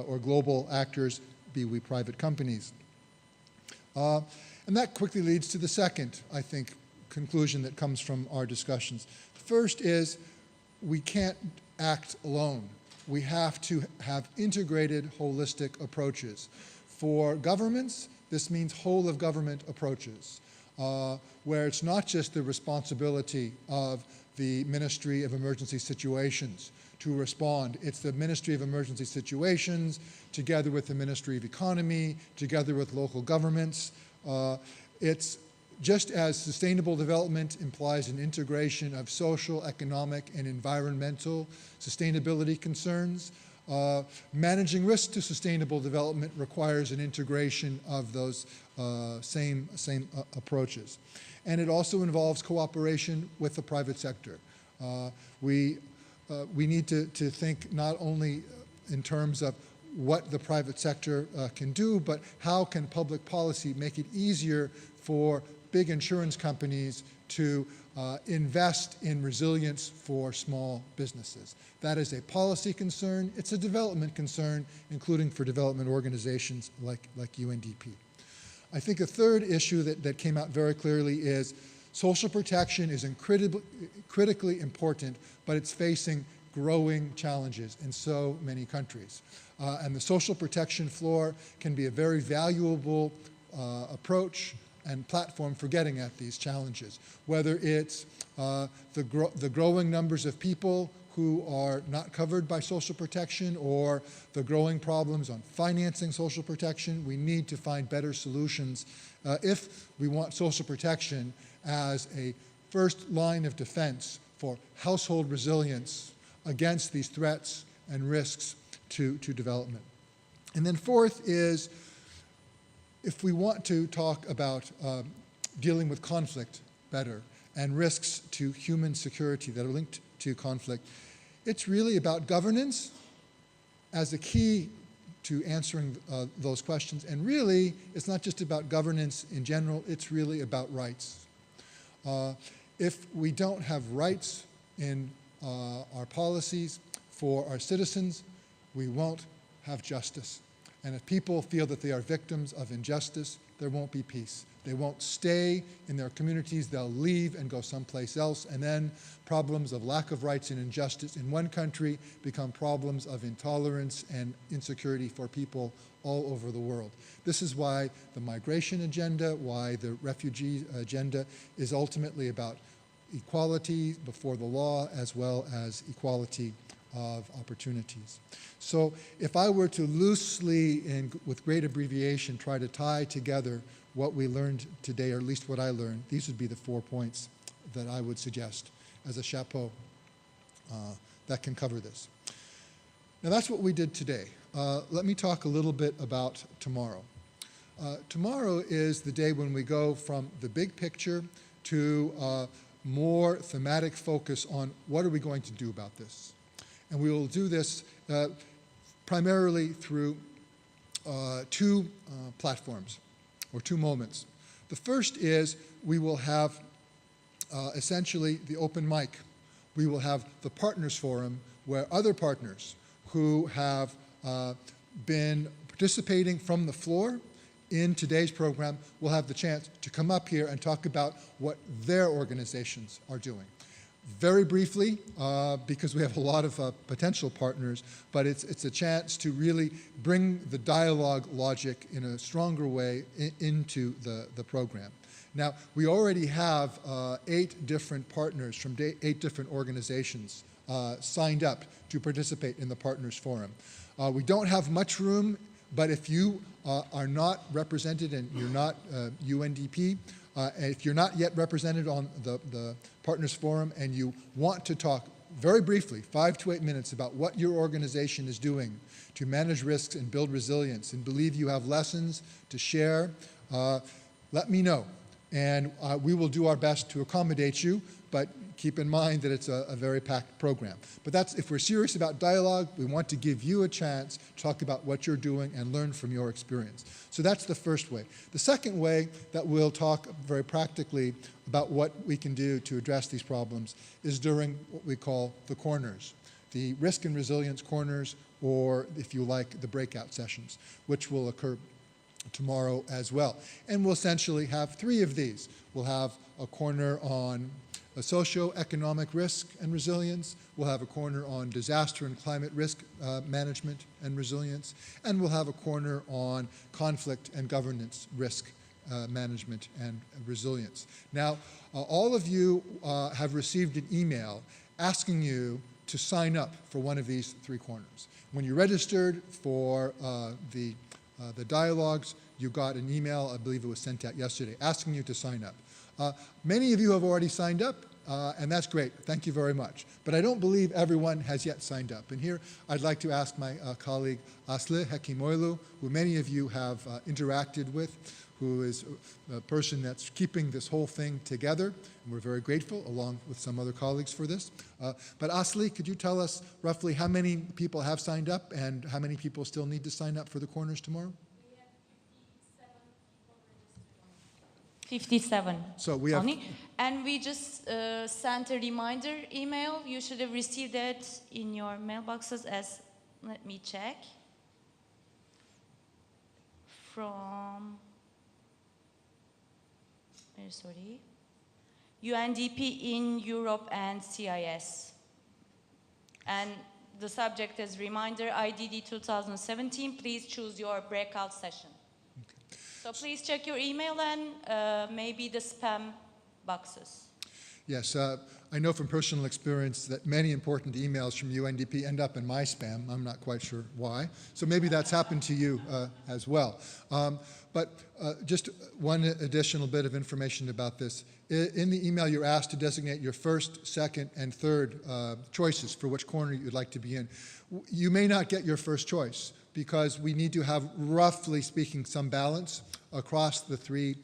or global actors, be we private companies. And that quickly leads to the second, I think, conclusion that comes from our discussions. The first is we can't act alone. We have to have integrated, holistic approaches. For governments, this means whole of government approaches, where it's not just the responsibility of the Ministry of Emergency Situations to respond. It's the Ministry of Emergency Situations, together with the Ministry of Economy, together with local governments. It's just as sustainable development implies an integration of social, economic, and environmental sustainability concerns, managing risk to sustainable development requires an integration of those same approaches. And it also involves cooperation with the private sector. We need to think not only in terms of what the private sector can do, but how can public policy make it easier for big insurance companies to invest in resilience for small businesses. That is a policy concern. It's a development concern, including for development organizations like UNDP. I think a third issue that came out very clearly is social protection is critically important, but it's facing growing challenges in so many countries. And the social protection floor can be a very valuable approach and platform for getting at these challenges, whether it's the growing numbers of people who are not covered by social protection or the growing problems on financing social protection. We need to find better solutions if we want social protection as a first line of defense for household resilience against these threats and risks to development. And then fourth is, if we want to talk about dealing with conflict better and risks to human security that are linked to conflict, it's really about governance as a key to answering those questions. And really, it's not just about governance in general, it's really about rights. If we don't have rights in our policies for our citizens, we won't have justice. And if people feel that they are victims of injustice, there won't be peace. They won't stay in their communities, they'll leave and go someplace else, and then problems of lack of rights and injustice in one country become problems of intolerance and insecurity for people all over the world. This is why the migration agenda, why the refugee agenda is ultimately about equality before the law as well as equality of opportunities. So if I were to loosely and with great abbreviation try to tie together what we learned today, or at least what I learned, these would be the 4 points that I would suggest as a chapeau that can cover this. Now that's what we did today. Let me talk a little bit about tomorrow. Tomorrow is the day when we go from the big picture to more thematic focus on what are we going to do about this. And we will do this primarily through two platforms, or two moments. The first is we will have essentially the open mic. We will have the Partners Forum, where other partners who have been participating from the floor in today's program will have the chance to come up here and talk about what their organizations are doing. Very briefly, because we have a lot of potential partners, but it's a chance to really bring the dialogue logic in a stronger way into the program. Now, we already have 8 different partners from 8 different organizations signed up to participate in the Partners Forum. We don't have much room, but if you are not represented and you're not UNDP, if you're not yet represented on the Partners Forum and you want to talk very briefly, 5 to 8 minutes, about what your organization is doing to manage risks and build resilience and believe you have lessons to share, let me know. And we will do our best to accommodate you, but keep in mind that it's a very packed program. But that's, if we're serious about dialogue, we want to give you a chance to talk about what you're doing and learn from your experience. So that's the first way. The second way that we'll talk very practically about what we can do to address these problems is during what we call the corners, the risk and resilience corners, or if you like, the breakout sessions, which will occur tomorrow as well. And we'll essentially have 3 of these. We'll have a corner on socio-economic risk and resilience. We'll have a corner on disaster and climate risk management and resilience. And we'll have a corner on conflict and governance risk management and resilience. Now, all of you have received an email asking you to sign up for one of these 3 corners. When you registered for the dialogues, you got an email, I believe it was sent out yesterday, asking you to sign up. Many of you have already signed up, and that's great. Thank you very much. But I don't believe everyone has yet signed up. And here I'd like to ask my colleague Aslı Hekimoğlu, who many of you have interacted with, who is a person that's keeping this whole thing together. And we're very grateful, along with some other colleagues, for this. But Aslı, could you tell us roughly how many people have signed up and how many people still need to sign up for the corners tomorrow? 57. So we have, only. And we just sent a reminder email. You should have received it in your mailboxes as, let me check, from, sorry, UNDP in Europe and CIS. And the subject is reminder, IDD 2017, please choose your breakout session. So please check your email and maybe the spam boxes. Yes, I know from personal experience that many important emails from UNDP end up in my spam. I'm not quite sure why. So maybe that's happened to you as well. But just one additional bit of information about this. In the email, you're asked to designate your first, second, and third choices for which corner you'd like to be in. You may not get your first choice, because we need to have, roughly speaking, some balance across the 3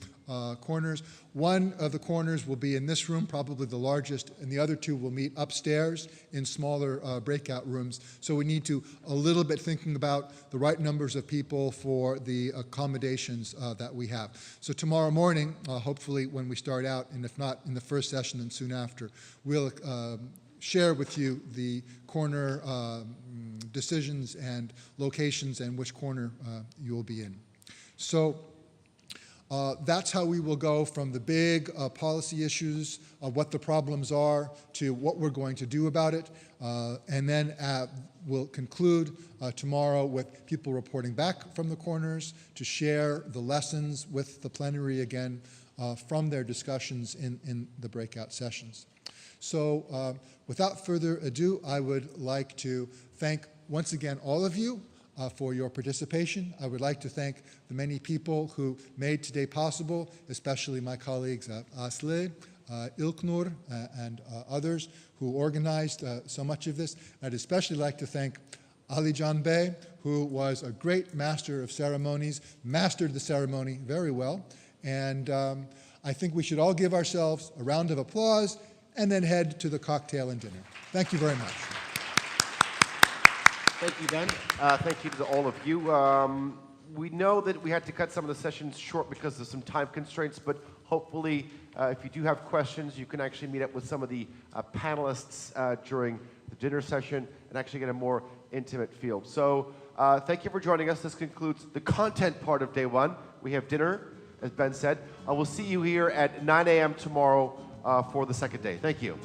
corners. One of the corners will be in this room, probably the largest, and the other 2 will meet upstairs in smaller breakout rooms. So we need to a little bit thinking about the right numbers of people for the accommodations that we have. So tomorrow morning, hopefully when we start out, and if not in the first session and soon after, we'll share with you the corner decisions and locations and which corner you will be in. So that's how we will go from the big policy issues of what the problems are to what we're going to do about it. And then we'll conclude tomorrow with people reporting back from the corners to share the lessons with the plenary again from their discussions in the breakout sessions. So without further ado, I would like to thank once again all of you for your participation. I would like to thank the many people who made today possible, especially my colleagues Aslı, İlknur, and others who organized so much of this. I'd especially like to thank Ali Can Bey, who was a great master of ceremonies, mastered the ceremony very well. And I think we should all give ourselves a round of applause and then head to the cocktail and dinner. Thank you very much. Thank you, Ben. Thank you to all of you. We know that we had to cut some of the sessions short because of some time constraints, but hopefully, if you do have questions, you can actually meet up with some of the panelists during the dinner session and actually get a more intimate feel. So thank you for joining us. This concludes the content part of day 1. We have dinner, as Ben said. I will see you here at 9 a.m. tomorrow for the second day. Thank you.